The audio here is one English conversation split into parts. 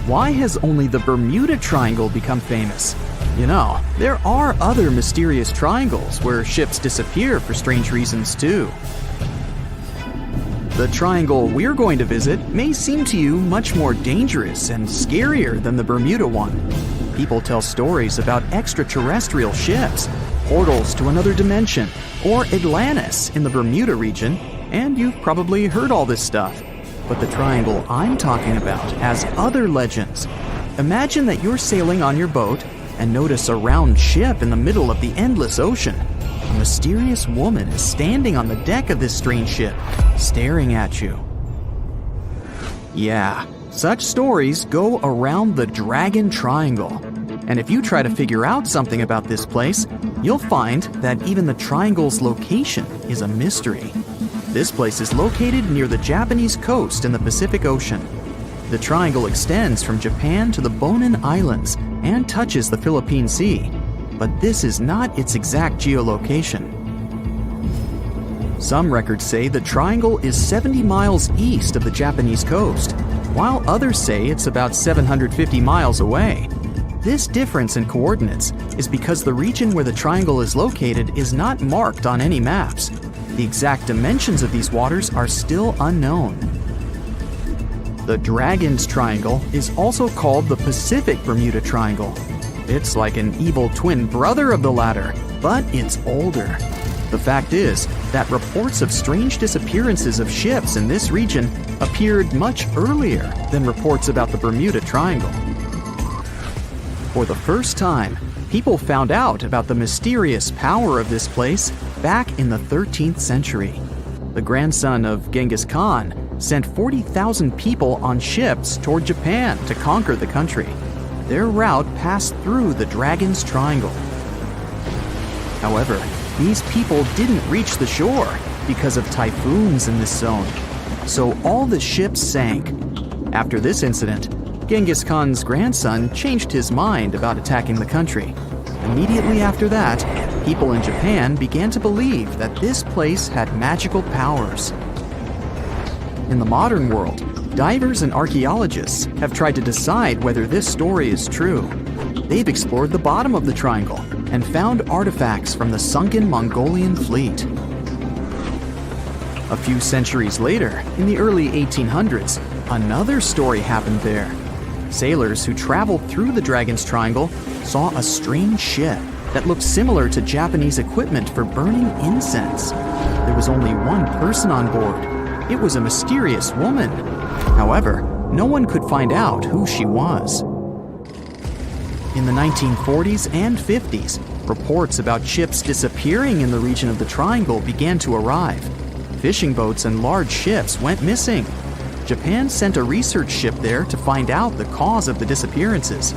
why has only the Bermuda Triangle become famous? You know, there are other mysterious triangles where ships disappear for strange reasons too. The triangle we're going to visit may seem to you much more dangerous and scarier than the Bermuda one. People tell stories about extraterrestrial ships, portals to another dimension, or Atlantis in the Bermuda region, and you've probably heard all this stuff. But the triangle I'm talking about has other legends. Imagine that you're sailing on your boat and notice a round ship in the middle of the endless ocean. A mysterious woman is standing on the deck of this strange ship, staring at you. Yeah, such stories go around the Dragon Triangle. And if you try to figure out something about this place, you'll find that even the triangle's location is a mystery. This place is located near the Japanese coast in the Pacific Ocean. The triangle extends from Japan to the Bonin Islands and touches the Philippine Sea, but this is not its exact geolocation. Some records say the triangle is 70 miles east of the Japanese coast, while others say it's about 750 miles away. This difference in coordinates is because the region where the triangle is located is not marked on any maps. The exact dimensions of these waters are still unknown. The Dragon's Triangle is also called the Pacific Bermuda Triangle. It's like an evil twin brother of the latter, but it's older. The fact is that reports of strange disappearances of ships in this region appeared much earlier than reports about the Bermuda Triangle. For the first time, people found out about the mysterious power of this place back in the 13th century. The grandson of Genghis Khan sent 40,000 people on ships toward Japan to conquer the country. Their route passed through the Dragon's Triangle. However, these people didn't reach the shore because of typhoons in this zone, so all the ships sank. After this incident, Genghis Khan's grandson changed his mind about attacking the country. Immediately after that, people in Japan began to believe that this place had magical powers. In the modern world, divers and archaeologists have tried to decide whether this story is true. They've explored the bottom of the triangle and found artifacts from the sunken Mongolian fleet. A few centuries later, in the early 1800s, another story happened there. Sailors who traveled through the Dragon's Triangle saw a strange ship that looked similar to Japanese equipment for burning incense. There was only one person on board. It was a mysterious woman. However, no one could find out who she was. In the 1940s and 50s, reports about ships disappearing in the region of the Triangle began to arrive. Fishing boats and large ships went missing. Japan sent a research ship there to find out the cause of the disappearances.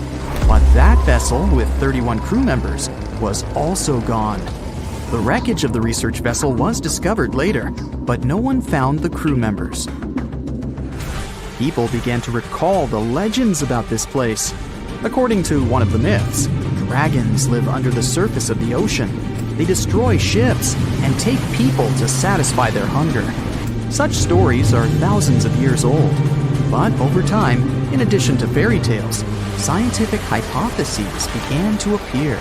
But that vessel, with 31 crew members, was also gone. The wreckage of the research vessel was discovered later, but no one found the crew members. People began to recall the legends about this place. According to one of the myths, dragons live under the surface of the ocean. They destroy ships and take people to satisfy their hunger. Such stories are thousands of years old. But over time, in addition to fairy tales, scientific hypotheses began to appear.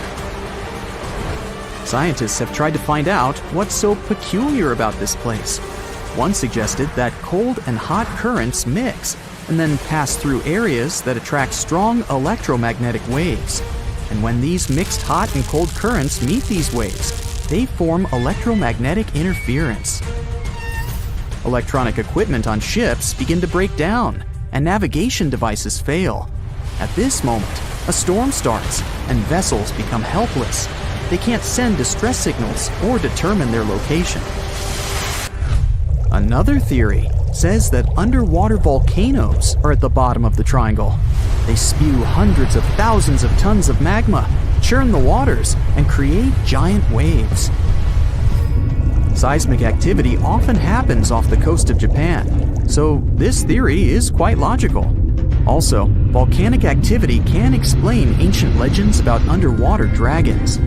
Scientists have tried to find out what's so peculiar about this place. One suggested that cold and hot currents mix and then pass through areas that attract strong electromagnetic waves. And when these mixed hot and cold currents meet these waves, they form electromagnetic interference. Electronic equipment on ships begin to break down, and navigation devices fail. At this moment, a storm starts, and vessels become helpless. They can't send distress signals or determine their location. Another theory says that underwater volcanoes are at the bottom of the triangle. They spew hundreds of thousands of tons of magma, churn the waters, and create giant waves. Seismic activity often happens off the coast of Japan, so this theory is quite logical. Also, volcanic activity can explain ancient legends about underwater dragons.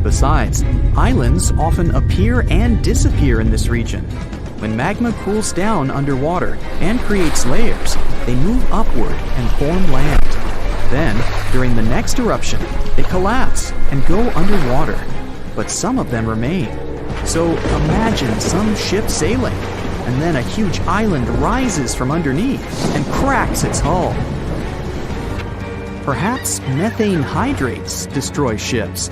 Besides, islands often appear and disappear in this region. When magma cools down underwater and creates layers, they move upward and form land. Then, during the next eruption, they collapse and go underwater, but some of them remain. So imagine some ship sailing, and then a huge island rises from underneath and cracks its hull. Perhaps methane hydrates destroy ships.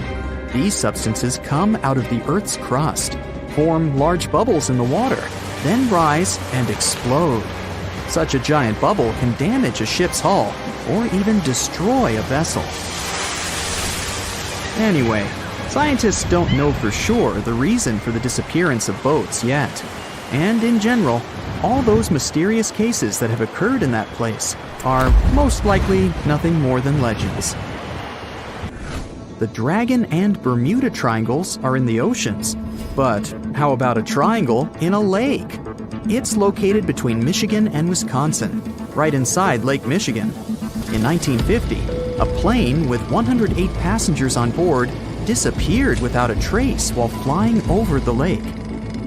These substances come out of the Earth's crust, form large bubbles in the water, then rise and explode. Such a giant bubble can damage a ship's hull or even destroy a vessel. Anyway, scientists don't know for sure the reason for the disappearance of boats yet. And in general, all those mysterious cases that have occurred in that place are most likely nothing more than legends. The Dragon and Bermuda Triangles are in the oceans, but how about a triangle in a lake? It's located between Michigan and Wisconsin, right inside Lake Michigan. In 1950, a plane with 108 passengers on board disappeared without a trace while flying over the lake.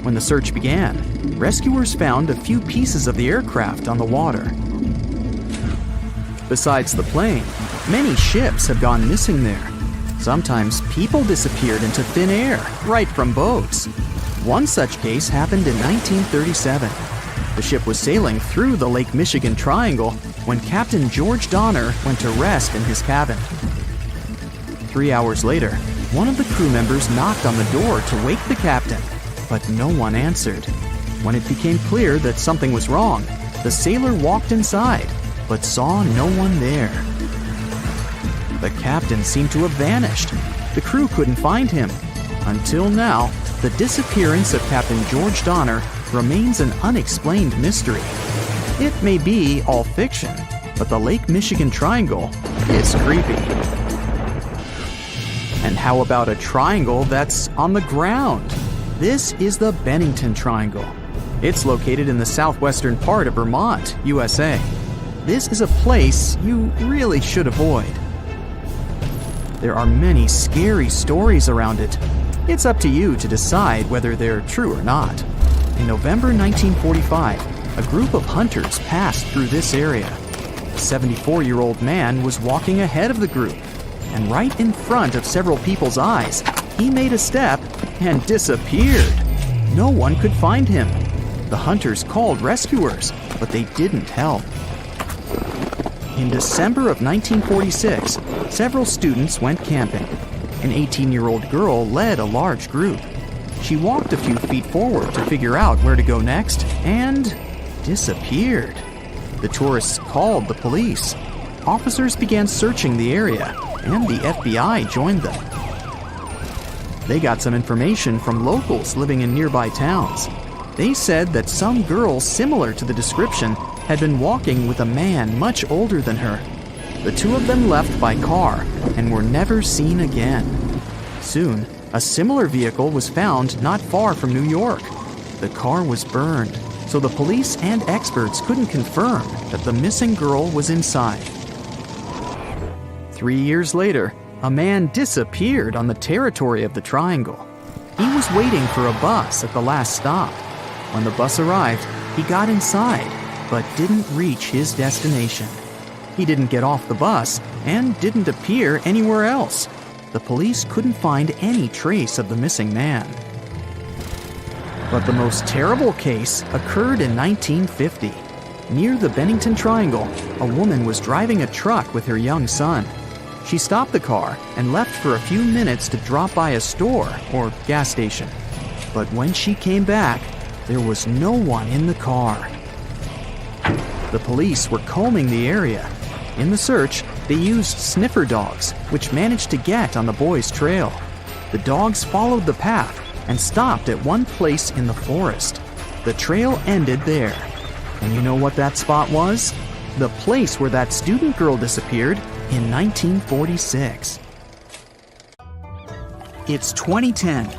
When the search began, rescuers found a few pieces of the aircraft on the water. Besides the plane, many ships have gone missing there. Sometimes people disappeared into thin air, right from boats. One such case happened in 1937. The ship was sailing through the Lake Michigan Triangle when Captain George Donner went to rest in his cabin. 3 hours later, one of the crew members knocked on the door to wake the captain, but no one answered. When it became clear that something was wrong, the sailor walked inside, but saw no one there. The captain seemed to have vanished. The crew couldn't find him. Until now, the disappearance of Captain George Donner remains an unexplained mystery. It may be all fiction, but the Lake Michigan Triangle is creepy. And how about a triangle that's on the ground? This is the Bennington Triangle. It's located in the southwestern part of Vermont, USA. This is a place you really should avoid. There are many scary stories around it. It's up to you to decide whether they're true or not. In November 1945, a group of hunters passed through this area. A 74-year-old man was walking ahead of the group, and right in front of several people's eyes, he made a step and disappeared. No one could find him. The hunters called rescuers, but they didn't help. In December of 1946, several students went camping. An 18-year-old girl led a large group. She walked a few feet forward to figure out where to go next and disappeared. The tourists called the police. Officers began searching the area, and the FBI joined them. They got some information from locals living in nearby towns. They said that some girl similar to the description had been walking with a man much older than her. The two of them left by car and were never seen again. Soon, a similar vehicle was found not far from New York. The car was burned, so the police and experts couldn't confirm that the missing girl was inside. 3 years later, a man disappeared on the territory of the Triangle. He was waiting for a bus at the last stop. When the bus arrived, he got inside, but didn't reach his destination. He didn't get off the bus and didn't appear anywhere else. The police couldn't find any trace of the missing man. But the most terrible case occurred in 1950. Near the Bennington Triangle, a woman was driving a truck with her young son. She stopped the car and left for a few minutes to drop by a store or gas station. But when she came back, there was no one in the car. The police were combing the area. In the search, they used sniffer dogs, which managed to get on the boy's trail. The dogs followed the path and stopped at one place in the forest. The trail ended there. And you know what that spot was? The place where that student girl disappeared in 1946. It's 2010.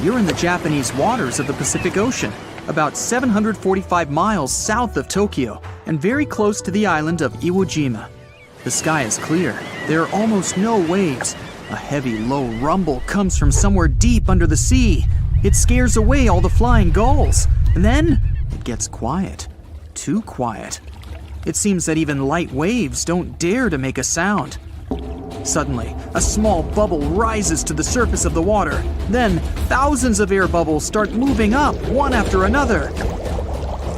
You're in the Japanese waters of the Pacific Ocean, about 745 miles south of Tokyo, and very close to the island of Iwo Jima. The sky is clear. There are almost no waves. A heavy, low rumble comes from somewhere deep under the sea. It scares away all the flying gulls. And then it gets quiet. Too quiet. It seems that even light waves don't dare to make a sound. Suddenly, a small bubble rises to the surface of the water. Then, thousands of air bubbles start moving up, one after another.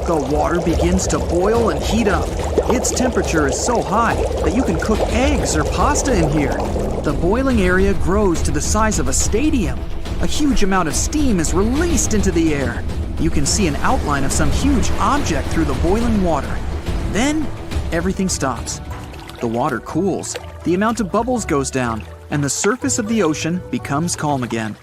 The water begins to boil and heat up. Its temperature is so high that you can cook eggs or pasta in here. The boiling area grows to the size of a stadium. A huge amount of steam is released into the air. You can see an outline of some huge object through the boiling water. Then, everything stops. The water cools, the amount of bubbles goes down, and the surface of the ocean becomes calm again.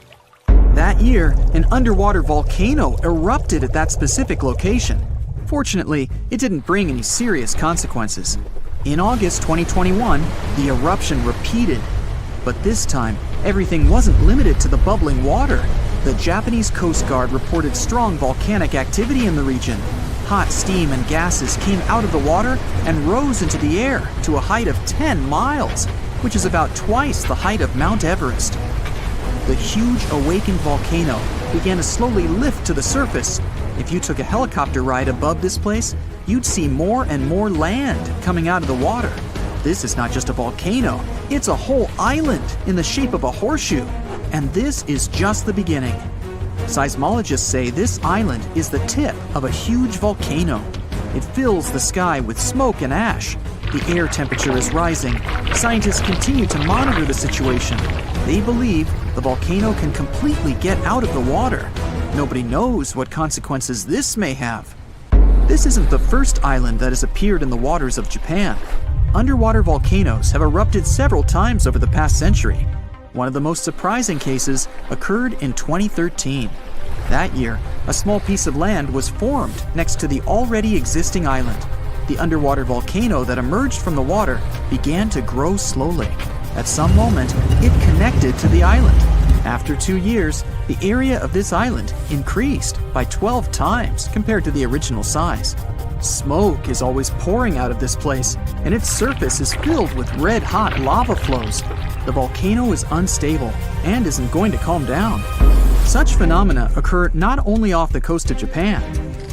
That year, an underwater volcano erupted at that specific location. Fortunately, it didn't bring any serious consequences. In August 2021, the eruption repeated. But this time, everything wasn't limited to the bubbling water. The Japanese Coast Guard reported strong volcanic activity in the region. Hot steam and gases came out of the water and rose into the air to a height of 10 miles, which is about twice the height of Mount Everest. The huge awakened volcano began to slowly lift to the surface. If you took a helicopter ride above this place, you'd see more and more land coming out of the water. This is not just a volcano, it's a whole island in the shape of a horseshoe. And this is just the beginning. Seismologists say this island is the tip of a huge volcano. It fills the sky with smoke and ash. The air temperature is rising. Scientists continue to monitor the situation. They believe the volcano can completely get out of the water. Nobody knows what consequences this may have. This isn't the first island that has appeared in the waters of Japan. Underwater volcanoes have erupted several times over the past century. One of the most surprising cases occurred in 2013. That year, a small piece of land was formed next to the already existing island. The underwater volcano that emerged from the water began to grow slowly. At some moment, it connected to the island. After 2 years, the area of this island increased by 12 times compared to the original size. Smoke is always pouring out of this place, and its surface is filled with red-hot lava flows. The volcano is unstable and isn't going to calm down. Such phenomena occur not only off the coast of Japan.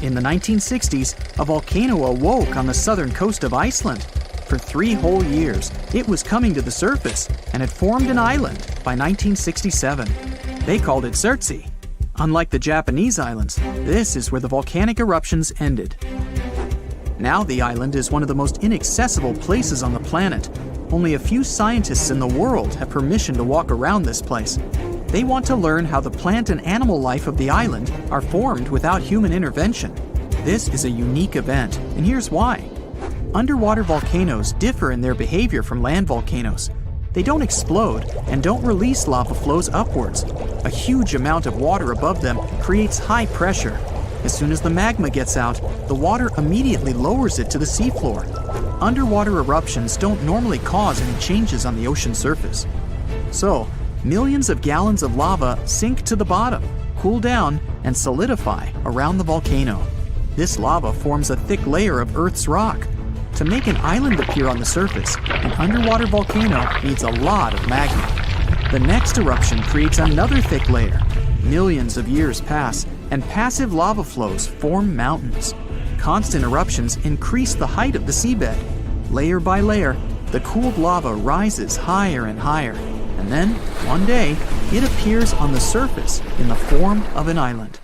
In the 1960s, a volcano awoke on the southern coast of Iceland. For 3 whole years, it was coming to the surface and had formed an island by 1967. They called it Surtsey. Unlike the Japanese islands, this is where the volcanic eruptions ended. Now the island is one of the most inaccessible places on the planet. Only a few scientists in the world have permission to walk around this place. They want to learn how the plant and animal life of the island are formed without human intervention. This is a unique event, and here's why. Underwater volcanoes differ in their behavior from land volcanoes. They don't explode and don't release lava flows upwards. A huge amount of water above them creates high pressure. As soon as the magma gets out, the water immediately lowers it to the seafloor. Underwater eruptions don't normally cause any changes on the ocean surface. So, millions of gallons of lava sink to the bottom, cool down, and solidify around the volcano. This lava forms a thick layer of Earth's rock. To make an island appear on the surface, an underwater volcano needs a lot of magma. The next eruption creates another thick layer. Millions of years pass, and passive lava flows form mountains. Constant eruptions increase the height of the seabed. Layer by layer, the cooled lava rises higher and higher, and then, one day, it appears on the surface in the form of an island.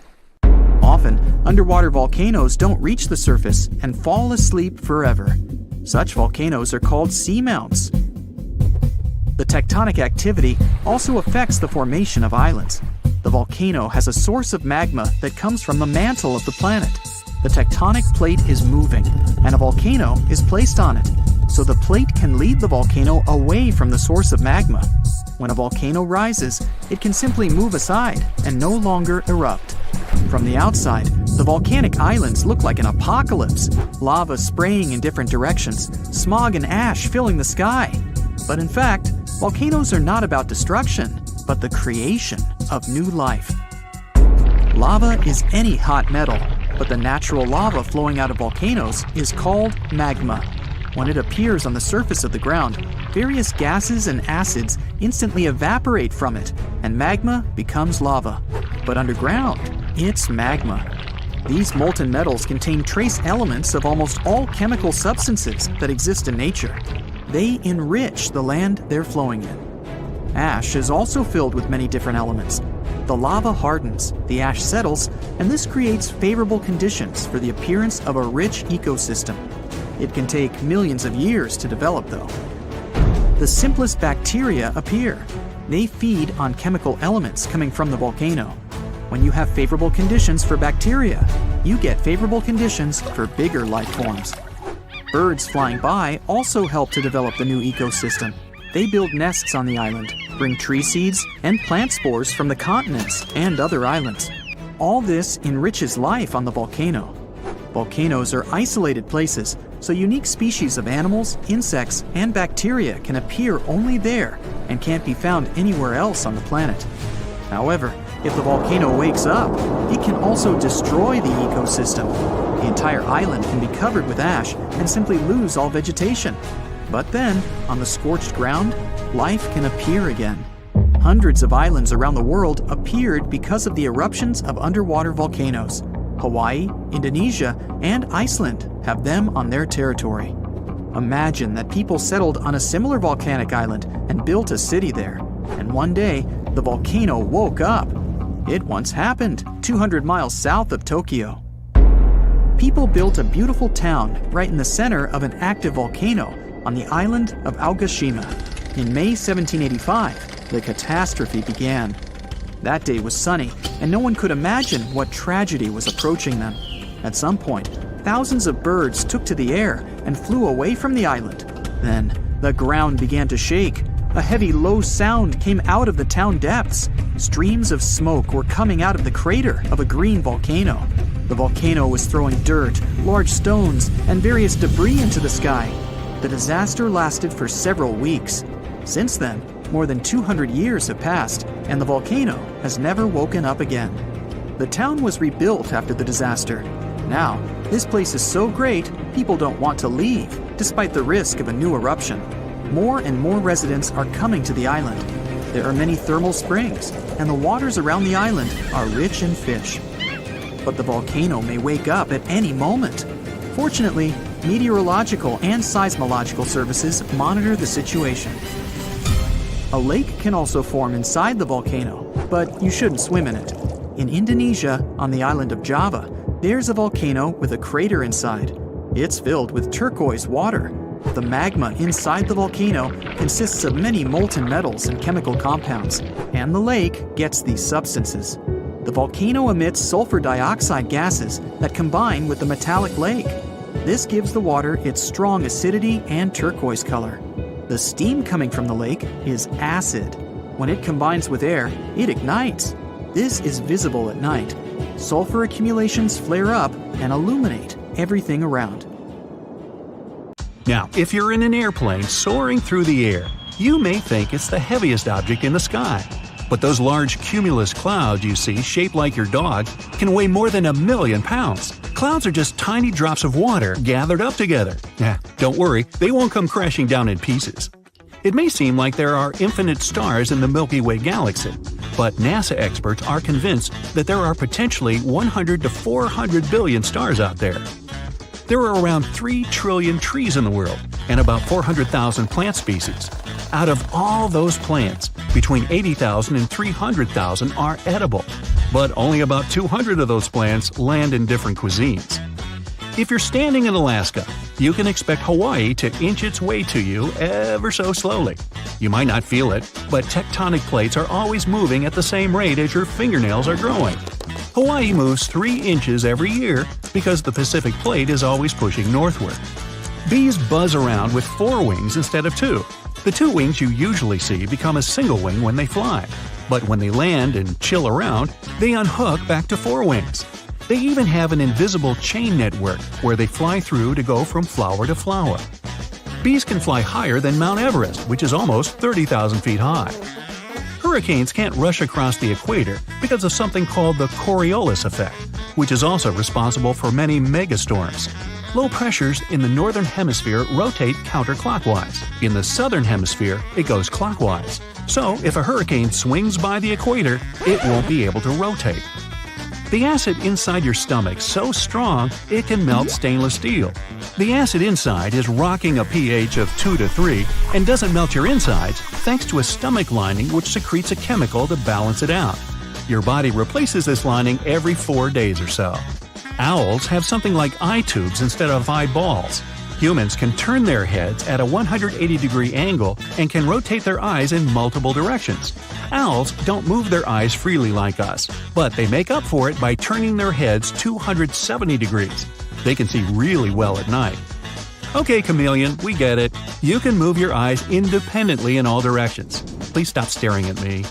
Often, underwater volcanoes don't reach the surface and fall asleep forever. Such volcanoes are called seamounts. The tectonic activity also affects the formation of islands. The volcano has a source of magma that comes from the mantle of the planet. The tectonic plate is moving, and a volcano is placed on it. So the plate can lead the volcano away from the source of magma. When a volcano rises, it can simply move aside and no longer erupt. From the outside, the volcanic islands look like an apocalypse, lava spraying in different directions, smog and ash filling the sky. But in fact, volcanoes are not about destruction, but the creation of new life. Lava is any hot metal, but the natural lava flowing out of volcanoes is called magma. When it appears on the surface of the ground, various gases and acids instantly evaporate from it, and magma becomes lava. But underground, it's magma. These molten metals contain trace elements of almost all chemical substances that exist in nature. They enrich the land they're flowing in. Ash is also filled with many different elements. The lava hardens, the ash settles, and this creates favorable conditions for the appearance of a rich ecosystem. It can take millions of years to develop, though. The simplest bacteria appear. They feed on chemical elements coming from the volcano. When you have favorable conditions for bacteria, you get favorable conditions for bigger life forms. Birds flying by also help to develop the new ecosystem. They build nests on the island, bring tree seeds and plant spores from the continents and other islands. All this enriches life on the volcano. Volcanoes are isolated places, so unique species of animals, insects, and bacteria can appear only there and can't be found anywhere else on the planet. However, if the volcano wakes up, it can also destroy the ecosystem. The entire island can be covered with ash and simply lose all vegetation. But then, on the scorched ground, life can appear again. Hundreds of islands around the world appeared because of the eruptions of underwater volcanoes. Hawaii, Indonesia, and Iceland have them on their territory. Imagine that people settled on a similar volcanic island and built a city there. And one day, the volcano woke up. It once happened 200 miles south of Tokyo. People built a beautiful town right in the center of an active volcano on the island of Aogashima. In May 1785, the catastrophe began. That day was sunny, and no one could imagine what tragedy was approaching them. At some point, thousands of birds took to the air and flew away from the island. Then, the ground began to shake. A heavy, low sound came out of the town depths. Streams of smoke were coming out of the crater of a green volcano. The volcano was throwing dirt, large stones, and various debris into the sky. The disaster lasted for several weeks. Since then, more than 200 years have passed, and the volcano has never woken up again. The town was rebuilt after the disaster. Now, this place is so great, people don't want to leave, despite the risk of a new eruption. More and more residents are coming to the island. There are many thermal springs, and the waters around the island are rich in fish. But the volcano may wake up at any moment. Fortunately, meteorological and seismological services monitor the situation. A lake can also form inside the volcano, but you shouldn't swim in it. In Indonesia, on the island of Java, there's a volcano with a crater inside. It's filled with turquoise water. The magma inside the volcano consists of many molten metals and chemical compounds, and the lake gets these substances. The volcano emits sulfur dioxide gases that combine with the metallic lake. This gives the water its strong acidity and turquoise color. The steam coming from the lake is acid. When it combines with air, it ignites. This is visible at night. Sulfur accumulations flare up and illuminate everything around. Now, if you're in an airplane soaring through the air, you may think it's the heaviest object in the sky. But those large cumulus clouds you see shaped like your dog can weigh more than 1 million pounds. Clouds are just tiny drops of water gathered up together. Don't worry, they won't come crashing down in pieces. It may seem like there are infinite stars in the Milky Way galaxy, but NASA experts are convinced that there are potentially 100 to 400 billion stars out there. There are around 3 trillion trees in the world and about 400,000 plant species. Out of all those plants, between 80,000 and 300,000 are edible, but only about 200 of those plants land in different cuisines. If you're standing in Alaska, you can expect Hawaii to inch its way to you ever so slowly. You might not feel it, but tectonic plates are always moving at the same rate as your fingernails are growing. Hawaii moves 3 inches every year because the Pacific Plate is always pushing northward. Bees buzz around with 4 wings instead of 2. The 2 wings you usually see become a single wing when they fly, but when they land and chill around, they unhook back to 4 wings. They even have an invisible chain network where they fly through to go from flower to flower. Bees can fly higher than Mount Everest, which is almost 30,000 feet high. Hurricanes can't rush across the equator because of something called the Coriolis effect, which is also responsible for many megastorms. Low pressures in the northern hemisphere rotate counterclockwise. In the southern hemisphere, it goes clockwise. So if a hurricane swings by the equator, it won't be able to rotate. The acid inside your stomach so strong it can melt stainless steel. The acid inside is rocking a pH of 2 to 3 and doesn't melt your insides thanks to a stomach lining which secretes a chemical to balance it out. Your body replaces this lining every 4 days or so. Owls have something like eye tubes instead of eyeballs. Humans can turn their heads at a 180-degree angle and can rotate their eyes in multiple directions. Owls don't move their eyes freely like us, but they make up for it by turning their heads 270 degrees. They can see really well at night. Okay, chameleon, we get it. You can move your eyes independently in all directions. Please stop staring at me.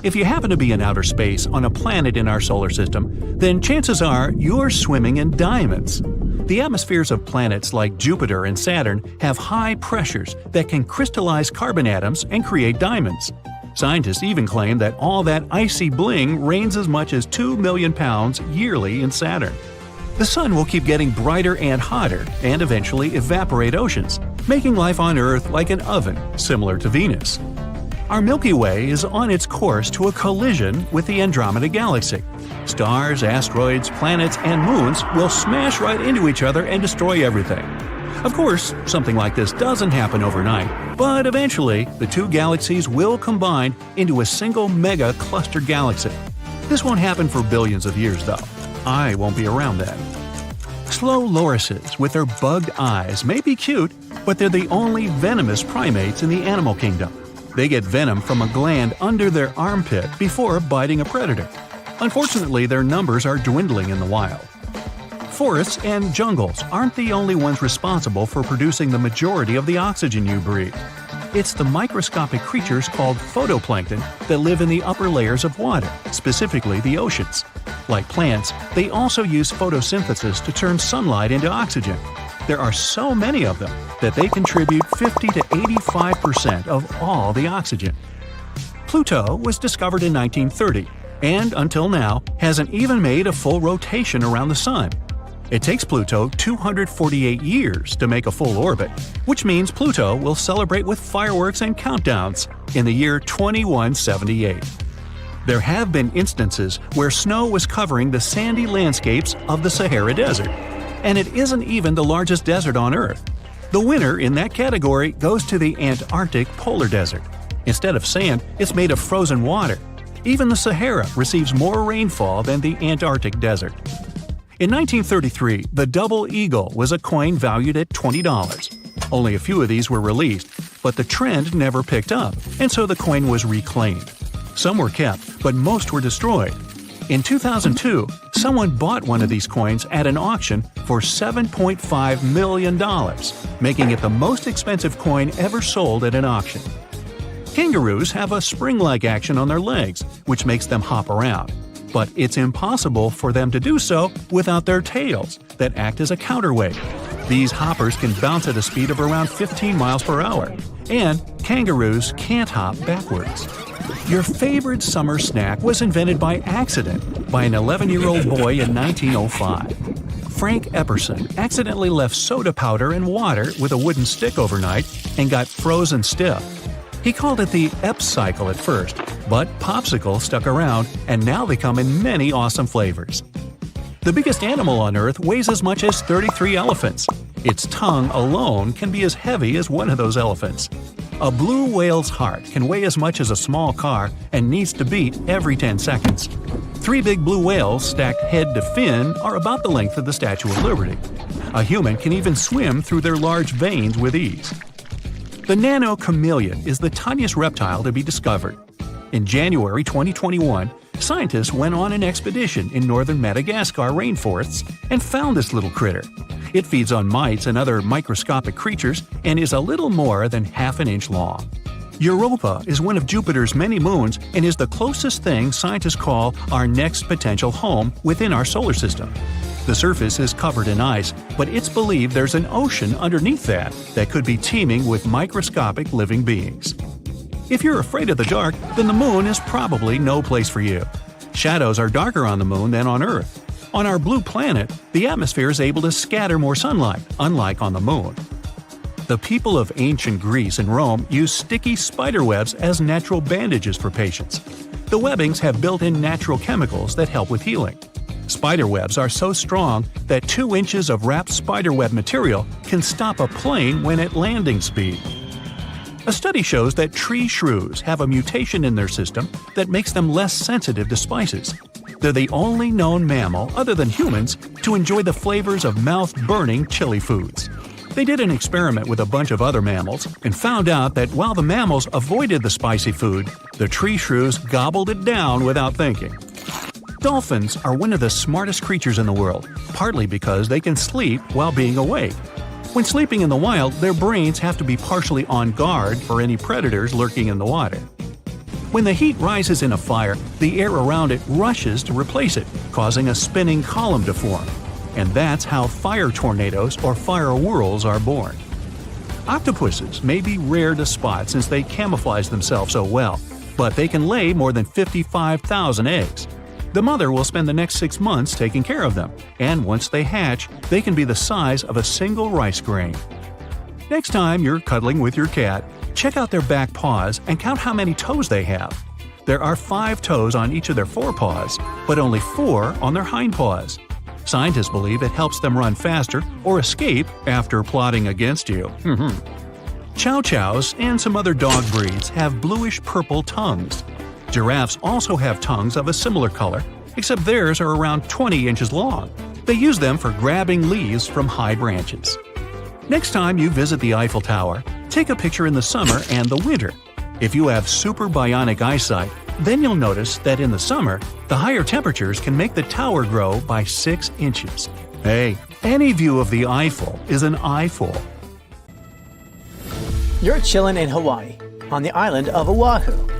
If you happen to be in outer space on a planet in our solar system, then chances are you're swimming in diamonds. The atmospheres of planets like Jupiter and Saturn have high pressures that can crystallize carbon atoms and create diamonds. Scientists even claim that all that icy bling rains as much as 2 million pounds yearly in Saturn. The sun will keep getting brighter and hotter and eventually evaporate oceans, making life on Earth like an oven, similar to Venus. Our Milky Way is on its course to a collision with the Andromeda Galaxy. Stars, asteroids, planets, and moons will smash right into each other and destroy everything. Of course, something like this doesn't happen overnight, but eventually the two galaxies will combine into a single mega cluster galaxy. This won't happen for billions of years, though. I won't be around then. Slow lorises with their bugged eyes may be cute, but they're the only venomous primates in the animal kingdom. They get venom from a gland under their armpit before biting a predator. Unfortunately, their numbers are dwindling in the wild. Forests and jungles aren't the only ones responsible for producing the majority of the oxygen you breathe. It's the microscopic creatures called photoplankton that live in the upper layers of water, specifically the oceans. Like plants, they also use photosynthesis to turn sunlight into oxygen. There are so many of them that they contribute 50 to 85% of all the oxygen. Pluto was discovered in 1930, and until now hasn't even made a full rotation around the Sun. It takes Pluto 248 years to make a full orbit, which means Pluto will celebrate with fireworks and countdowns in the year 2178. There have been instances where snow was covering the sandy landscapes of the Sahara Desert, and it isn't even the largest desert on Earth. The winner in that category goes to the Antarctic polar desert. Instead of sand, it's made of frozen water. Even the Sahara receives more rainfall than the Antarctic desert. In 1933, the double eagle was a coin valued at $20. Only a few of these were released, but the trend never picked up, and so the coin was reclaimed. Some were kept, but most were destroyed. In 2002, someone bought one of these coins at an auction for $7.5 million, making it the most expensive coin ever sold at an auction. Kangaroos have a spring-like action on their legs, which makes them hop around. But it's impossible for them to do so without their tails, that act as a counterweight. These hoppers can bounce at a speed of around 15 miles per hour, and kangaroos can't hop backwards. Your favorite summer snack was invented by accident by an 11-year-old boy in 1905. Frank Epperson accidentally left soda powder and water with a wooden stick overnight and got frozen stiff. He called it the Ep cycle at first, but popsicle stuck around, and now they come in many awesome flavors. The biggest animal on Earth weighs as much as 33 elephants. Its tongue alone can be as heavy as one of those elephants. A blue whale's heart can weigh as much as a small car and needs to beat every 10 seconds. 3 big blue whales stacked head to fin are about the length of the Statue of Liberty. A human can even swim through their large veins with ease. The nano chameleon is the tiniest reptile to be discovered. In January 2021, scientists went on an expedition in northern Madagascar rainforests and found this little critter. It feeds on mites and other microscopic creatures and is a little more than half an inch long. Europa is one of Jupiter's many moons and is the closest thing scientists call our next potential home within our solar system. The surface is covered in ice, but it's believed there's an ocean underneath that could be teeming with microscopic living beings. If you're afraid of the dark, then the moon is probably no place for you. Shadows are darker on the moon than on Earth. On our blue planet, the atmosphere is able to scatter more sunlight, unlike on the moon. The people of ancient Greece and Rome used sticky spider webs as natural bandages for patients. The webbings have built-in natural chemicals that help with healing. Spiderwebs are so strong that 2 inches of wrapped spiderweb material can stop a plane when at landing speed. A study shows that tree shrews have a mutation in their system that makes them less sensitive to spices. They're the only known mammal, other than humans, to enjoy the flavors of mouth-burning chili foods. They did an experiment with a bunch of other mammals and found out that while the mammals avoided the spicy food, the tree shrews gobbled it down without thinking. Dolphins are one of the smartest creatures in the world, partly because they can sleep while being awake. When sleeping in the wild, their brains have to be partially on guard for any predators lurking in the water. When the heat rises in a fire, the air around it rushes to replace it, causing a spinning column to form. And that's how fire tornadoes or fire whirls are born. Octopuses may be rare to spot since they camouflage themselves so well, but they can lay more than 55,000 eggs. The mother will spend the next 6 months taking care of them, and once they hatch, they can be the size of a single rice grain. Next time you're cuddling with your cat, check out their back paws and count how many toes they have. There are 5 toes on each of their forepaws, but only 4 on their hindpaws. Scientists believe it helps them run faster or escape after plotting against you. Chow chows and some other dog breeds have bluish-purple tongues. Giraffes also have tongues of a similar color, except theirs are around 20 inches long. They use them for grabbing leaves from high branches. Next time you visit the Eiffel Tower, take a picture in the summer and the winter. If you have super bionic eyesight, then you'll notice that in the summer, the higher temperatures can make the tower grow by 6 inches. Hey, any view of the Eiffel is an eyeful. You're chilling in Hawaii, on the island of Oahu.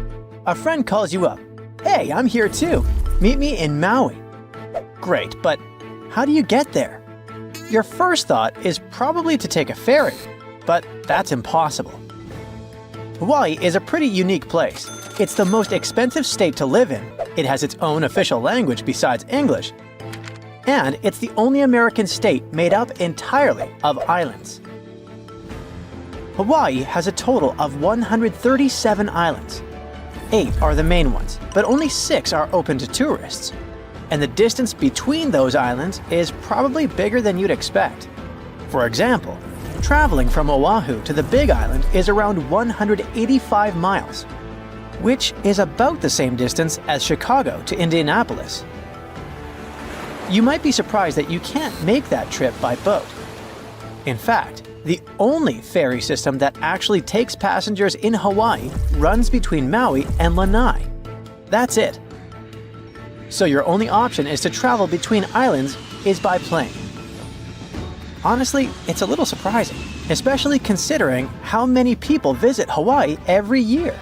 A friend calls you up. Hey, I'm here too. Meet me in Maui. Great, but how do you get there? Your first thought is probably to take a ferry, but that's impossible. Hawaii is a pretty unique place. It's the most expensive state to live in. It has its own official language besides English. And it's the only American state made up entirely of islands. Hawaii has a total of 137 islands. 8 are the main ones, but only 6 are open to tourists. And the distance between those islands is probably bigger than you'd expect. For example, traveling from Oahu to the Big Island is around 185 miles, which is about the same distance as Chicago to Indianapolis. You might be surprised that you can't make that trip by boat. In fact, the only ferry system that actually takes passengers in Hawaii runs between Maui and Lanai. That's it. So your only option is to travel between islands is by plane. Honestly, it's a little surprising, especially considering how many people visit Hawaii every year.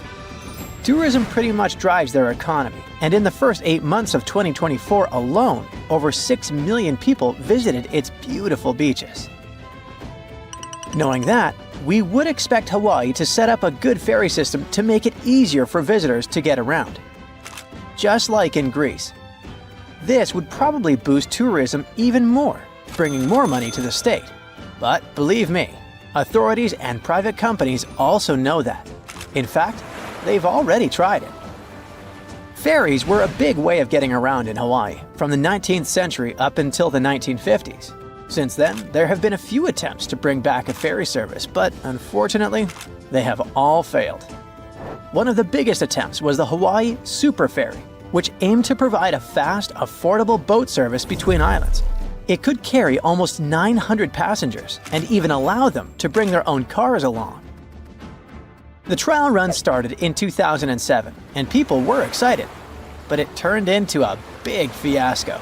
Tourism pretty much drives their economy, and in the first 8 months of 2024 alone, over 6 million people visited its beautiful beaches. Knowing that, we would expect Hawaii to set up a good ferry system to make it easier for visitors to get around. Just like in Greece. This would probably boost tourism even more, bringing more money to the state. But believe me, authorities and private companies also know that. In fact, they've already tried it. Ferries were a big way of getting around in Hawaii from the 19th century up until the 1950s. Since then, there have been a few attempts to bring back a ferry service, but unfortunately, they have all failed. One of the biggest attempts was the Hawaii Super Ferry, which aimed to provide a fast, affordable boat service between islands. It could carry almost 900 passengers and even allow them to bring their own cars along. The trial run started in 2007, and people were excited, but it turned into a big fiasco.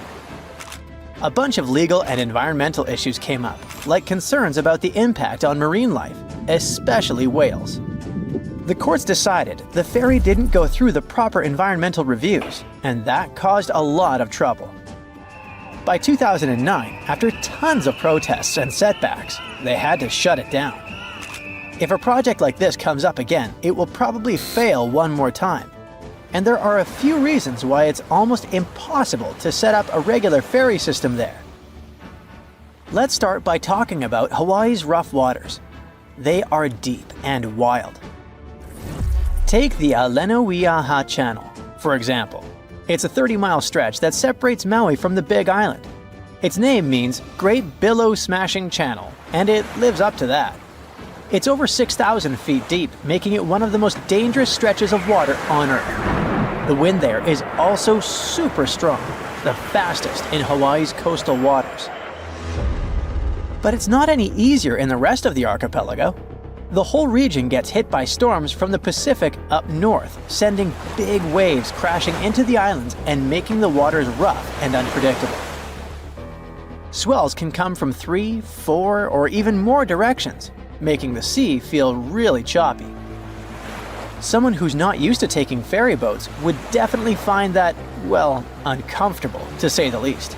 A bunch of legal and environmental issues came up, like concerns about the impact on marine life, especially whales. The courts decided the ferry didn't go through the proper environmental reviews, and that caused a lot of trouble. By 2009, after tons of protests and setbacks, they had to shut it down. If a project like this comes up again, it will probably fail one more time. And there are a few reasons why it's almost impossible to set up a regular ferry system there. Let's start by talking about Hawaii's rough waters. They are deep and wild. Take the Alenoiaha Channel, for example. It's a 30-mile stretch that separates Maui from the Big Island. Its name means Great Billow Smashing Channel, and it lives up to that. It's over 6,000 feet deep, making it one of the most dangerous stretches of water on Earth. The wind there is also super strong, the fastest in Hawaii's coastal waters. But it's not any easier in the rest of the archipelago. The whole region gets hit by storms from the Pacific up north, sending big waves crashing into the islands and making the waters rough and unpredictable. Swells can come from 3, 4, or even more directions, making the sea feel really choppy. Someone who's not used to taking ferry boats would definitely find that, well, uncomfortable, to say the least.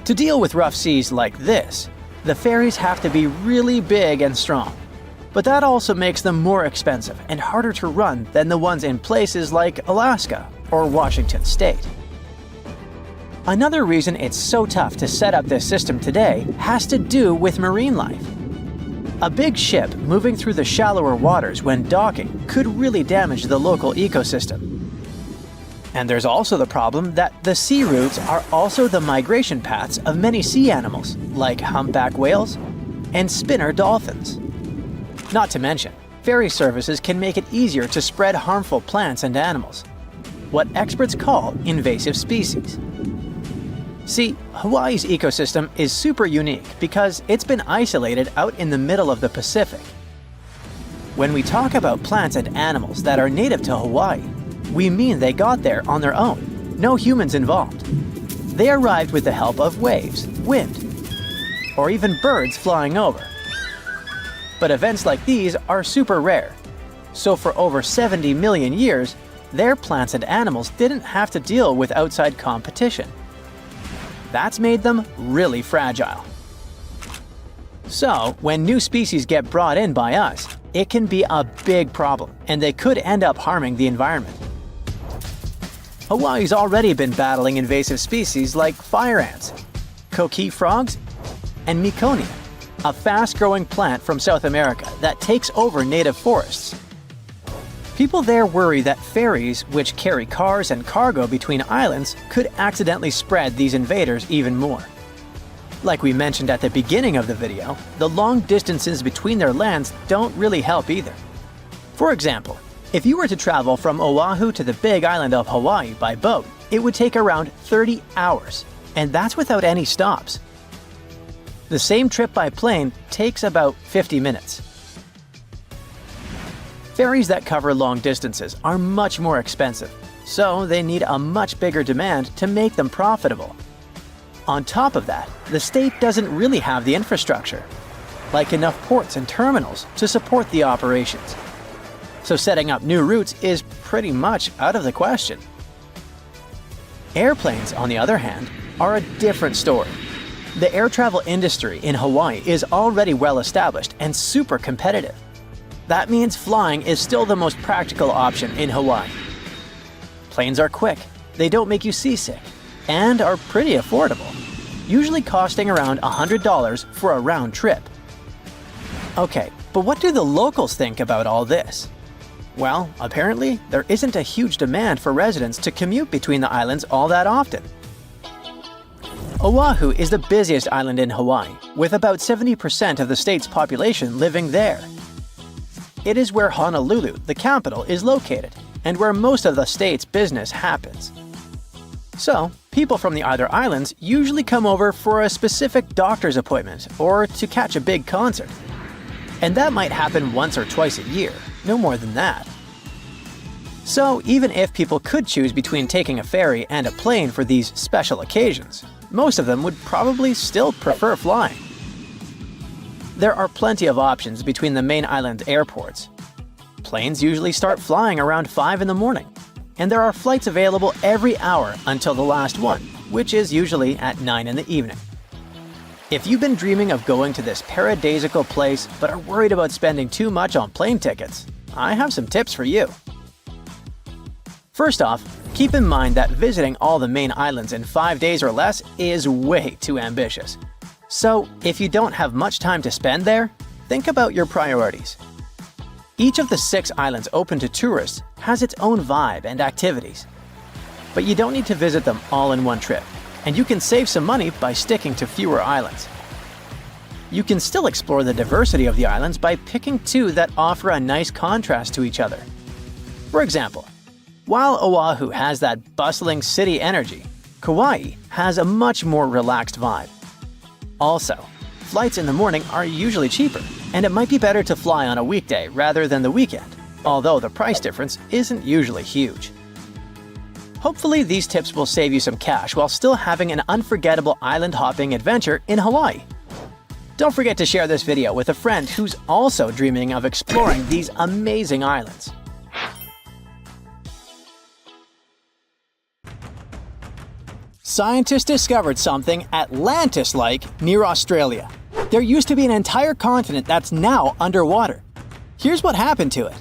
To deal with rough seas like this, the ferries have to be really big and strong. But that also makes them more expensive and harder to run than the ones in places like Alaska or Washington State. Another reason it's so tough to set up this system today has to do with marine life. A big ship moving through the shallower waters when docking could really damage the local ecosystem. And there's also the problem that the sea routes are also the migration paths of many sea animals, like humpback whales and spinner dolphins. Not to mention, ferry services can make it easier to spread harmful plants and animals, what experts call invasive species. See, Hawaii's ecosystem is super unique because it's been isolated out in the middle of the Pacific. When we talk about plants and animals that are native to Hawaii, we mean they got there on their own, no humans involved. They arrived with the help of waves, wind, or even birds flying over. But events like these are super rare, so for over 70 million years, their plants and animals didn't have to deal with outside competition. That's made them really fragile. So, when new species get brought in by us, it can be a big problem, and they could end up harming the environment. Hawaii's already been battling invasive species like fire ants, coqui frogs, and Meconium, a fast-growing plant from South America that takes over native forests. People there worry that ferries, which carry cars and cargo between islands, could accidentally spread these invaders even more. Like we mentioned at the beginning of the video, the long distances between their lands don't really help either. For example, if you were to travel from Oahu to the Big Island of Hawaii by boat, it would take around 30 hours, and that's without any stops. The same trip by plane takes about 50 minutes. Ferries that cover long distances are much more expensive, so they need a much bigger demand to make them profitable. On top of that, the state doesn't really have the infrastructure, like enough ports and terminals to support the operations. So setting up new routes is pretty much out of the question. Airplanes, on the other hand, are a different story. The air travel industry in Hawaii is already well established and super competitive. That means flying is still the most practical option in Hawaii. Planes are quick, they don't make you seasick, and are pretty affordable, usually costing around $100 for a round trip. Okay, but what do the locals think about all this? Well, apparently, there isn't a huge demand for residents to commute between the islands all that often. Oahu is the busiest island in Hawaii, with about 70% of the state's population living there. It is where Honolulu, the capital, is located, and where most of the state's business happens. So, people from the other islands usually come over for a specific doctor's appointment or to catch a big concert. And that might happen once or twice a year, no more than that. So even if people could choose between taking a ferry and a plane for these special occasions, most of them would probably still prefer flying. There are plenty of options between the main island airports. Planes usually start flying around 5 in the morning, and there are flights available every hour until the last one, which is usually at 9 in the evening. If you've been dreaming of going to this paradisiacal place but are worried about spending too much on plane tickets, I have some tips for you. First off, keep in mind that visiting all the main islands in 5 days or less is way too ambitious. So, if you don't have much time to spend there, think about your priorities. Each of the 6 islands open to tourists has its own vibe and activities. but you don't need to visit them all in one trip, and you can save some money by sticking to fewer islands. You can still explore the diversity of the islands by picking two that offer a nice contrast to each other. For example, while Oahu has that bustling city energy, Kauai has a much more relaxed vibe. Also, flights in the morning are usually cheaper, and it might be better to fly on a weekday rather than the weekend, although the price difference isn't usually huge. Hopefully these tips will save you some cash while still having an unforgettable island hopping adventure in Hawaii. Don't forget to share this video with a friend who's also dreaming of exploring these amazing islands. Scientists discovered something Atlantis-like near Australia. There used to be an entire continent that's now underwater. Here's what happened to it.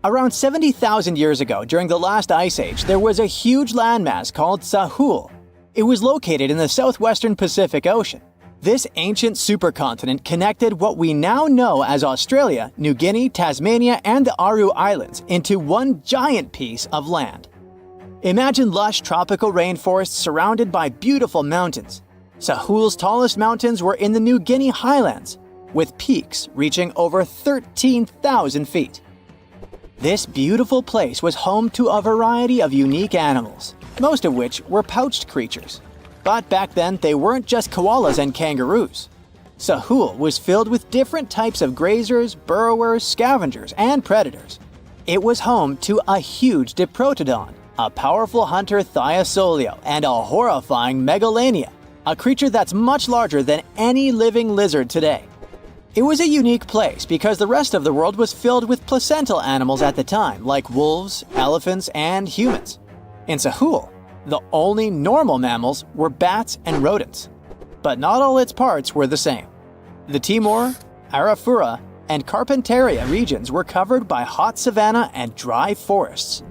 Around 70,000 years ago, during the last ice age, there was a huge landmass called Sahul. It was located in the southwestern Pacific Ocean. This ancient supercontinent connected what we now know as Australia, New Guinea, Tasmania, and the Aru Islands into one giant piece of land. Imagine lush tropical rainforests surrounded by beautiful mountains. Sahul's tallest mountains were in the New Guinea highlands, with peaks reaching over 13,000 feet. This beautiful place was home to a variety of unique animals, most of which were pouched creatures. But back then, they weren't just koalas and kangaroos. Sahul was filled with different types of grazers, burrowers, scavengers, and predators. It was home to a huge diprotodon, a powerful hunter Thiosolio, and a horrifying Megalania, a creature that's much larger than any living lizard today. It was a unique place because the rest of the world was filled with placental animals at the time, like wolves, elephants, and humans. In Sahul, the only normal mammals were bats and rodents. But not all its parts were the same. The Timor, Arafura, and Carpentaria regions were covered by hot savanna and dry forests.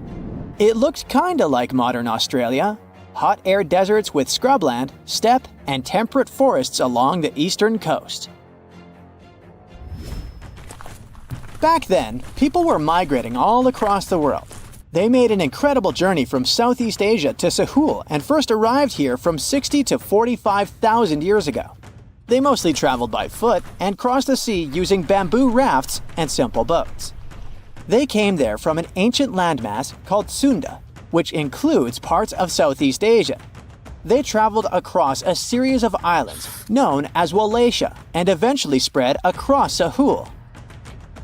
It looked kinda like modern Australia, hot air deserts with scrubland, steppe, and temperate forests along the eastern coast. Back then, people were migrating all across the world. They made an incredible journey from Southeast Asia to Sahul and first arrived here from 60 to 45,000 years ago. They mostly traveled by foot and crossed the sea using bamboo rafts and simple boats. They came there from an ancient landmass called Sunda, which includes parts of Southeast Asia. They traveled across a series of islands known as Wallachia and eventually spread across Sahul.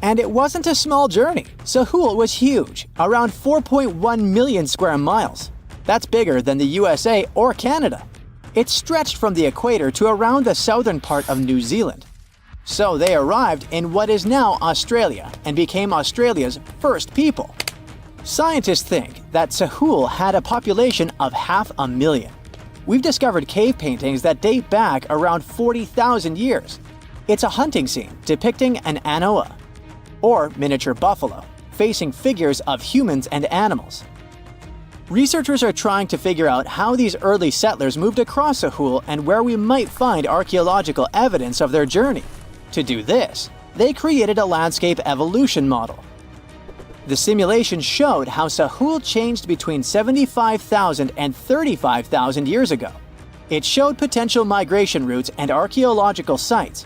And it wasn't a small journey. Sahul was huge, around 4.1 million square miles. That's bigger than the USA or Canada. It stretched from the equator to around the southern part of New Zealand. So they arrived in what is now Australia and became Australia's first people. Scientists think that Sahul had a population of 500,000. We've discovered cave paintings that date back around 40,000 years. It's a hunting scene depicting an anoa, or miniature buffalo, facing figures of humans and animals. Researchers are trying to figure out how these early settlers moved across Sahul and where we might find archaeological evidence of their journey. To do this, they created a landscape evolution model. The simulation showed how Sahul changed between 75,000 and 35,000 years ago. It showed potential migration routes and archaeological sites.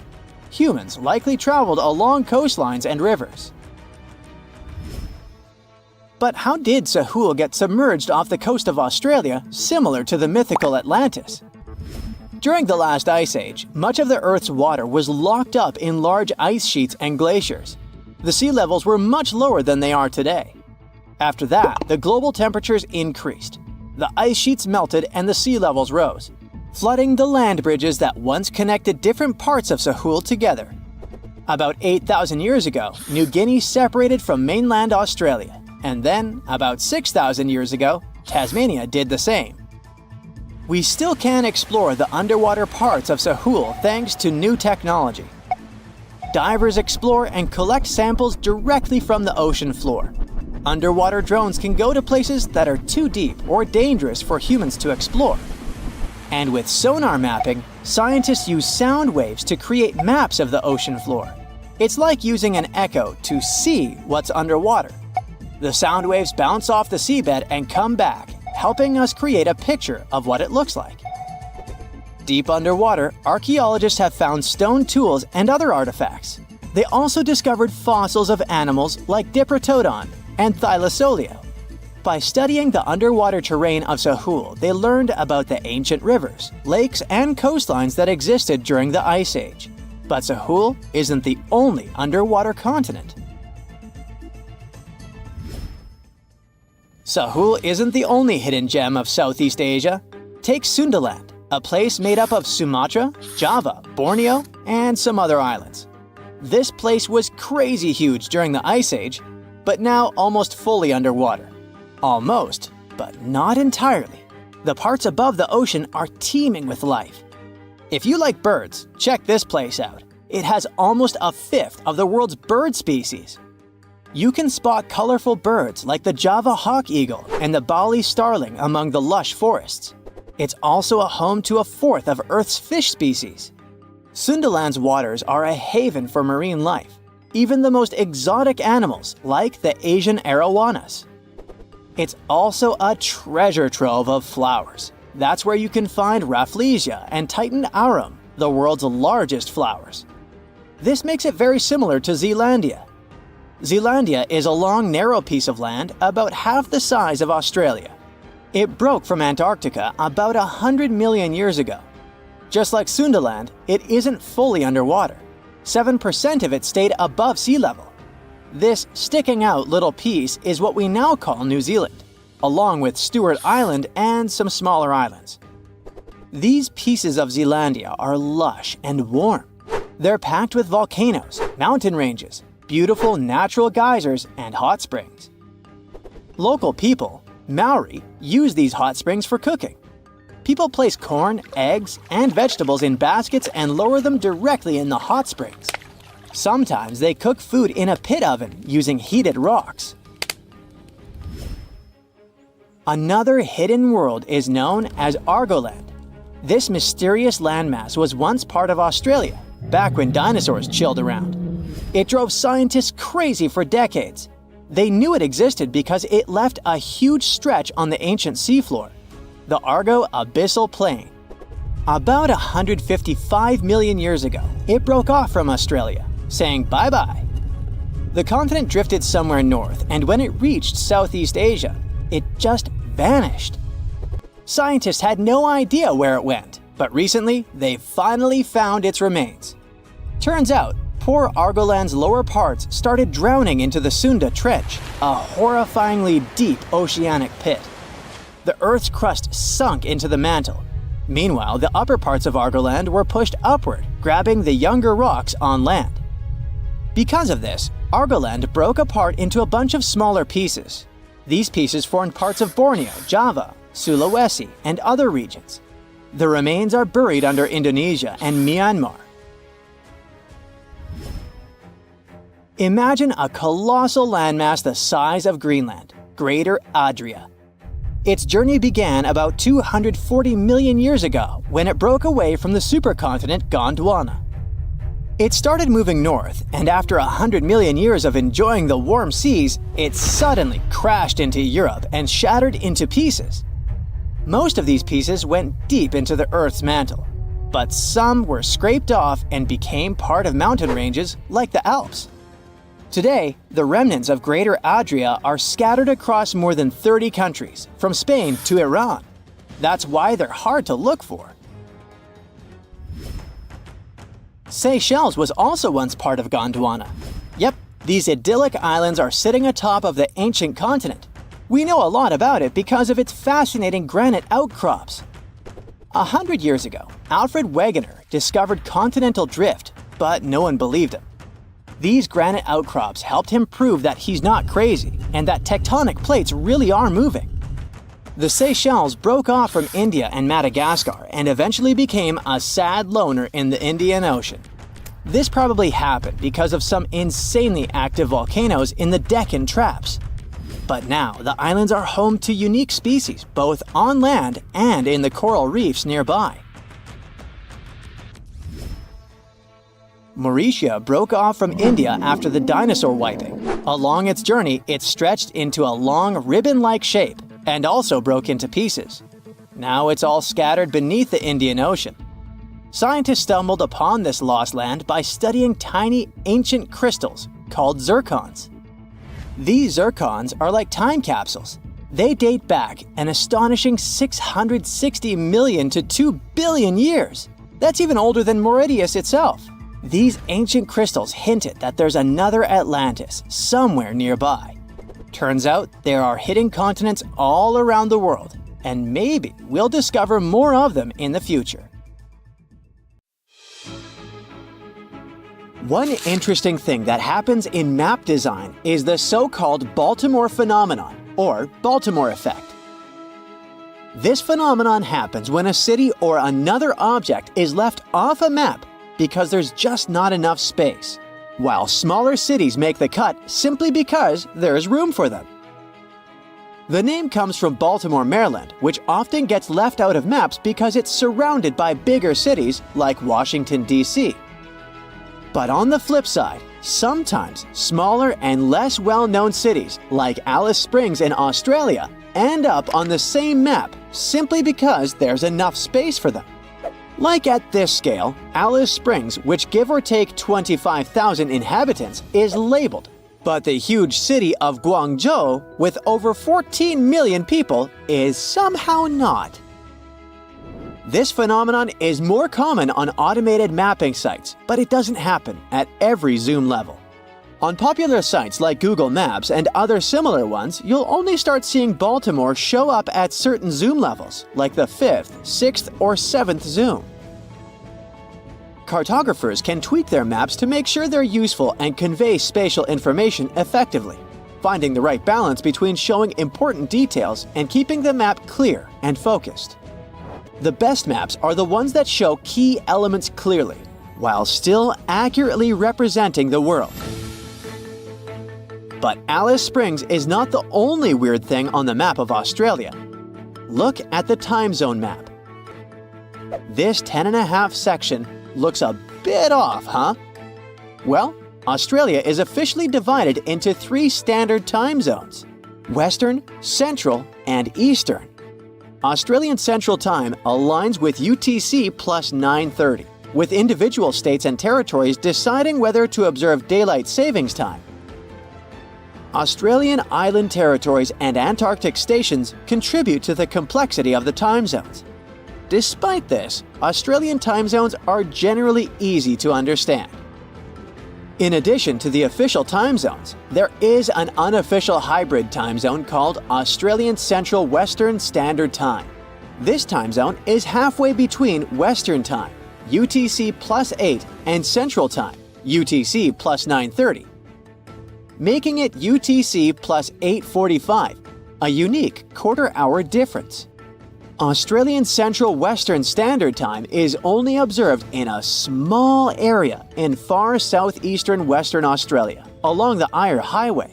Humans likely traveled along coastlines and rivers. But how did Sahul get submerged off the coast of Australia, similar to the mythical Atlantis? During the last ice age, much of the Earth's water was locked up in large ice sheets and glaciers. The sea levels were much lower than they are today. After that, the global temperatures increased. The ice sheets melted and the sea levels rose, flooding the land bridges that once connected different parts of Sahul together. About 8,000 years ago, New Guinea separated from mainland Australia, and then, about 6,000 years ago, Tasmania did the same. We still can explore the underwater parts of Sahul thanks to new technology. Divers explore and collect samples directly from the ocean floor. Underwater drones can go to places that are too deep or dangerous for humans to explore. And with sonar mapping, scientists use sound waves to create maps of the ocean floor. It's like using an echo to see what's underwater. The sound waves bounce off the seabed and come back, helping us create a picture of what it looks like. Deep underwater, archaeologists have found stone tools and other artifacts. They also discovered fossils of animals like Diprotodon and Thylacoleo. By studying the underwater terrain of Sahul, they learned about the ancient rivers, lakes, and coastlines that existed during the Ice Age. But Sahul isn't the only underwater continent. Sahul isn't the only hidden gem of Southeast Asia. Take Sundaland, a place made up of Sumatra, Java, Borneo, and some other islands. This place was crazy huge during the Ice Age, but now almost fully underwater. Almost, but not entirely. The parts above the ocean are teeming with life. If you like birds, check this place out. It has almost a fifth of the world's bird species. You can spot colorful birds like the Java hawk eagle and the Bali starling among the lush forests. It's also a home to a fourth of Earth's fish species. Sundaland's waters are a haven for marine life, even the most exotic animals like the Asian arowanas. It's also a treasure trove of flowers. That's where you can find Rafflesia and Titan arum, the world's largest flowers. This makes it very similar to Zealandia. Zealandia is a long, narrow piece of land about half the size of Australia. It broke from Antarctica about 100 million years ago. Just like Sundaland, it isn't fully underwater. 7% of it stayed above sea level. This sticking out little piece is what we now call New Zealand, along with Stewart Island and some smaller islands. These pieces of Zealandia are lush and warm. They're packed with volcanoes, mountain ranges, beautiful natural geysers, and hot springs. Local people, Maori, use these hot springs for cooking. People place corn, eggs, and vegetables in baskets and lower them directly in the hot springs. Sometimes they cook food in a pit oven using heated rocks. Another hidden world is known as Argoland. This mysterious landmass was once part of Australia, back when dinosaurs chilled around. It drove scientists crazy for decades. They knew it existed because it left a huge stretch on the ancient seafloor, the Argo Abyssal Plain. About 155 million years ago, it broke off from Australia, saying bye-bye. The continent drifted somewhere north, and when it reached Southeast Asia, it just vanished. Scientists had no idea where it went, but recently they finally found its remains. Turns out, poor Argoland's lower parts started drowning into the Sunda Trench, a horrifyingly deep oceanic pit. The Earth's crust sunk into the mantle. Meanwhile, the upper parts of Argoland were pushed upward, grabbing the younger rocks on land. Because of this, Argoland broke apart into a bunch of smaller pieces. These pieces formed parts of Borneo, Java, Sulawesi, and other regions. The remains are buried under Indonesia and Myanmar. Imagine a colossal landmass the size of Greenland, Greater Adria. Its journey began about 240 million years ago when it broke away from the supercontinent Gondwana. It started moving north, and after 100 million years of enjoying the warm seas, it suddenly crashed into Europe and shattered into pieces. Most of these pieces went deep into the Earth's mantle, but some were scraped off and became part of mountain ranges like the Alps. Today, the remnants of Greater Adria are scattered across more than 30 countries, from Spain to Iran. That's why they're hard to look for. Seychelles was also once part of Gondwana. Yep, these idyllic islands are sitting atop of the ancient continent. We know a lot about it because of its fascinating granite outcrops. 100 years ago, Alfred Wegener discovered continental drift, but no one believed him. These granite outcrops helped him prove that he's not crazy and that tectonic plates really are moving. The Seychelles broke off from India and Madagascar and eventually became a sad loner in the Indian Ocean. This probably happened because of some insanely active volcanoes in the Deccan Traps. But now, the islands are home to unique species both on land and in the coral reefs nearby. Mauritius broke off from India after the dinosaur wiping. Along its journey, it stretched into a long ribbon-like shape and also broke into pieces. Now it's all scattered beneath the Indian Ocean. Scientists stumbled upon this lost land by studying tiny ancient crystals called zircons. These zircons are like time capsules. They date back an astonishing 660 million to 2 billion years. That's even older than Mauritius itself. These ancient crystals hinted that there's another Atlantis somewhere nearby. Turns out there are hidden continents all around the world, and maybe we'll discover more of them in the future. One interesting thing that happens in map design is the so-called Baltimore phenomenon, or Baltimore effect. This phenomenon happens when a city or another object is left off a map because there's just not enough space, while smaller cities make the cut simply because there's room for them. The name comes from Baltimore, Maryland, which often gets left out of maps because it's surrounded by bigger cities like Washington, D.C. But on the flip side, sometimes smaller and less well-known cities like Alice Springs in Australia end up on the same map simply because there's enough space for them. Like at this scale, Alice Springs, which give or take 25,000 inhabitants, is labeled, but the huge city of Guangzhou, with over 14 million people, is somehow not. This phenomenon is more common on automated mapping sites, but it doesn't happen at every zoom level. On popular sites like Google Maps and other similar ones, you'll only start seeing Baltimore show up at certain zoom levels, like the 5th, 6th, or 7th zoom. Cartographers can tweak their maps to make sure they're useful and convey spatial information effectively, finding the right balance between showing important details and keeping the map clear and focused. The best maps are the ones that show key elements clearly, while still accurately representing the world. But Alice Springs is not the only weird thing on the map of Australia. Look at the time zone map. This 10.5 section looks a bit off, huh? Well, Australia is officially divided into 3 standard time zones: Western, Central, and Eastern. Australian Central Time aligns with UTC plus 9:30, with individual states and territories deciding whether to observe daylight savings time. Australian island territories and Antarctic stations contribute to the complexity of the time zones. Despite this, Australian time zones are generally easy to understand. In addition to the official time zones, there is an unofficial hybrid time zone called Australian Central Western Standard Time. This time zone is halfway between Western Time, UTC plus 8, and Central Time, UTC plus 9:30, making it UTC plus 8:45, a unique quarter-hour difference. Australian Central Western Standard Time is only observed in a small area in far southeastern Western Australia, along the Eyre Highway.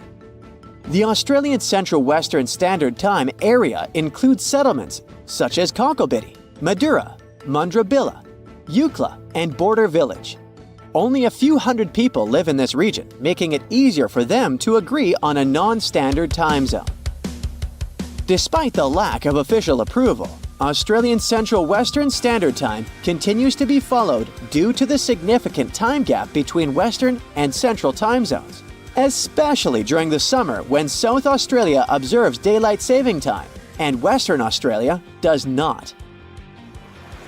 The Australian Central Western Standard Time area includes settlements such as Cockabiddy, Madura, Mundrabilla, Eucla, and Border Village. Only a few hundred people live in this region, making it easier for them to agree on a non-standard time zone. Despite the lack of official approval, Australian Central Western Standard Time continues to be followed due to the significant time gap between Western and Central time zones, especially during the summer when South Australia observes daylight saving time and Western Australia does not.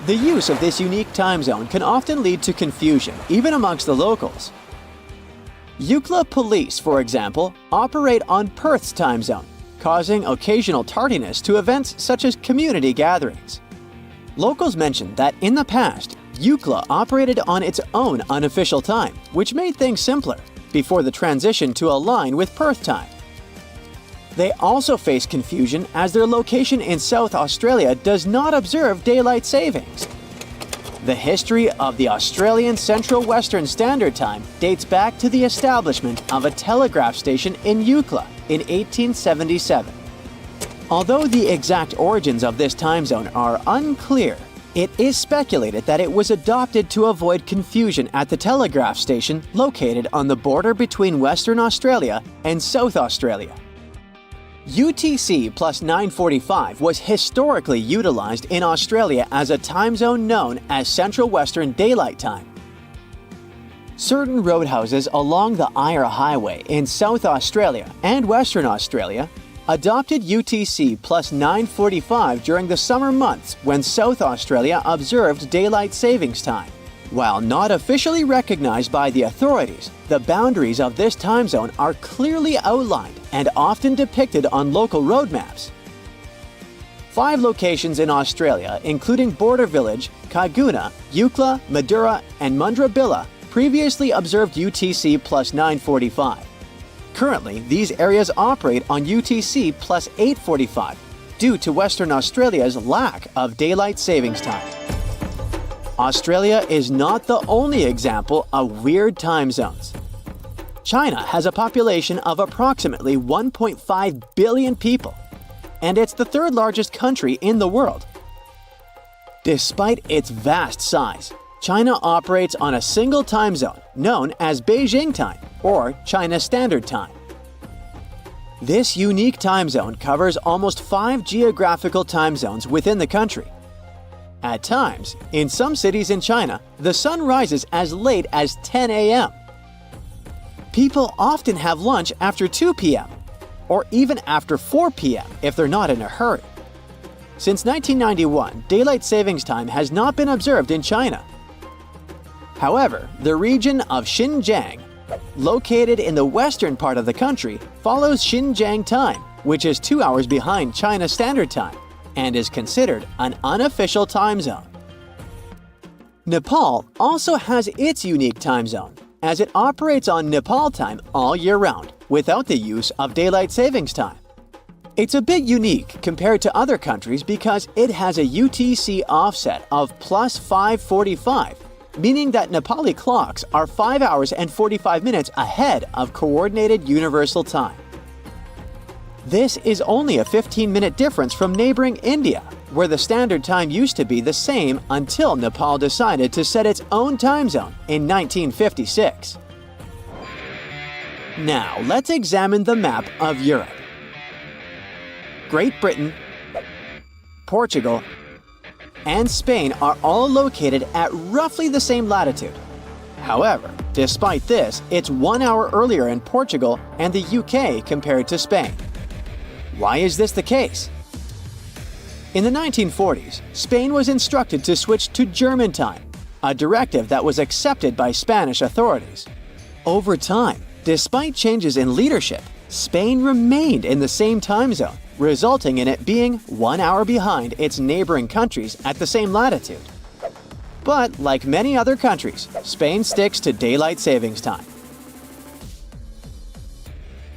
The use of this unique time zone can often lead to confusion, even amongst the locals. Eucla police, for example, operate on Perth's time zone, causing occasional tardiness to events such as community gatherings. Locals mentioned that in the past, Eucla operated on its own unofficial time, which made things simpler, before the transition to align with Perth time. They also face confusion as their location in South Australia does not observe daylight savings. The history of the Australian Central Western Standard Time dates back to the establishment of a telegraph station in Eucla in 1877. Although the exact origins of this time zone are unclear, It is speculated that it was adopted to avoid confusion at the telegraph station located on the border between Western Australia and South Australia. UTC plus 9:45 was historically utilized in Australia as a time zone known as Central Western Daylight Time. Certain roadhouses along the Eyre Highway in South Australia and Western Australia adopted UTC plus 9:45 during the summer months when South Australia observed daylight savings time. While not officially recognized by the authorities, the boundaries of this time zone are clearly outlined and often depicted on local road maps. 5 locations in Australia, including Border Village, Kaiguna, Eucla, Madura, and Mundrabilla, previously observed UTC plus 9:45. Currently, these areas operate on UTC plus 8:45 due to Western Australia's lack of daylight savings time. Australia is not the only example of weird time zones. China has a population of approximately 1.5 billion people, and it's the 3rd largest country in the world. Despite its vast size, China operates on a single time zone known as Beijing Time or China Standard Time. This unique time zone covers almost 5 geographical time zones within the country. At times, in some cities in China, the sun rises as late as 10 a.m. People often have lunch after 2 p.m. or even after 4 p.m. if they're not in a hurry. Since 1991, daylight savings time has not been observed in China. However, the region of Xinjiang, located in the western part of the country, follows Xinjiang time, which is 2 hours behind China Standard Time, and is considered an unofficial time zone. Nepal also has its unique time zone, as it operates on Nepal time all year round, without the use of daylight savings time. It's a bit unique compared to other countries because it has a UTC offset of plus 5:45, meaning that Nepali clocks are 5 hours and 45 minutes ahead of Coordinated Universal Time. This is only a 15-minute difference from neighboring India, where the standard time used to be the same until Nepal decided to set its own time zone in 1956. Now, let's examine the map of Europe. Great Britain, Portugal, and Spain are all located at roughly the same latitude. However, despite this, it's 1 hour earlier in Portugal and the UK compared to Spain. Why is this the case? In the 1940s, Spain was instructed to switch to German time, a directive that was accepted by Spanish authorities. Over time, despite changes in leadership, Spain remained in the same time zone, resulting in it being 1 hour behind its neighboring countries at the same latitude. But like many other countries, Spain sticks to daylight savings time.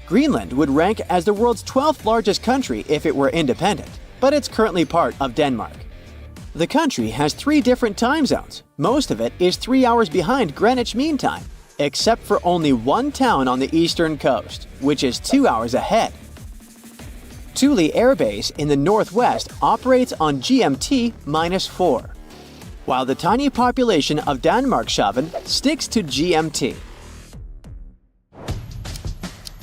Greenland would rank as the world's 12th largest country if it were independent, but it's currently part of Denmark. The country has 3 different time zones. Most of it is 3 hours behind Greenwich Mean Time, except for only one town on the eastern coast, which is 2 hours ahead. Thule Air Base in the northwest operates on GMT -4, while the tiny population of Danmarkshavn sticks to GMT.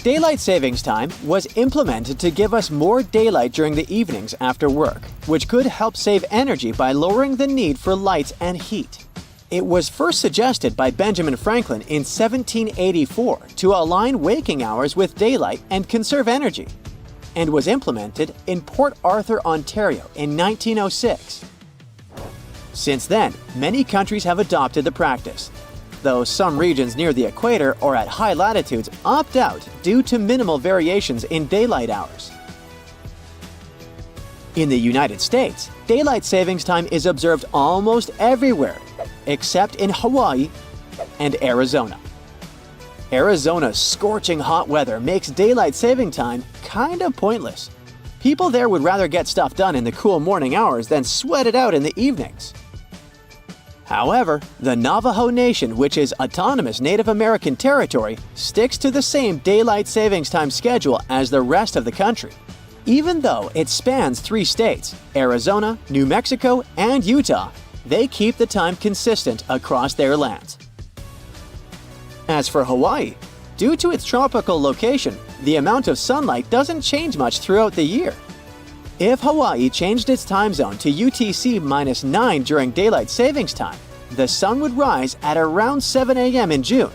Daylight savings time was implemented to give us more daylight during the evenings after work, which could help save energy by lowering the need for lights and heat. It was first suggested by Benjamin Franklin in 1784 to align waking hours with daylight and conserve energy, and was implemented in Port Arthur, Ontario in 1906. Since then, many countries have adopted the practice, though some regions near the equator or at high latitudes opt out due to minimal variations in daylight hours. In the United States, daylight savings time is observed almost everywhere, except in Hawaii and Arizona. Arizona's scorching hot weather makes daylight saving time kind of pointless. People there would rather get stuff done in the cool morning hours than sweat it out in the evenings. However, the Navajo Nation, which is autonomous Native American territory, sticks to the same daylight savings time schedule as the rest of the country, even though it spans 3 states, Arizona, New Mexico, and Utah, they keep the time consistent across their lands. As for Hawaii, due to its tropical location, the amount of sunlight doesn't change much throughout the year. If Hawaii changed its time zone to UTC-9 during daylight savings time, the sun would rise at around 7 a.m. in June.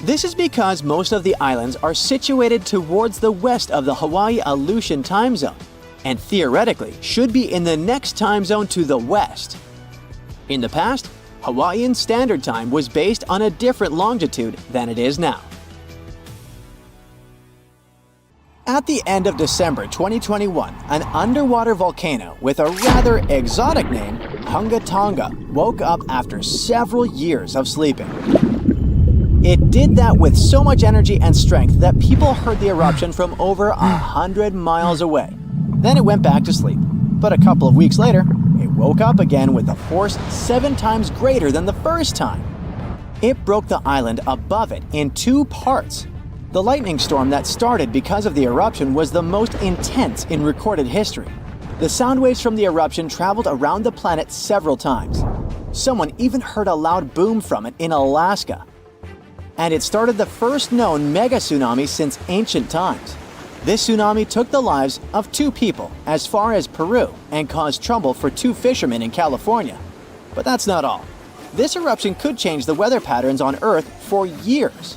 This is because most of the islands are situated towards the west of the Hawaii Aleutian time zone, and theoretically should be in the next time zone to the west. In the past, Hawaiian Standard Time was based on a different longitude than it is now. At the end of December 2021, an underwater volcano with a rather exotic name, Hunga Tonga, woke up after several years of sleeping. It did that with so much energy and strength that people heard the eruption from over 100 miles away. Then it went back to sleep. But a couple of weeks later, it woke up again with a force 7 times greater than the first time. It broke the island above it in 2 parts. The lightning storm that started because of the eruption was the most intense in recorded history. The sound waves from the eruption traveled around the planet several times. Someone even heard a loud boom from it in Alaska. And it started the first known mega tsunami since ancient times. This tsunami took the lives of 2 people as far as Peru and caused trouble for 2 fishermen in California. But that's not all. This eruption could change the weather patterns on Earth for years.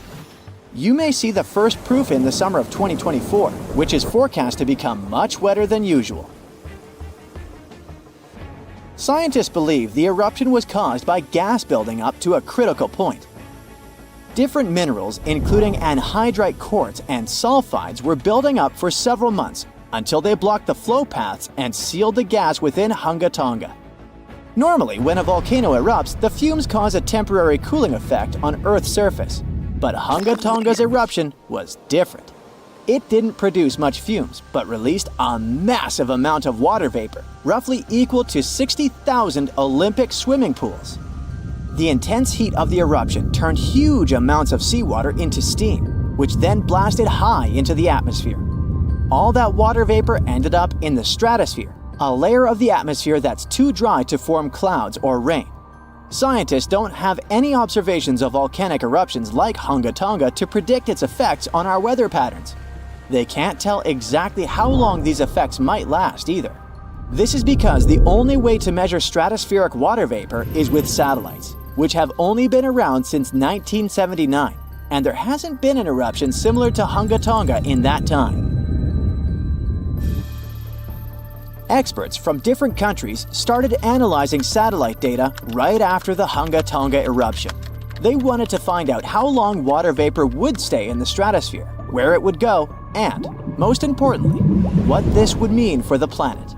You may see the first proof in the summer of 2024, which is forecast to become much wetter than usual. Scientists believe the eruption was caused by gas building up to a critical point. Different minerals, including anhydrite quartz and sulfides, were building up for several months until they blocked the flow paths and sealed the gas within Hunga Tonga. Normally, when a volcano erupts, the fumes cause a temporary cooling effect on Earth's surface. But Hunga Tonga's eruption was different. It didn't produce much fumes, but released a massive amount of water vapor, roughly equal to 60,000 Olympic swimming pools. The intense heat of the eruption turned huge amounts of seawater into steam, which then blasted high into the atmosphere. All that water vapor ended up in the stratosphere, a layer of the atmosphere that's too dry to form clouds or rain. Scientists don't have any observations of volcanic eruptions like Hunga Tonga to predict its effects on our weather patterns. They can't tell exactly how long these effects might last either. This is because the only way to measure stratospheric water vapor is with satellites, which have only been around since 1979, and there hasn't been an eruption similar to Hunga Tonga in that time. Experts from different countries started analyzing satellite data right after the Hunga Tonga eruption. They wanted to find out how long water vapor would stay in the stratosphere, where it would go, and, most importantly, what this would mean for the planet.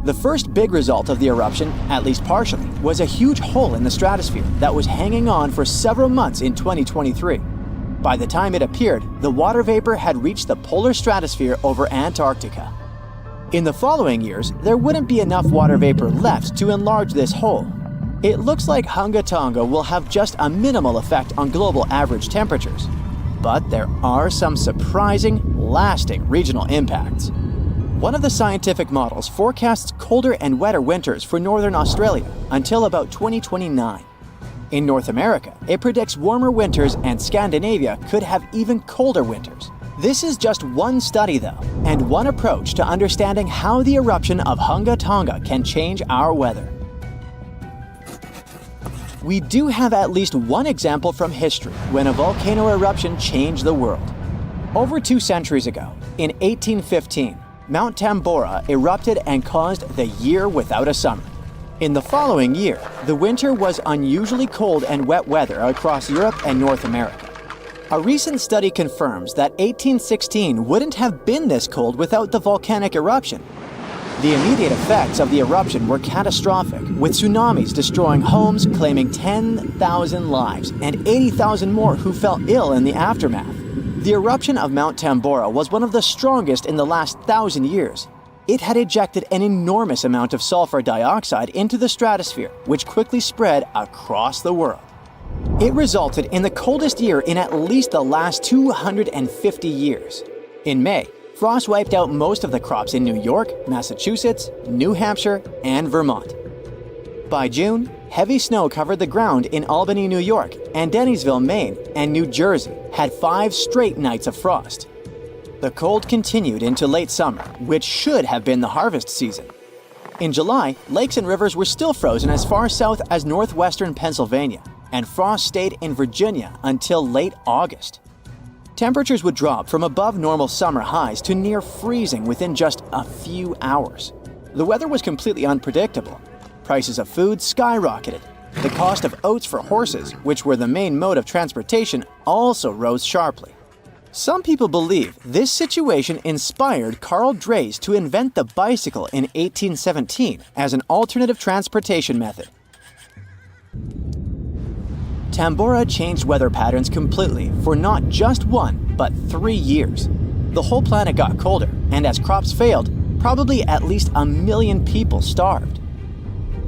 The first big result of the eruption, at least partially, was a huge hole in the stratosphere that was hanging on for several months in 2023. By the time it appeared, the water vapor had reached the polar stratosphere over Antarctica. In the following years, there wouldn't be enough water vapor left to enlarge this hole. It looks like Hunga Tonga will have just a minimal effect on global average temperatures. But there are some surprising, lasting regional impacts. One of the scientific models forecasts colder and wetter winters for northern Australia until about 2029. In North America, it predicts warmer winters, and Scandinavia could have even colder winters. This is just one study though, and one approach to understanding how the eruption of Hunga Tonga can change our weather. We do have at least one example from history when a volcano eruption changed the world. Over 2 centuries ago, in 1815, Mount Tambora erupted and caused the year without a summer. In the following year, the winter was unusually cold and wet weather across Europe and North America. A recent study confirms that 1816 wouldn't have been this cold without the volcanic eruption. The immediate effects of the eruption were catastrophic, with tsunamis destroying homes, claiming 10,000 lives, and 80,000 more who fell ill in the aftermath. The eruption of Mount Tambora was one of the strongest in the last 1,000 years. It had ejected an enormous amount of sulfur dioxide into the stratosphere, which quickly spread across the world. It resulted in the coldest year in at least the last 250 years. In May, frost wiped out most of the crops in New York, Massachusetts, New Hampshire, and Vermont. By June, heavy snow covered the ground in Albany, New York, and Dennisville, Maine, and New Jersey had 5 straight nights of frost. The cold continued into late summer, which should have been the harvest season. In July, lakes and rivers were still frozen as far south as northwestern Pennsylvania, and frost stayed in Virginia until late August. Temperatures would drop from above normal summer highs to near freezing within just a few hours. The weather was completely unpredictable. Prices of food skyrocketed. The cost of oats for horses, which were the main mode of transportation, also rose sharply. Some people believe this situation inspired Carl Drees to invent the bicycle in 1817 as an alternative transportation method. Tambora changed weather patterns completely for not just 1, but 3 years. The whole planet got colder, and as crops failed, probably at least 1 million people starved.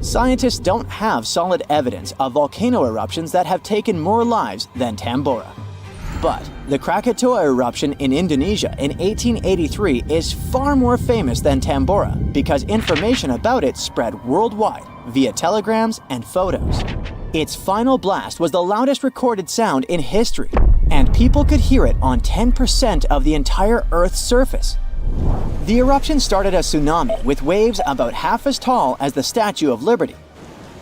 Scientists don't have solid evidence of volcano eruptions that have taken more lives than Tambora. But the Krakatoa eruption in Indonesia in 1883 is far more famous than Tambora because information about it spread worldwide via telegrams and photos. Its final blast was the loudest recorded sound in history, and people could hear it on 10% of the entire Earth's surface. The eruption started a tsunami with waves about half as tall as the Statue of Liberty.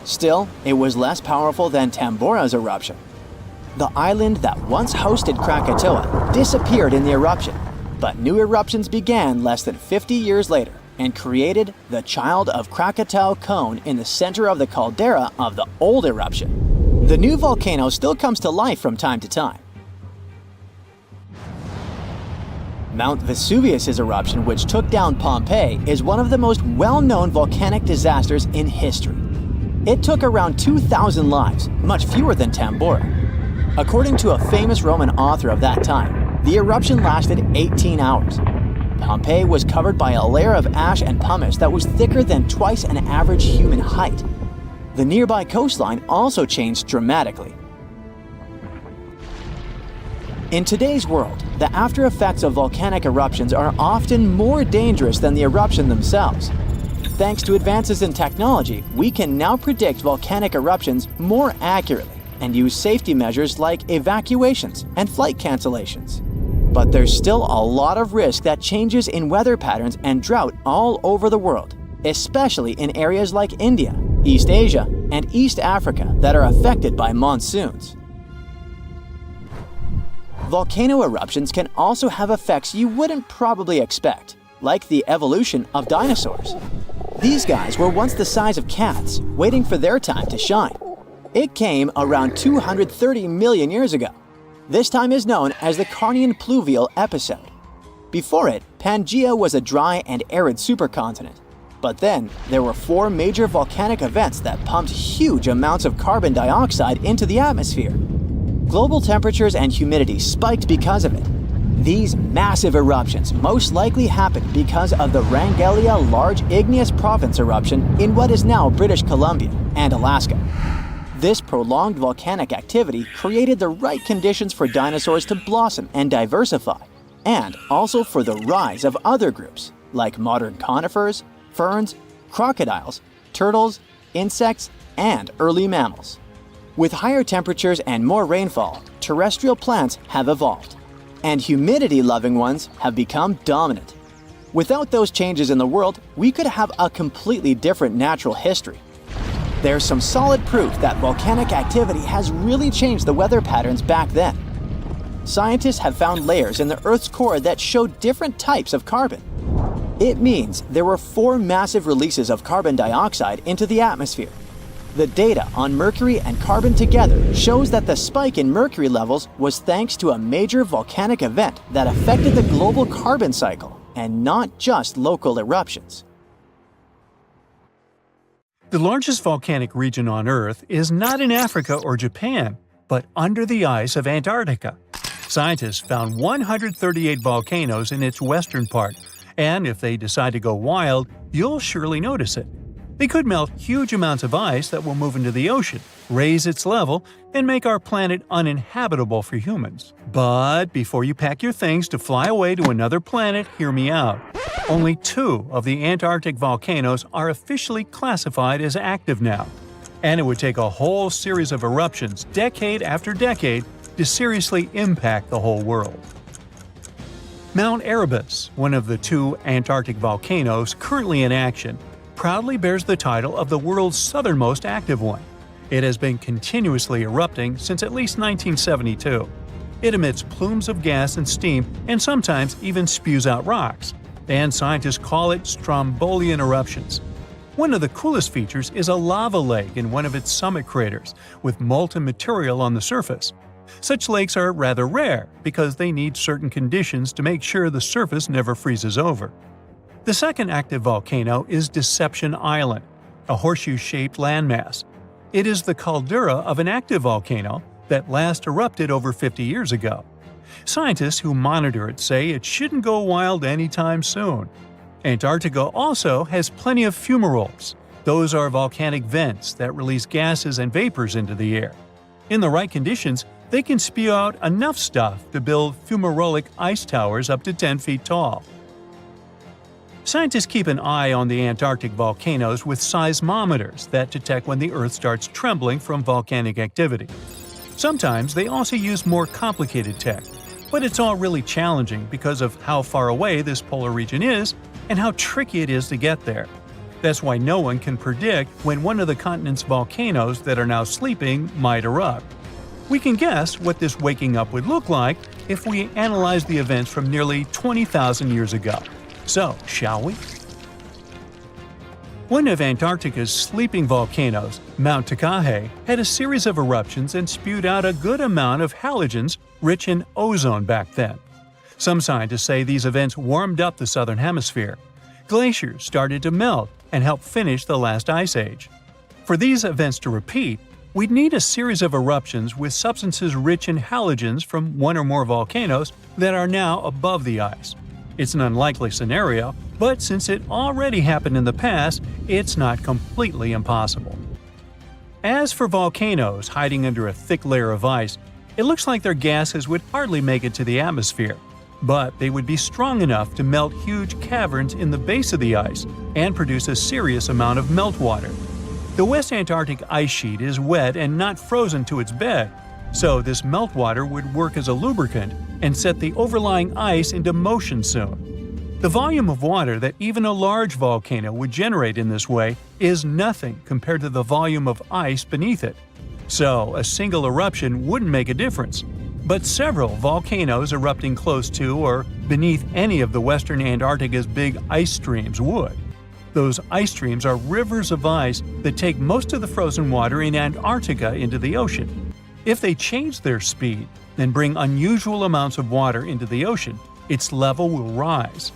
Still, it was less powerful than Tambora's eruption. The island that once hosted Krakatoa disappeared in the eruption, but new eruptions began less than 50 years later and created the Child of Krakatau cone in the center of the caldera of the old eruption. The new volcano still comes to life from time to time. Mount Vesuvius's eruption, which took down Pompeii, is one of the most well-known volcanic disasters in history. It took around 2,000 lives, much fewer than Tambora. According to a famous Roman author of that time, the eruption lasted 18 hours. Pompeii was covered by a layer of ash and pumice that was thicker than twice an average human height. The nearby coastline also changed dramatically. In today's world, the after effects of volcanic eruptions are often more dangerous than the eruption themselves. Thanks to advances in technology, we can now predict volcanic eruptions more accurately and use safety measures like evacuations and flight cancellations. But there's still a lot of risk that changes in weather patterns and drought all over the world, especially in areas like India, East Asia, and East Africa that are affected by monsoons. Volcano eruptions can also have effects you wouldn't probably expect, like the evolution of dinosaurs. These guys were once the size of cats, waiting for their time to shine. It came around 230 million years ago. This time is known as the Carnian pluvial episode. Before it, Pangaea was a dry and arid supercontinent. But then, there were 4 major volcanic events that pumped huge amounts of carbon dioxide into the atmosphere. Global temperatures and humidity spiked because of it. These massive eruptions most likely happened because of the Wrangellia Large Igneous Province eruption in what is now British Columbia and Alaska. This prolonged volcanic activity created the right conditions for dinosaurs to blossom and diversify, and also for the rise of other groups, like modern conifers, ferns, crocodiles, turtles, insects, and early mammals. With higher temperatures and more rainfall, terrestrial plants have evolved, and humidity-loving ones have become dominant. Without those changes in the world, we could have a completely different natural history. There's some solid proof that volcanic activity has really changed the weather patterns back then. Scientists have found layers in the Earth's core that show different types of carbon. It means there were 4 massive releases of carbon dioxide into the atmosphere. The data on mercury and carbon together shows that the spike in mercury levels was thanks to a major volcanic event that affected the global carbon cycle, and not just local eruptions. The largest volcanic region on Earth is not in Africa or Japan, but under the ice of Antarctica. Scientists found 138 volcanoes in its western part, and if they decide to go wild, you'll surely notice it. They could melt huge amounts of ice that will move into the ocean, raise its level, and make our planet uninhabitable for humans. But before you pack your things to fly away to another planet, hear me out. Only 2 of the Antarctic volcanoes are officially classified as active now. And it would take a whole series of eruptions, decade after decade, to seriously impact the whole world. Mount Erebus, one of the 2 Antarctic volcanoes currently in action, proudly bears the title of the world's southernmost active one. It has been continuously erupting since at least 1972. It emits plumes of gas and steam and sometimes even spews out rocks, and scientists call it Strombolian eruptions. One of the coolest features is a lava lake in one of its summit craters, with molten material on the surface. Such lakes are rather rare because they need certain conditions to make sure the surface never freezes over. The second active volcano is Deception Island, a horseshoe-shaped landmass. It is the caldera of an active volcano that last erupted over 50 years ago. Scientists who monitor it say it shouldn't go wild anytime soon. Antarctica also has plenty of fumaroles. Those are volcanic vents that release gases and vapors into the air. In the right conditions, they can spew out enough stuff to build fumarolic ice towers up to 10 feet tall. Scientists keep an eye on the Antarctic volcanoes with seismometers that detect when the Earth starts trembling from volcanic activity. Sometimes they also use more complicated tech, but it's all really challenging because of how far away this polar region is and how tricky it is to get there. That's why no one can predict when one of the continent's volcanoes that are now sleeping might erupt. We can guess what this waking up would look like if we analyze the events from nearly 20,000 years ago. So, shall we? One of Antarctica's sleeping volcanoes, Mount Takahe, had a series of eruptions and spewed out a good amount of halogens rich in ozone back then. Some scientists say these events warmed up the southern hemisphere. Glaciers started to melt and help finish the last ice age. For these events to repeat, we'd need a series of eruptions with substances rich in halogens from one or more volcanoes that are now above the ice. It's an unlikely scenario, but since it already happened in the past, it's not completely impossible. As for volcanoes hiding under a thick layer of ice, it looks like their gases would hardly make it to the atmosphere, but they would be strong enough to melt huge caverns in the base of the ice and produce a serious amount of meltwater. The West Antarctic ice sheet is wet and not frozen to its bed, so this meltwater would work as a lubricant and set the overlying ice into motion soon. The volume of water that even a large volcano would generate in this way is nothing compared to the volume of ice beneath it. So a single eruption wouldn't make a difference, but several volcanoes erupting close to or beneath any of the western Antarctica's big ice streams would. Those ice streams are rivers of ice that take most of the frozen water in Antarctica into the ocean. If they change their speed and bring unusual amounts of water into the ocean, its level will rise.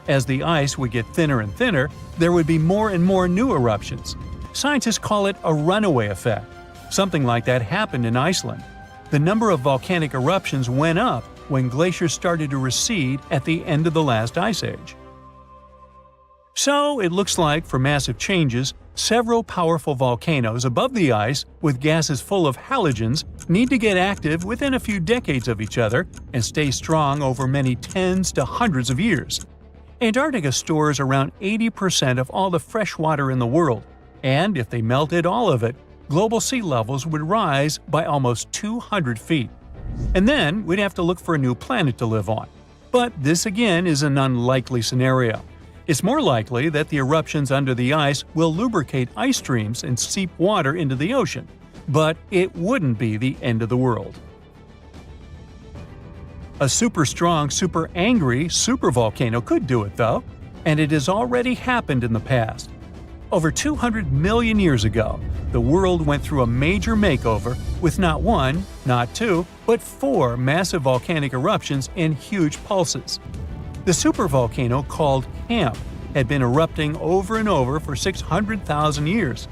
As the ice would get thinner and thinner, there would be more and more new eruptions. Scientists call it a runaway effect. Something like that happened in Iceland. The number of volcanic eruptions went up when glaciers started to recede at the end of the last ice age. So it looks like, for massive changes, several powerful volcanoes above the ice with gases full of halogens need to get active within a few decades of each other and stay strong over many tens to hundreds of years. Antarctica stores around 80% of all the fresh water in the world, and if they melted all of it, global sea levels would rise by almost 200 feet. And then we'd have to look for a new planet to live on. But this again is an unlikely scenario. It's more likely that the eruptions under the ice will lubricate ice streams and seep water into the ocean, but it wouldn't be the end of the world. A super strong, super angry supervolcano could do it though, and it has already happened in the past. Over 200 million years ago, the world went through a major makeover with not one, not two, but 4 massive volcanic eruptions in huge pulses. The supervolcano called Camp had been erupting over and over for 600,000 years.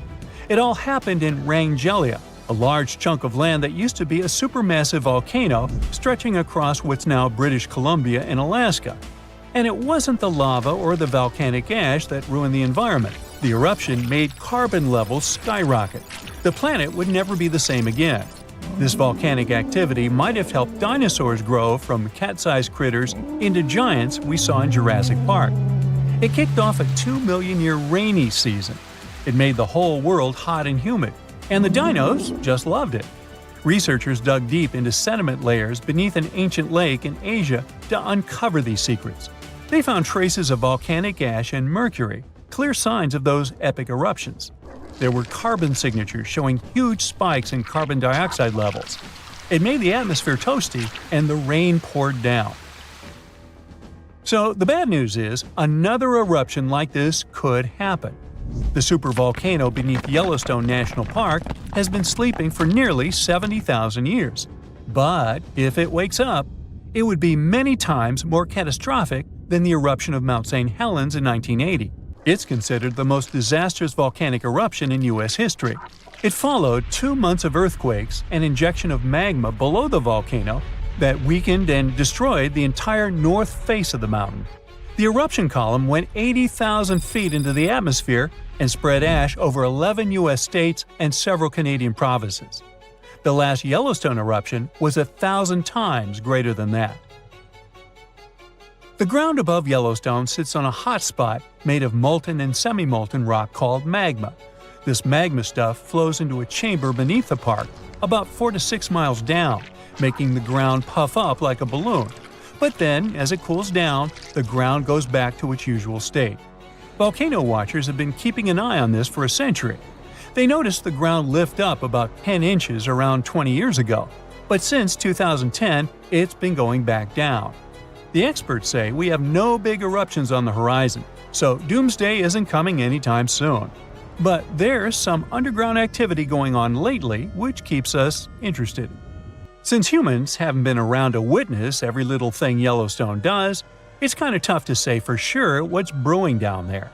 It all happened in Wrangell, a large chunk of land that used to be a supermassive volcano stretching across what's now British Columbia and Alaska. And it wasn't the lava or the volcanic ash that ruined the environment. The eruption made carbon levels skyrocket. The planet would never be the same again. This volcanic activity might have helped dinosaurs grow from cat-sized critters into giants we saw in Jurassic Park. It kicked off a 2 million-year rainy season. It made the whole world hot and humid, And the dinos just loved it. Researchers dug deep into sediment layers beneath an ancient lake in Asia to uncover these secrets. They found traces of volcanic ash and mercury, clear signs of those epic eruptions. There were carbon signatures showing huge spikes in carbon dioxide levels. It made the atmosphere toasty, and the rain poured down. So the bad news is, another eruption like this could happen. The supervolcano beneath Yellowstone National Park has been sleeping for nearly 70,000 years. But if it wakes up, it would be many times more catastrophic than the eruption of Mount St. Helens in 1980. It's considered the most disastrous volcanic eruption in U.S. history. It followed 2 months of earthquakes and injection of magma below the volcano that weakened and destroyed the entire north face of the mountain. The eruption column went 80,000 feet into the atmosphere and spread ash over 11 U.S. states and several Canadian provinces. The last Yellowstone eruption was 1,000 times greater than that. The ground above Yellowstone sits on a hot spot made of molten and semi-molten rock called magma. This magma stuff flows into a chamber beneath the park, about 4 to 6 miles down, making the ground puff up like a balloon. But then, as it cools down, the ground goes back to its usual state. Volcano watchers have been keeping an eye on this for a century. They noticed the ground lift up about 10 inches around 20 years ago, but since 2010, it's been going back down. The experts say we have no big eruptions on the horizon, so doomsday isn't coming anytime soon. But there's some underground activity going on lately which keeps us interested. Since humans haven't been around to witness every little thing Yellowstone does, it's kind of tough to say for sure what's brewing down there.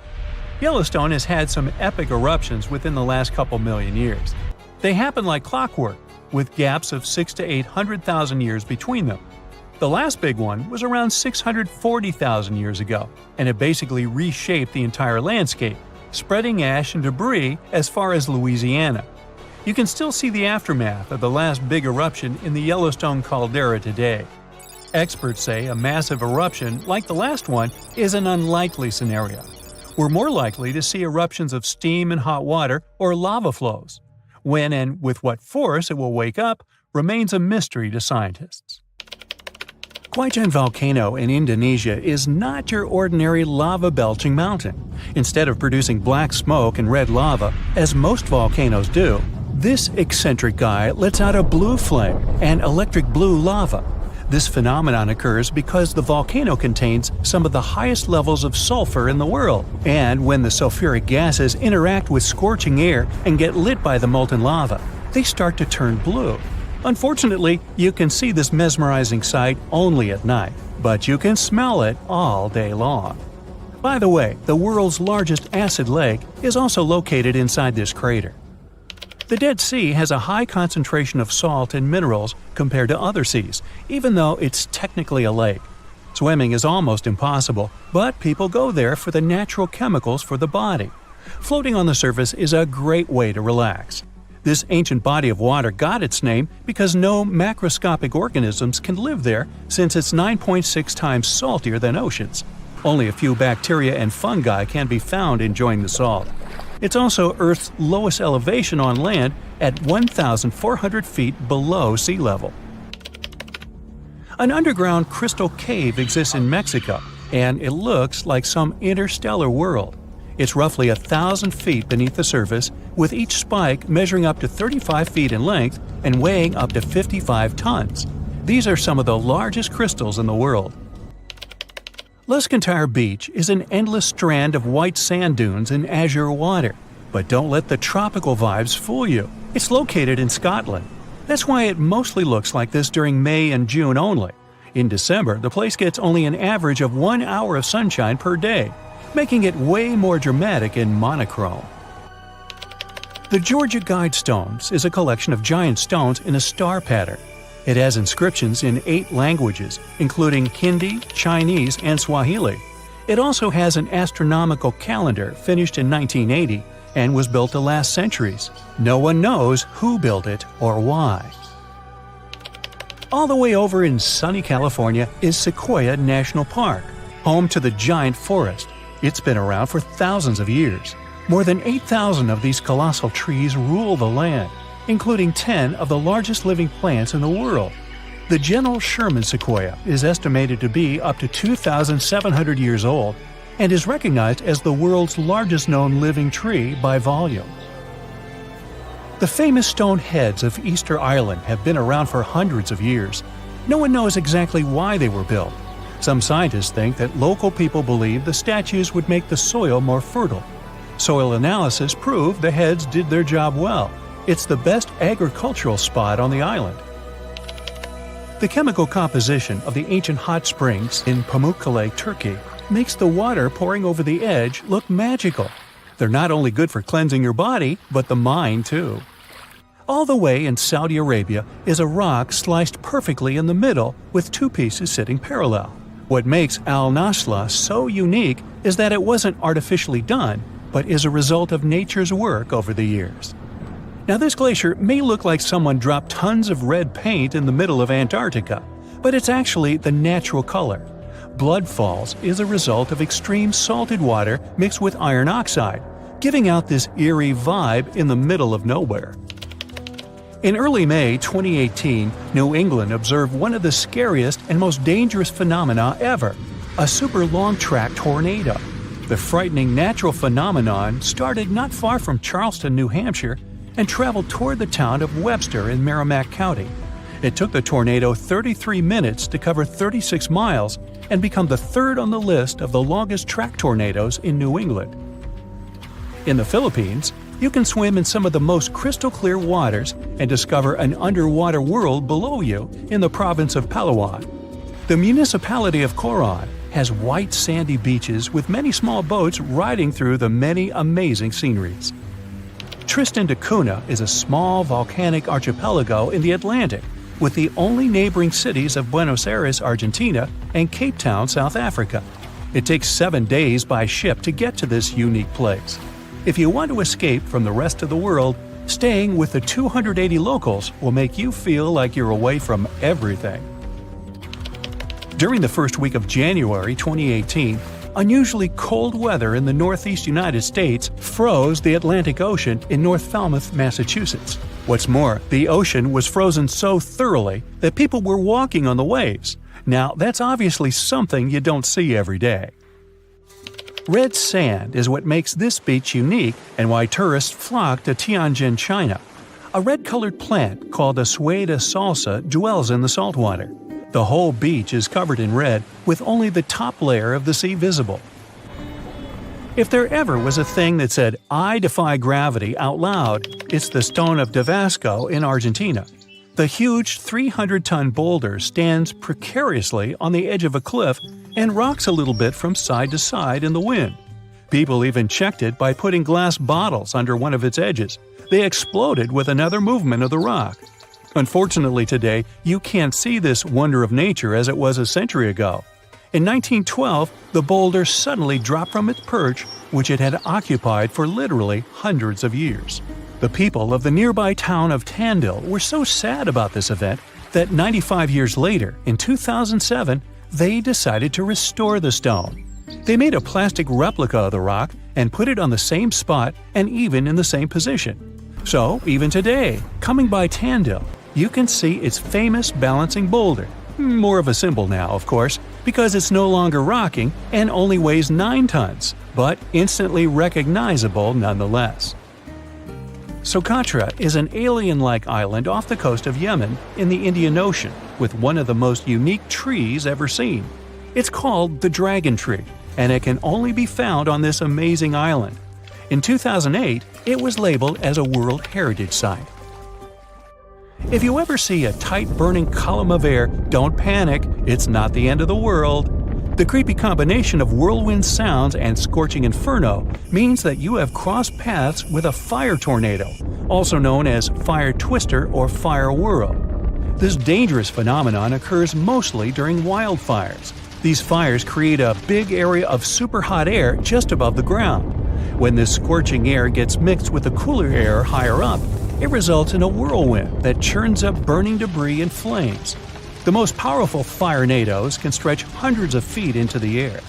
Yellowstone has had some epic eruptions within the last couple million years. They happen like clockwork, with gaps of 600,000 to 800,000 years between them. The last big one was around 640,000 years ago, and it basically reshaped the entire landscape, spreading ash and debris as far as Louisiana. You can still see the aftermath of the last big eruption in the Yellowstone caldera today. Experts say a massive eruption like the last one is an unlikely scenario. We're more likely to see eruptions of steam and hot water or lava flows. When and with what force it will wake up remains a mystery to scientists. Huaychan Volcano in Indonesia is not your ordinary lava-belching mountain. Instead of producing black smoke and red lava, as most volcanoes do, this eccentric guy lets out a blue flame and electric blue lava. This phenomenon occurs because the volcano contains some of the highest levels of sulfur in the world, and when the sulfuric gases interact with scorching air and get lit by the molten lava, they start to turn blue. Unfortunately, you can see this mesmerizing sight only at night, but you can smell it all day long. By the way, the world's largest acid lake is also located inside this crater. The Dead Sea has a high concentration of salt and minerals compared to other seas, even though it's technically a lake. Swimming is almost impossible, but people go there for the natural chemicals for the body. Floating on the surface is a great way to relax. This ancient body of water got its name because no macroscopic organisms can live there since it's 9.6 times saltier than oceans. Only a few bacteria and fungi can be found enjoying the salt. It's also Earth's lowest elevation on land at 1,400 feet below sea level. An underground crystal cave exists in Mexico, and it looks like some interstellar world. It's roughly 1,000 feet beneath the surface, with each spike measuring up to 35 feet in length and weighing up to 55 tons. These are some of the largest crystals in the world. Luscantire Beach is an endless strand of white sand dunes and azure water. But don't let the tropical vibes fool you. It's located in Scotland. That's why it mostly looks like this during May and June only. In December, the place gets only an average of 1 hour of sunshine per day, making it way more dramatic and monochrome. The Georgia Guidestones is a collection of giant stones in a star pattern. It has inscriptions in 8 languages, including Hindi, Chinese, and Swahili. It also has an astronomical calendar finished in 1980 and was built to last centuries. No one knows who built it or why. All the way over in sunny California is Sequoia National Park, home to the giant forest. It's been around for thousands of years. More than 8,000 of these colossal trees rule the land, including 10 of the largest living plants in the world. The gentle Sherman sequoia is estimated to be up to 2,700 years old and is recognized as the world's largest known living tree by volume. The famous stone heads of Easter Island have been around for hundreds of years. No one knows exactly why they were built. Some scientists think that local people believed the statues would make the soil more fertile. Soil analysis proved the heads did their job well. It's the best agricultural spot on the island. The chemical composition of the ancient hot springs in Pamukkale, Turkey, makes the water pouring over the edge look magical. They're not only good for cleansing your body, but the mind too. All the way in Saudi Arabia is a rock sliced perfectly in the middle with two pieces sitting parallel. What makes Al Nasla so unique is that it wasn't artificially done, but is a result of nature's work over the years. Now, this glacier may look like someone dropped tons of red paint in the middle of Antarctica, but it's actually the natural color. Blood Falls is a result of extreme salted water mixed with iron oxide, giving out this eerie vibe in the middle of nowhere. In early May 2018, New England observed one of the scariest and most dangerous phenomena ever, a super long-track tornado. The frightening natural phenomenon started not far from Charleston, New Hampshire, and traveled toward the town of Webster in Merrimack County. It took the tornado 33 minutes to cover 36 miles and become the third on the list of the longest track tornadoes in New England. In the Philippines, you can swim in some of the most crystal-clear waters and discover an underwater world below you in the province of Palawan. The municipality of Coron has white sandy beaches with many small boats riding through the many amazing sceneries. Tristan da Cunha is a small volcanic archipelago in the Atlantic, with the only neighboring cities of Buenos Aires, Argentina, and Cape Town, South Africa. It takes 7 days by ship to get to this unique place. If you want to escape from the rest of the world, staying with the 280 locals will make you feel like you're away from everything. During the first week of January 2018, unusually cold weather in the northeast United States froze the Atlantic Ocean in North Falmouth, Massachusetts. What's more, the ocean was frozen so thoroughly that people were walking on the waves. Now, that's obviously something you don't see every day. Red sand is what makes this beach unique and why tourists flock to Tianjin, China. A red-colored plant called a Sueda salsa dwells in the saltwater. The whole beach is covered in red, with only the top layer of the sea visible. If there ever was a thing that said, "I defy gravity" out loud, it's the Stone of Damasco in Argentina. The huge 300-ton boulder stands precariously on the edge of a cliff and rocks a little bit from side to side in the wind. People even checked it by putting glass bottles under one of its edges. They exploded with another movement of the rock. Unfortunately today, you can't see this wonder of nature as it was a century ago. In 1912, the boulder suddenly dropped from its perch, which it had occupied for literally hundreds of years. The people of the nearby town of Tandil were so sad about this event that 95 years later, in 2007, they decided to restore the stone. They made a plastic replica of the rock and put it on the same spot and even in the same position. So, even today, coming by Tandil, you can see its famous balancing boulder. More of a symbol now, of course, because it's no longer rocking and only weighs 9 tons, but instantly recognizable nonetheless. Socotra is an alien-like island off the coast of Yemen in the Indian Ocean, with one of the most unique trees ever seen. It's called the dragon tree, and it can only be found on this amazing island. In 2008, it was labeled as a World Heritage Site. If you ever see a tight burning column of air, don't panic, it's not the end of the world. The creepy combination of whirlwind sounds and scorching inferno means that you have crossed paths with a fire tornado, also known as fire twister or fire whirl. This dangerous phenomenon occurs mostly during wildfires. These fires create a big area of super hot air just above the ground. When this scorching air gets mixed with the cooler air higher up, it results in a whirlwind that churns up burning debris and flames. The most powerful firenadoes can stretch hundreds of feet into the air.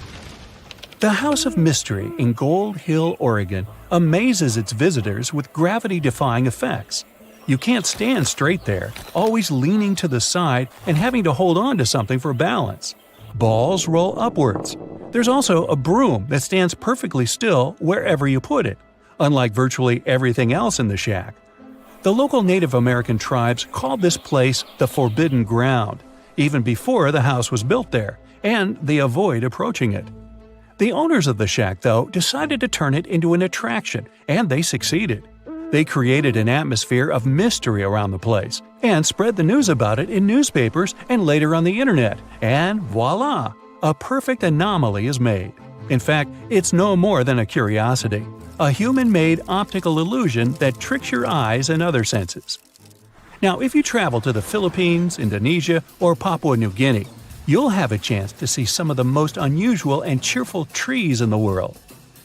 The House of Mystery in Gold Hill, Oregon amazes its visitors with gravity-defying effects. You can't stand straight there, always leaning to the side and having to hold on to something for balance. Balls roll upwards. There's also a broom that stands perfectly still wherever you put it, unlike virtually everything else in the shack. The local Native American tribes called this place the Forbidden Ground, even before the house was built there, and they avoid approaching it. The owners of the shack, though, decided to turn it into an attraction, and they succeeded. They created an atmosphere of mystery around the place, and spread the news about it in newspapers and later on the internet, and voila! A perfect anomaly is made. In fact, it's no more than a curiosity, a human-made optical illusion that tricks your eyes and other senses. Now, if you travel to the Philippines, Indonesia, or Papua New Guinea, you'll have a chance to see some of the most unusual and cheerful trees in the world.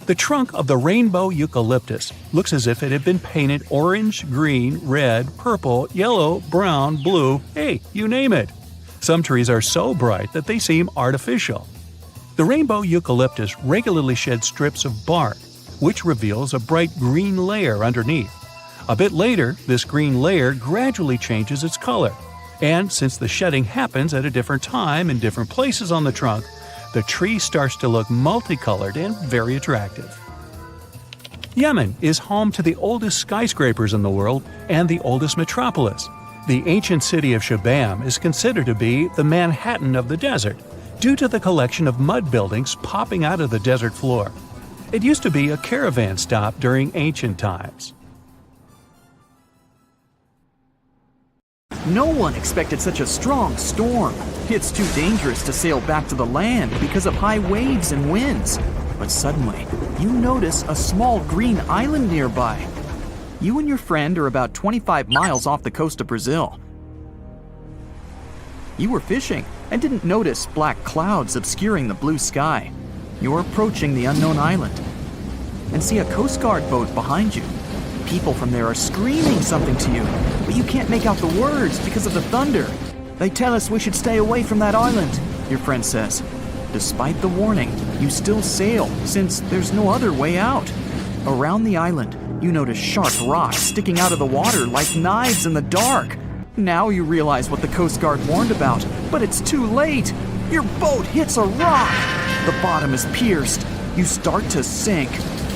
The trunk of the rainbow eucalyptus looks as if it had been painted orange, green, red, purple, yellow, brown, blue, hey, you name it. Some trees are so bright that they seem artificial. The rainbow eucalyptus regularly sheds strips of bark, which reveals a bright green layer underneath. A bit later, this green layer gradually changes its color. And since the shedding happens at a different time in different places on the trunk, the tree starts to look multicolored and very attractive. Yemen is home to the oldest skyscrapers in the world and the oldest metropolis. The ancient city of Shabam is considered to be the Manhattan of the desert, due to the collection of mud buildings popping out of the desert floor. It used to be a caravan stop during ancient times. No one expected such a strong storm. It's too dangerous to sail back to the land because of high waves and winds. But suddenly, you notice a small green island nearby. You and your friend are about 25 miles off the coast of Brazil. You were fishing and didn't notice black clouds obscuring the blue sky. You're approaching the unknown island and see a Coast Guard boat behind you. People from there are screaming something to you, but you can't make out the words because of the thunder. They tell us we should stay away from that island, your friend says. Despite the warning, you still sail since there's no other way out. Around the island, you notice sharp rocks sticking out of the water like knives in the dark. Now you realize what the Coast Guard warned about, but it's too late. Your boat hits a rock. The bottom is pierced. You start to sink.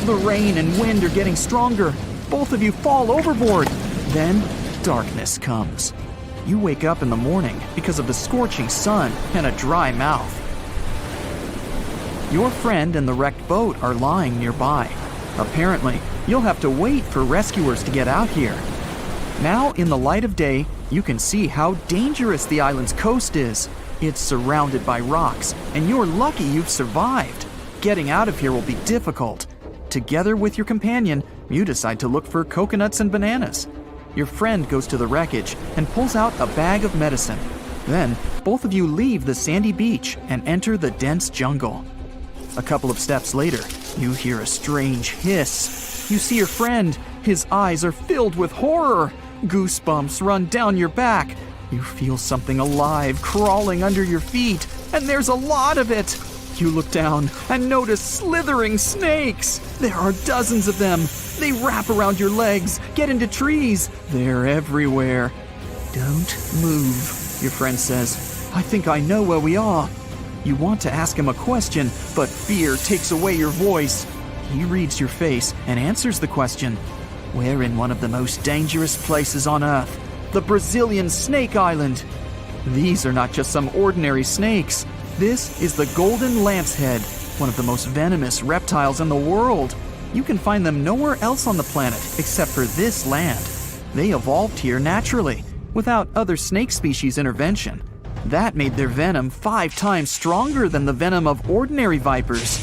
The rain and wind are getting stronger. Both of you fall overboard. Then, darkness comes. You wake up in the morning because of the scorching sun and a dry mouth. Your friend and the wrecked boat are lying nearby. Apparently, you'll have to wait for rescuers to get out here. Now, in the light of day, you can see how dangerous the island's coast is. It's surrounded by rocks, and you're lucky you've survived. Getting out of here will be difficult. Together with your companion, you decide to look for coconuts and bananas. Your friend goes to the wreckage and pulls out a bag of medicine. Then, both of you leave the sandy beach and enter the dense jungle. A couple of steps later, you hear a strange hiss. You see your friend. His eyes are filled with horror. Goosebumps run down your back. You feel something alive crawling under your feet, and there's a lot of it. You look down and notice slithering snakes. There are dozens of them. They wrap around your legs, get into trees. They're everywhere. Don't move, your friend says. I think I know where we are. You want to ask him a question, but fear takes away your voice. He reads your face and answers the question. We're in one of the most dangerous places on Earth, the Brazilian Snake Island. These are not just some ordinary snakes. This is the golden lancehead, one of the most venomous reptiles in the world. You can find them nowhere else on the planet except for this land. They evolved here naturally, without other snake species intervention. That made their venom 5 times stronger than the venom of ordinary vipers.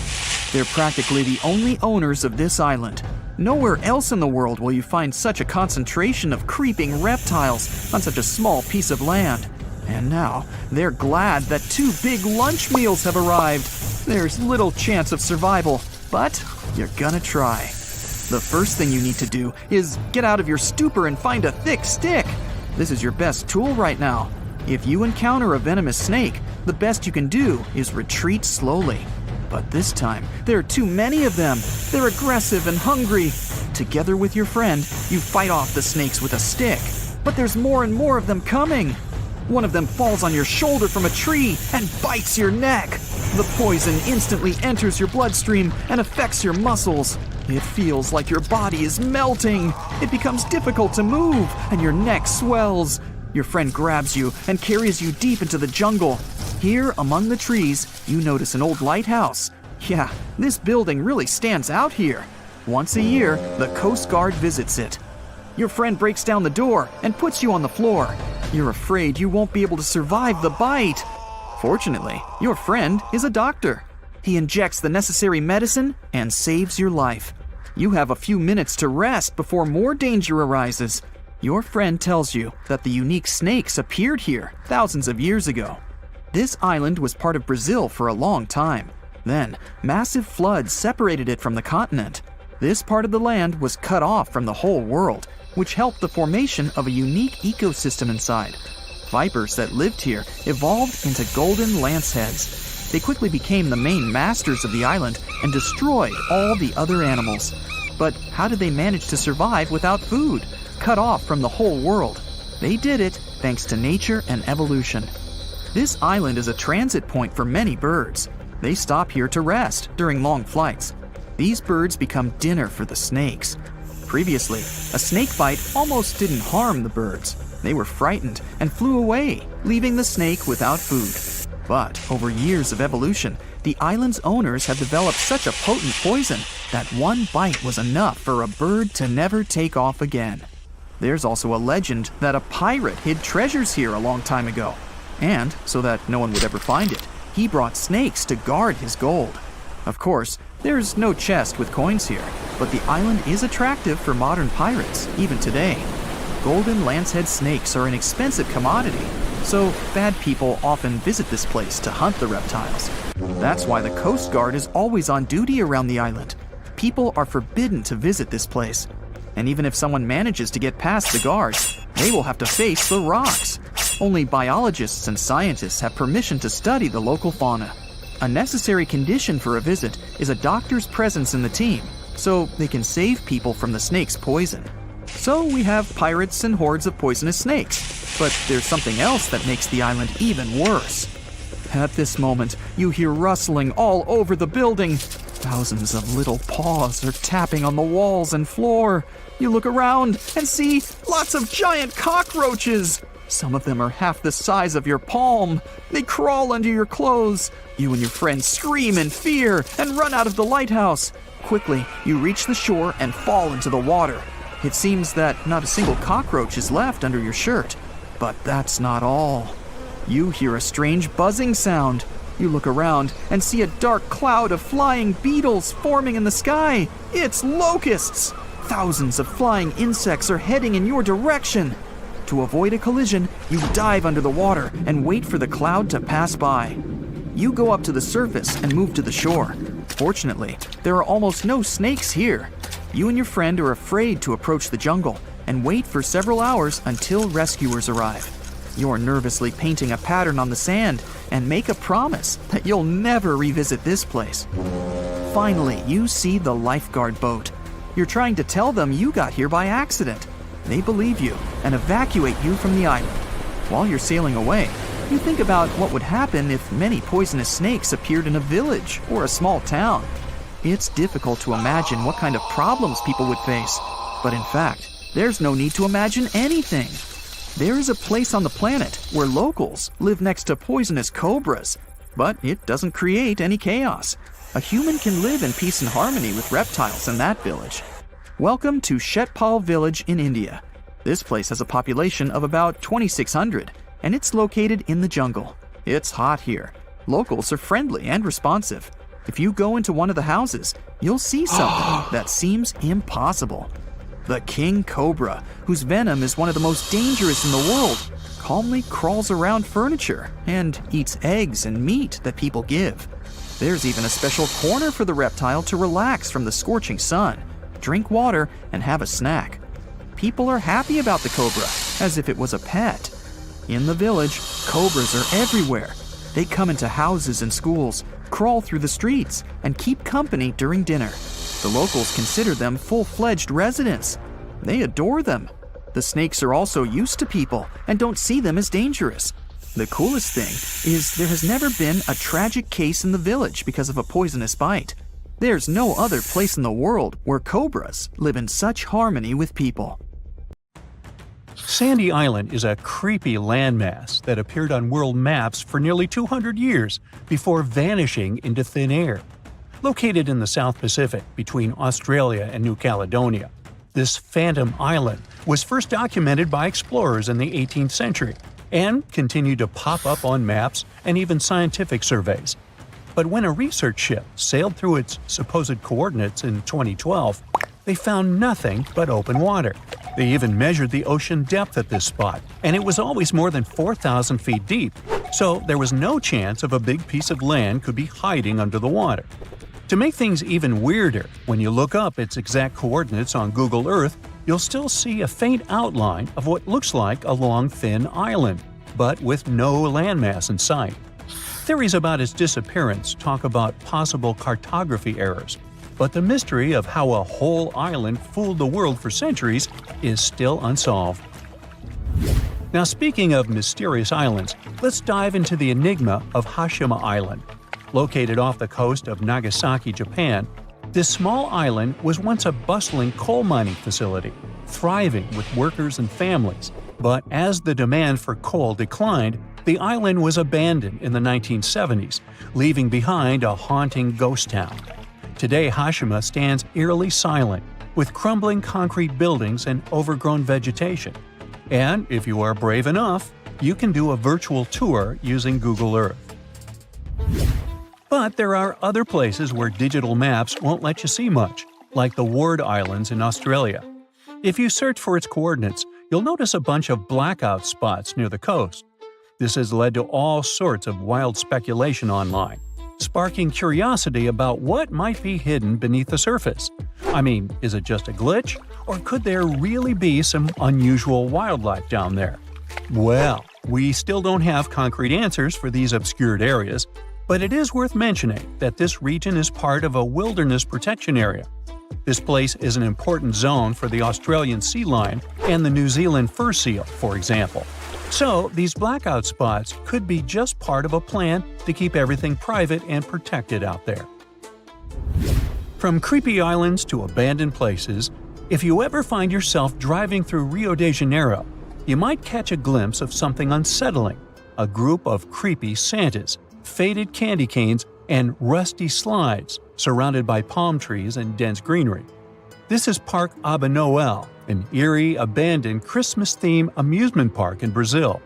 They're practically the only owners of this island. Nowhere else in the world will you find such a concentration of creeping reptiles on such a small piece of land. And now, they're glad that 2 big lunch meals have arrived. There's little chance of survival, but you're gonna try. The first thing you need to do is get out of your stupor and find a thick stick. This is your best tool right now. If you encounter a venomous snake, the best you can do is retreat slowly. But this time, there are too many of them. They're aggressive and hungry. Together with your friend, you fight off the snakes with a stick. But there's more and more of them coming. One of them falls on your shoulder from a tree and bites your neck. The poison instantly enters your bloodstream and affects your muscles. It feels like your body is melting. It becomes difficult to move, and your neck swells. Your friend grabs you and carries you deep into the jungle. Here, among the trees, you notice an old lighthouse. Yeah, this building really stands out here. Once a year, the Coast Guard visits it. Your friend breaks down the door and puts you on the floor. You're afraid you won't be able to survive the bite. Fortunately, your friend is a doctor. He injects the necessary medicine and saves your life. You have a few minutes to rest before more danger arises. Your friend tells you that the unique snakes appeared here thousands of years ago. This island was part of Brazil for a long time. Then, massive floods separated it from the continent. This part of the land was cut off from the whole world, which helped the formation of a unique ecosystem inside. Vipers that lived here evolved into golden lanceheads. They quickly became the main masters of the island and destroyed all the other animals. But how did they manage to survive without food, cut off from the whole world? They did it thanks to nature and evolution. This island is a transit point for many birds. They stop here to rest during long flights. These birds become dinner for the snakes. Previously, a snake bite almost didn't harm the birds. They were frightened and flew away, leaving the snake without food. But over years of evolution, the island's owners have developed such a potent poison that one bite was enough for a bird to never take off again. There's also a legend that a pirate hid treasures here a long time ago. And, so that no one would ever find it, he brought snakes to guard his gold. Of course, there's no chest with coins here, but the island is attractive for modern pirates, even today. Golden lancehead snakes are an expensive commodity, so bad people often visit this place to hunt the reptiles. That's why the Coast Guard is always on duty around the island. People are forbidden to visit this place. And even if someone manages to get past the guards, they will have to face the rocks. Only biologists and scientists have permission to study the local fauna. A necessary condition for a visit is a doctor's presence in the team, so they can save people from the snake's poison. So we have pirates and hordes of poisonous snakes, but there's something else that makes the island even worse. At this moment, you hear rustling all over the building. Thousands of little paws are tapping on the walls and floor. You look around and see lots of giant cockroaches. Some of them are half the size of your palm. They crawl under your clothes. You and your friends scream in fear and run out of the lighthouse. Quickly, you reach the shore and fall into the water. It seems that not a single cockroach is left under your shirt. But that's not all. You hear a strange buzzing sound. You look around and see a dark cloud of flying beetles forming in the sky. It's locusts! Thousands of flying insects are heading in your direction. To avoid a collision, you dive under the water and wait for the cloud to pass by. You go up to the surface and move to the shore. Fortunately, there are almost no snakes here. You and your friend are afraid to approach the jungle and wait for several hours until rescuers arrive. You're nervously painting a pattern on the sand and make a promise that you'll never revisit this place. Finally, you see the lifeguard boat. You're trying to tell them you got here by accident. They believe you and evacuate you from the island. While you're sailing away, you think about what would happen if many poisonous snakes appeared in a village or a small town. It's difficult to imagine what kind of problems people would face. But in fact, there's no need to imagine anything. There is a place on the planet where locals live next to poisonous cobras, but it doesn't create any chaos. A human can live in peace and harmony with reptiles in that village. Welcome to Shetpal village in India. This place has a population of about 2,600, and it's located in the jungle. It's hot here. Locals are friendly and responsive. If you go into one of the houses, you'll see something that seems impossible. The king cobra, whose venom is one of the most dangerous in the world, calmly crawls around furniture and eats eggs and meat that people give. There's even a special corner for the reptile to relax from the scorching sun, drink water, and have a snack. People are happy about the cobra, as if it was a pet. In the village, cobras are everywhere. They come into houses and schools, crawl through the streets and keep company during dinner. The locals consider them full-fledged residents. They adore them. The snakes are also used to people and don't see them as dangerous. The coolest thing is there has never been a tragic case in the village because of a poisonous bite. There's no other place in the world where cobras live in such harmony with people. Sandy Island is a creepy landmass that appeared on world maps for nearly 200 years before vanishing into thin air. Located in the South Pacific between Australia and New Caledonia, this phantom island was first documented by explorers in the 18th century and continued to pop up on maps and even scientific surveys. But when a research ship sailed through its supposed coordinates in 2012, they found nothing but open water. They even measured the ocean depth at this spot, and it was always more than 4,000 feet deep, so there was no chance of a big piece of land could be hiding under the water. To make things even weirder, when you look up its exact coordinates on Google Earth, you'll still see a faint outline of what looks like a long, thin island, but with no landmass in sight. Theories about its disappearance talk about possible cartography errors, but the mystery of how a whole island fooled the world for centuries is still unsolved. Now, speaking of mysterious islands, let's dive into the enigma of Hashima Island. Located off the coast of Nagasaki, Japan, this small island was once a bustling coal mining facility, thriving with workers and families. But as the demand for coal declined, the island was abandoned in the 1970s, leaving behind a haunting ghost town. Today, Hashima stands eerily silent, with crumbling concrete buildings and overgrown vegetation. And if you are brave enough, you can do a virtual tour using Google Earth. But there are other places where digital maps won't let you see much, like the Ward Islands in Australia. If you search for its coordinates, you'll notice a bunch of blackout spots near the coast. This has led to all sorts of wild speculation online, sparking curiosity about what might be hidden beneath the surface. I mean, is it just a glitch, or could there really be some unusual wildlife down there? Well, we still don't have concrete answers for these obscured areas, but it is worth mentioning that this region is part of a wilderness protection area. This place is an important zone for the Australian sea lion and the New Zealand fur seal, for example. So, these blackout spots could be just part of a plan to keep everything private and protected out there. From creepy islands to abandoned places, if you ever find yourself driving through Rio de Janeiro, you might catch a glimpse of something unsettling: a group of creepy Santas, faded candy canes, and rusty slides surrounded by palm trees and dense greenery. This is Parque Aba Noel, an eerie, abandoned Christmas-themed amusement park in Brazil.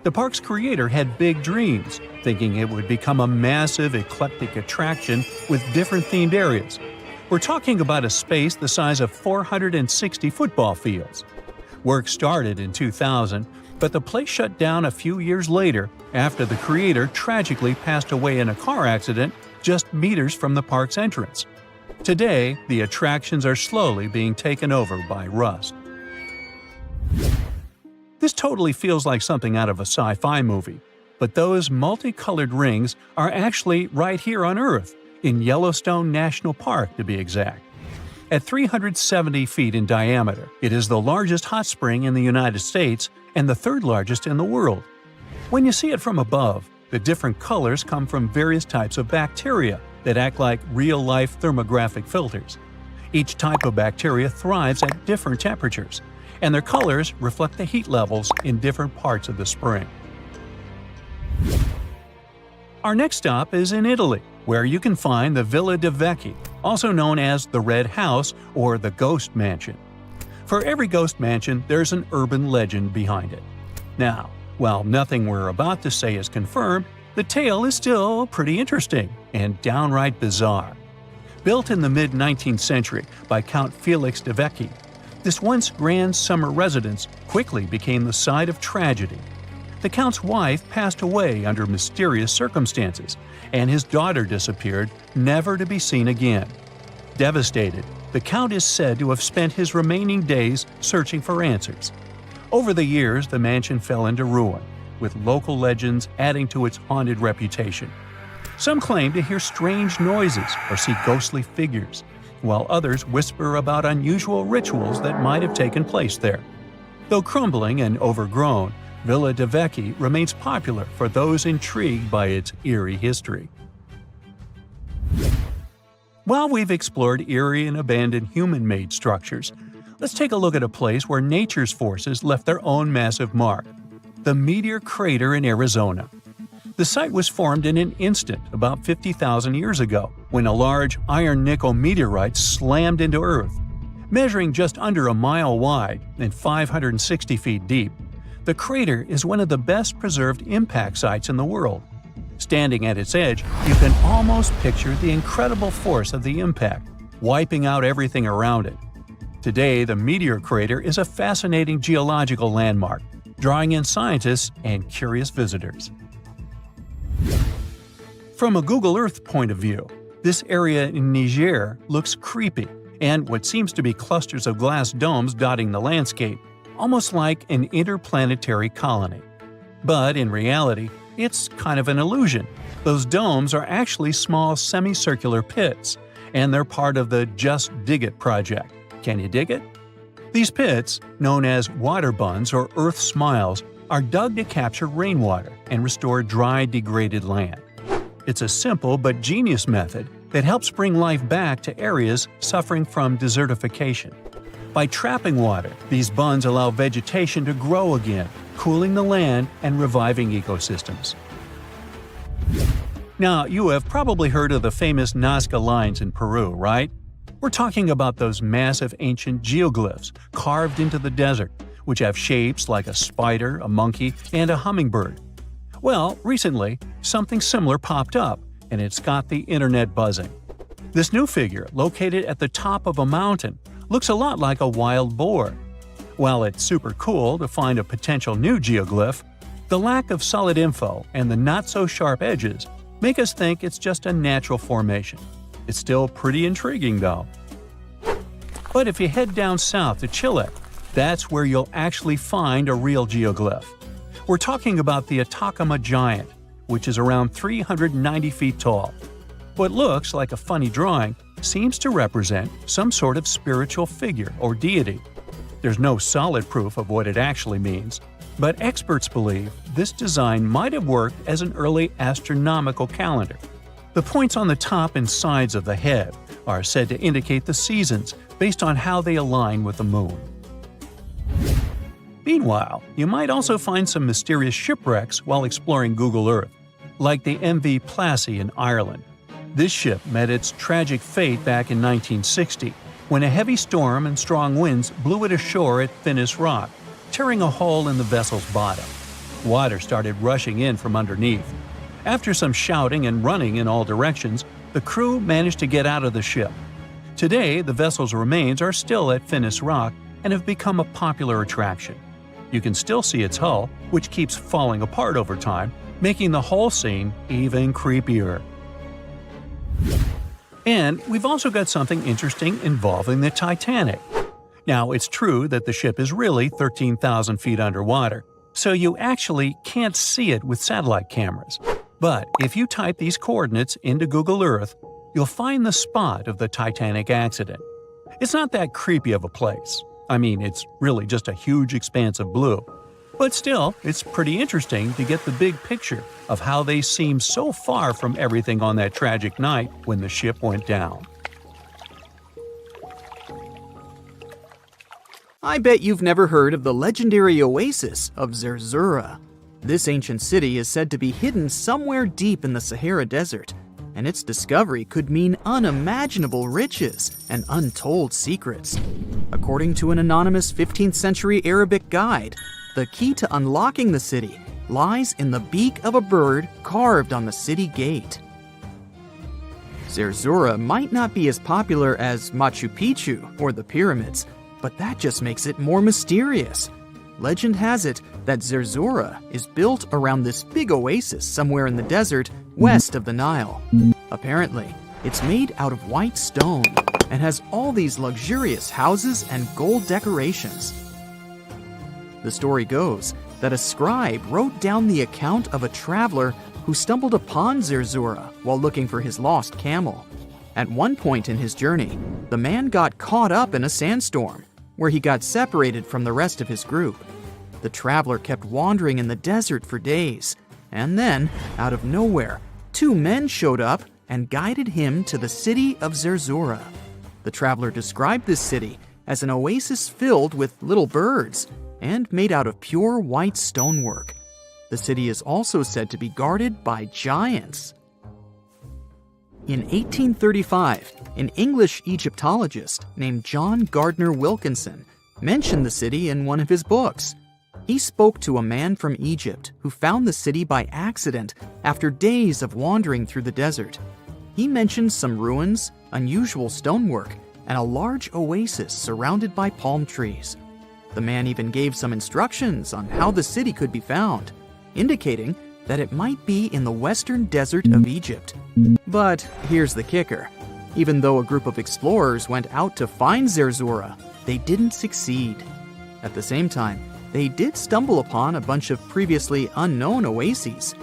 The park's creator had big dreams, thinking it would become a massive, eclectic attraction with different themed areas. We're talking about a space the size of 460 football fields. Work started in 2000, but the place shut down a few years later after the creator tragically passed away in a car accident just meters from the park's entrance. Today, the attractions are slowly being taken over by rust. This totally feels like something out of a sci-fi movie, but those multicolored rings are actually right here on Earth, in Yellowstone National Park to be exact. At 370 feet in diameter, it is the largest hot spring in the United States and the third largest in the world. When you see it from above, the different colors come from various types of bacteria that act like real-life thermographic filters. Each type of bacteria thrives at different temperatures, and their colors reflect the heat levels in different parts of the spring. Our next stop is in Italy, where you can find the Villa de Vecchi, also known as the Red House or the Ghost Mansion. For every ghost mansion, there's an urban legend behind it. Now, while nothing we're about to say is confirmed, the tale is still pretty interesting and downright bizarre. Built in the mid-19th century by Count Felix de Vecchi, this once grand summer residence quickly became the site of tragedy. The Count's wife passed away under mysterious circumstances, and his daughter disappeared, never to be seen again. Devastated, the Count is said to have spent his remaining days searching for answers. Over the years, the mansion fell into ruin, with local legends adding to its haunted reputation. Some claim to hear strange noises or see ghostly figures, while others whisper about unusual rituals that might have taken place there. Though crumbling and overgrown, Villa de Vecchi remains popular for those intrigued by its eerie history. While we've explored eerie and abandoned human-made structures, let's take a look at a place where nature's forces left their own massive mark: the Meteor Crater in Arizona. The site was formed in an instant about 50,000 years ago, when a large iron-nickel meteorite slammed into Earth. Measuring just under a mile wide and 560 feet deep, the crater is one of the best-preserved impact sites in the world. Standing at its edge, you can almost picture the incredible force of the impact, wiping out everything around it. Today, the meteor crater is a fascinating geological landmark, drawing in scientists and curious visitors. From a Google Earth point of view, this area in Niger looks creepy, and what seems to be clusters of glass domes dotting the landscape, almost like an interplanetary colony. But in reality, it's kind of an illusion. Those domes are actually small semicircular pits, and they're part of the Just Dig It project. Can you dig it? These pits, known as water buns or earth smiles, are dug to capture rainwater and restore dry, degraded land. It's a simple but genius method that helps bring life back to areas suffering from desertification. By trapping water, these buns allow vegetation to grow again, cooling the land and reviving ecosystems. Now, you have probably heard of the famous Nazca lines in Peru, right? We're talking about those massive ancient geoglyphs carved into the desert, which have shapes like a spider, a monkey, and a hummingbird. Well, recently, something similar popped up, and it's got the internet buzzing. This new figure, located at the top of a mountain, looks a lot like a wild boar. While it's super cool to find a potential new geoglyph, the lack of solid info and the not-so-sharp edges make us think it's just a natural formation. It's still pretty intriguing, though. But if you head down south to Chile, that's where you'll actually find a real geoglyph. We're talking about the Atacama Giant, which is around 390 feet tall. What looks like a funny drawing seems to represent some sort of spiritual figure or deity. There's no solid proof of what it actually means, but experts believe this design might have worked as an early astronomical calendar. The points on the top and sides of the head are said to indicate the seasons based on how they align with the moon. Meanwhile, you might also find some mysterious shipwrecks while exploring Google Earth, like the MV Plassey in Ireland. This ship met its tragic fate back in 1960, when a heavy storm and strong winds blew it ashore at Finnis Rock, tearing a hole in the vessel's bottom. Water started rushing in from underneath. After some shouting and running in all directions, the crew managed to get out of the ship. Today, the vessel's remains are still at Finnis Rock and have become a popular attraction. You can still see its hull, which keeps falling apart over time, making the whole scene even creepier. And we've also got something interesting involving the Titanic. Now, it's true that the ship is really 13,000 feet underwater, so you actually can't see it with satellite cameras. But if you type these coordinates into Google Earth, you'll find the spot of the Titanic accident. It's not that creepy of a place. I mean, it's really just a huge expanse of blue. But still, it's pretty interesting to get the big picture of how they seem so far from everything on that tragic night when the ship went down. I bet you've never heard of the legendary oasis of Zerzura. This ancient city is said to be hidden somewhere deep in the Sahara Desert, and its discovery could mean unimaginable riches and untold secrets. According to an anonymous 15th century Arabic guide, the key to unlocking the city lies in the beak of a bird carved on the city gate. Zerzura might not be as popular as Machu Picchu or the pyramids, but that just makes it more mysterious. Legend has it that Zerzura is built around this big oasis somewhere in the desert west of the Nile. Apparently, it's made out of white stone and has all these luxurious houses and gold decorations. The story goes that a scribe wrote down the account of a traveler who stumbled upon Zerzura while looking for his lost camel. At one point in his journey, the man got caught up in a sandstorm, where he got separated from the rest of his group. The traveler kept wandering in the desert for days, and then, out of nowhere, two men showed up and guided him to the city of Zerzura. The traveler described this city as an oasis filled with little birds and made out of pure white stonework. The city is also said to be guarded by giants. In 1835, an English Egyptologist named John Gardner Wilkinson mentioned the city in one of his books. He spoke to a man from Egypt who found the city by accident after days of wandering through the desert. He mentioned some ruins, unusual stonework, and a large oasis surrounded by palm trees. The man even gave some instructions on how the city could be found, indicating that it might be in the western desert of Egypt. But here's the kicker. Even though a group of explorers went out to find Zerzura, they didn't succeed. At the same time, they did stumble upon a bunch of previously unknown oases.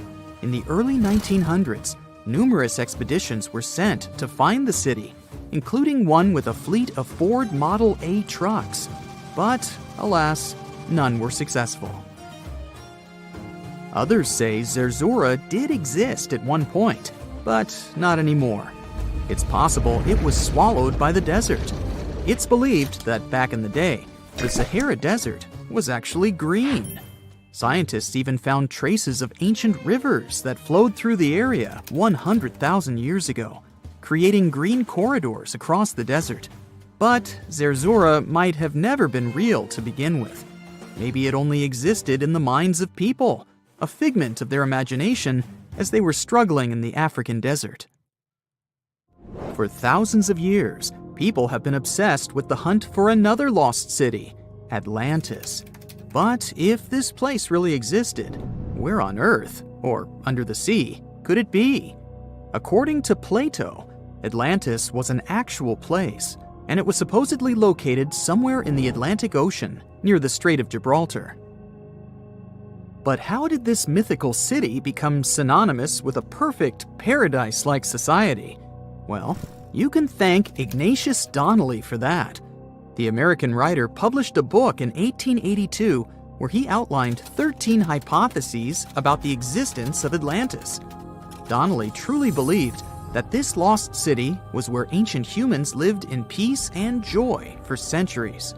In the early 1900s, numerous expeditions were sent to find the city, including one with a fleet of Ford Model A trucks. But, alas, none were successful. Others say Zerzura did exist at one point, but not anymore. It's possible it was swallowed by the desert. It's believed that back in the day, the Sahara Desert was actually green. Scientists even found traces of ancient rivers that flowed through the area 100,000 years ago, creating green corridors across the desert. But Zerzura might have never been real to begin with. Maybe it only existed in the minds of people, a figment of their imagination as they were struggling in the African desert. For thousands of years, people have been obsessed with the hunt for another lost city, Atlantis. But if this place really existed, where on Earth, or under the sea, could it be? According to Plato, Atlantis was an actual place, and it was supposedly located somewhere in the Atlantic Ocean, near the Strait of Gibraltar. But how did this mythical city become synonymous with a perfect paradise-like society? Well, you can thank Ignatius Donnelly for that. The American writer published a book in 1882 where he outlined 13 hypotheses about the existence of Atlantis. Donnelly truly believed that this lost city was where ancient humans lived in peace and joy for centuries.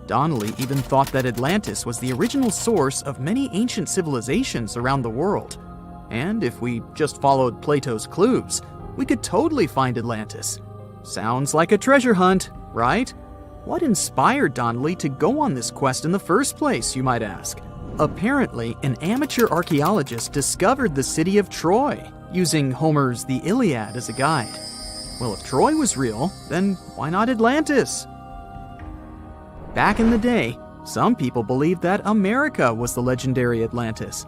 Donnelly even thought that Atlantis was the original source of many ancient civilizations around the world. And if we just followed Plato's clues, we could totally find Atlantis. Sounds like a treasure hunt, right? What inspired Donnelly to go on this quest in the first place, you might ask? Apparently, an amateur archaeologist discovered the city of Troy, using Homer's The Iliad as a guide. Well, if Troy was real, then why not Atlantis? Back in the day, some people believed that America was the legendary Atlantis.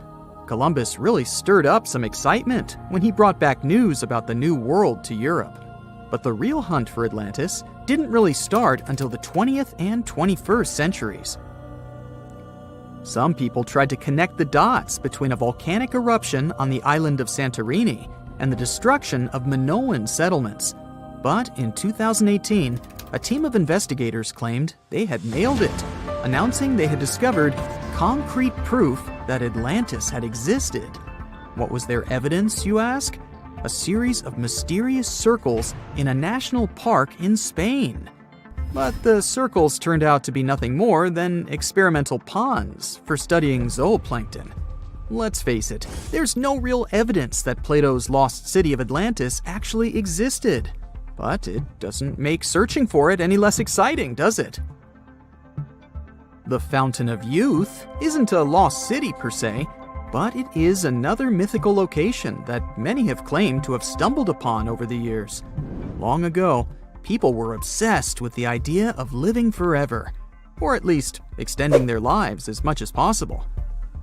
Columbus really stirred up some excitement when he brought back news about the New World to Europe. But the real hunt for Atlantis didn't really start until the 20th and 21st centuries. Some people tried to connect the dots between a volcanic eruption on the island of Santorini and the destruction of Minoan settlements. But in 2018, a team of investigators claimed they had nailed it, announcing they had discovered concrete proof that Atlantis had existed. What was their evidence, you ask? A series of mysterious circles in a national park in Spain. But the circles turned out to be nothing more than experimental ponds for studying zooplankton. Let's face it, there's no real evidence that Plato's lost city of Atlantis actually existed. But it doesn't make searching for it any less exciting, does it? The Fountain of Youth isn't a lost city per se, but it is another mythical location that many have claimed to have stumbled upon over the years. Long ago, people were obsessed with the idea of living forever, or at least extending their lives as much as possible.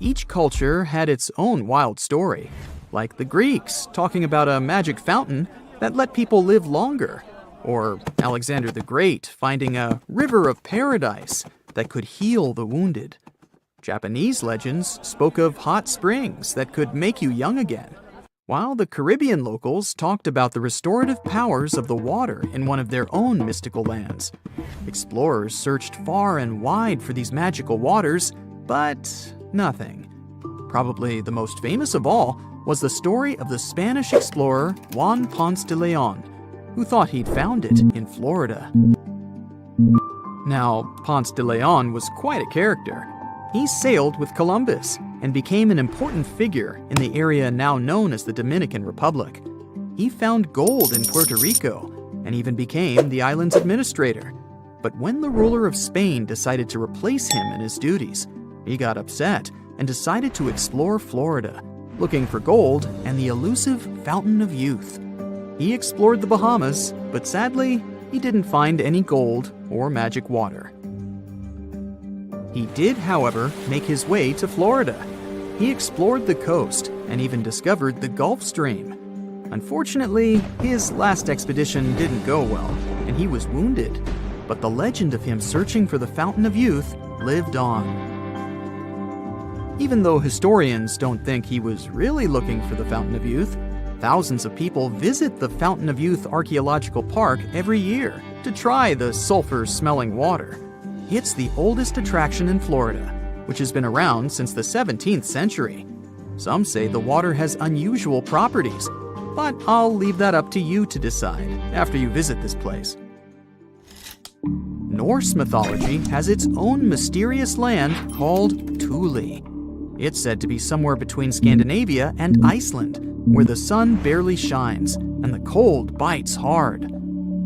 Each culture had its own wild story, like the Greeks talking about a magic fountain that let people live longer, or Alexander the Great finding a river of paradise that could heal the wounded. Japanese legends spoke of hot springs that could make you young again, while the Caribbean locals talked about the restorative powers of the water in one of their own mystical lands. Explorers searched far and wide for these magical waters, but nothing. Probably the most famous of all was the story of the Spanish explorer Juan Ponce de Leon, who thought he'd found it in Florida. Now, Ponce de Leon was quite a character. He sailed with Columbus and became an important figure in the area now known as the Dominican Republic. He found gold in Puerto Rico and even became the island's administrator. But when the ruler of Spain decided to replace him in his duties, he got upset and decided to explore Florida, looking for gold and the elusive Fountain of Youth. He explored the Bahamas, but sadly, he didn't find any gold or magic water. He did, however, make his way to Florida. He explored the coast and even discovered the Gulf Stream. Unfortunately, his last expedition didn't go well, and he was wounded. But the legend of him searching for the Fountain of Youth lived on. Even though historians don't think he was really looking for the Fountain of Youth, thousands of people visit the Fountain of Youth Archaeological Park every year to try the sulfur-smelling water. It's the oldest attraction in Florida, which has been around since the 17th century. Some say the water has unusual properties, but I'll leave that up to you to decide after you visit this place. Norse mythology has its own mysterious land called Thule. It's said to be somewhere between Scandinavia and Iceland, where the sun barely shines and the cold bites hard.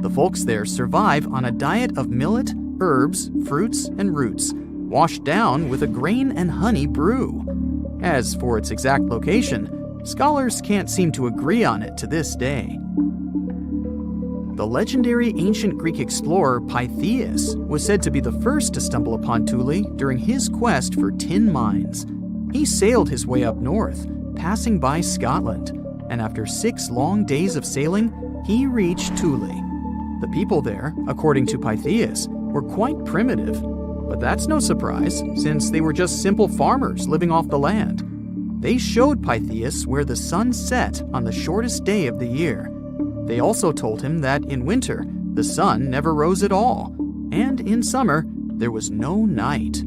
The folks there survive on a diet of millet, herbs, fruits, and roots, washed down with a grain and honey brew. As for its exact location, scholars can't seem to agree on it to this day. The legendary ancient Greek explorer Pytheas was said to be the first to stumble upon Thule during his quest for tin mines. He sailed his way up north, passing by Scotland, and after 6 long days of sailing, he reached Thule. The people there, according to Pytheas, were quite primitive, but that's no surprise since they were just simple farmers living off the land. They showed Pytheas where the sun set on the shortest day of the year. They also told him that in winter, the sun never rose at all, and in summer, there was no night.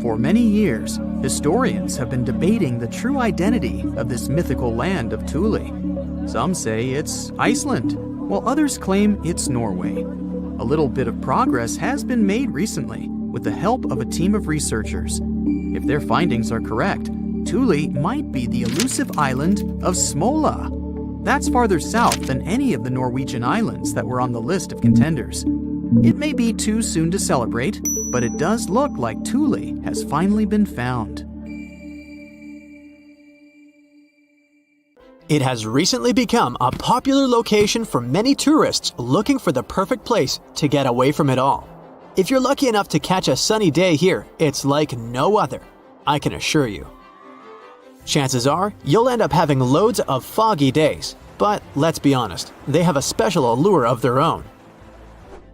For many years, historians have been debating the true identity of this mythical land of Thule. Some say it's Iceland, while others claim it's Norway. A little bit of progress has been made recently with the help of a team of researchers. If their findings are correct, Thule might be the elusive island of Smola. That's farther south than any of the Norwegian islands that were on the list of contenders. It may be too soon to celebrate, but it does look like Thule has finally been found. It has recently become a popular location for many tourists looking for the perfect place to get away from it all. If you're lucky enough to catch a sunny day here, it's like no other, I can assure you. Chances are, you'll end up having loads of foggy days, but let's be honest, they have a special allure of their own.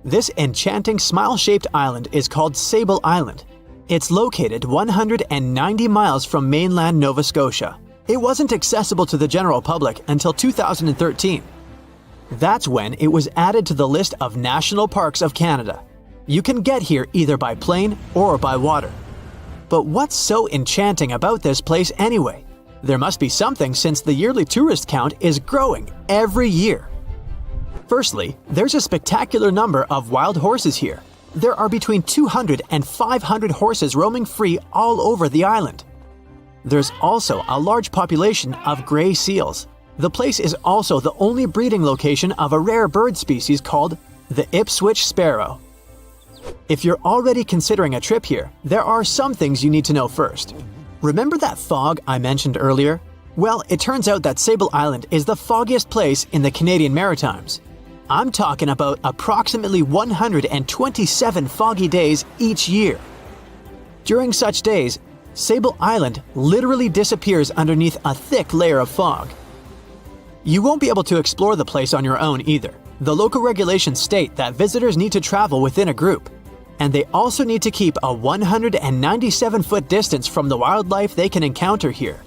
This enchanting smile-shaped island is called Sable Island. It's located 190 miles from mainland Nova Scotia. It wasn't accessible to the general public until 2013. That's when it was added to the list of National Parks of Canada. You can get here either by plane or by water. But what's so enchanting about this place anyway? There must be something since the yearly tourist count is growing every year. Firstly, there's a spectacular number of wild horses here. There are between 200 and 500 horses roaming free all over the island. There's also a large population of gray seals. The place is also the only breeding location of a rare bird species called the Ipswich sparrow. If you're already considering a trip here, there are some things you need to know first. Remember that fog I mentioned earlier? Well, it turns out that Sable Island is the foggiest place in the Canadian Maritimes. I'm talking about approximately 127 foggy days each year. During such days, Sable Island literally disappears underneath a thick layer of fog. You won't be able to explore the place on your own either. The local regulations state that visitors need to travel within a group. and they also need to keep a 197-foot distance from the wildlife they can encounter here.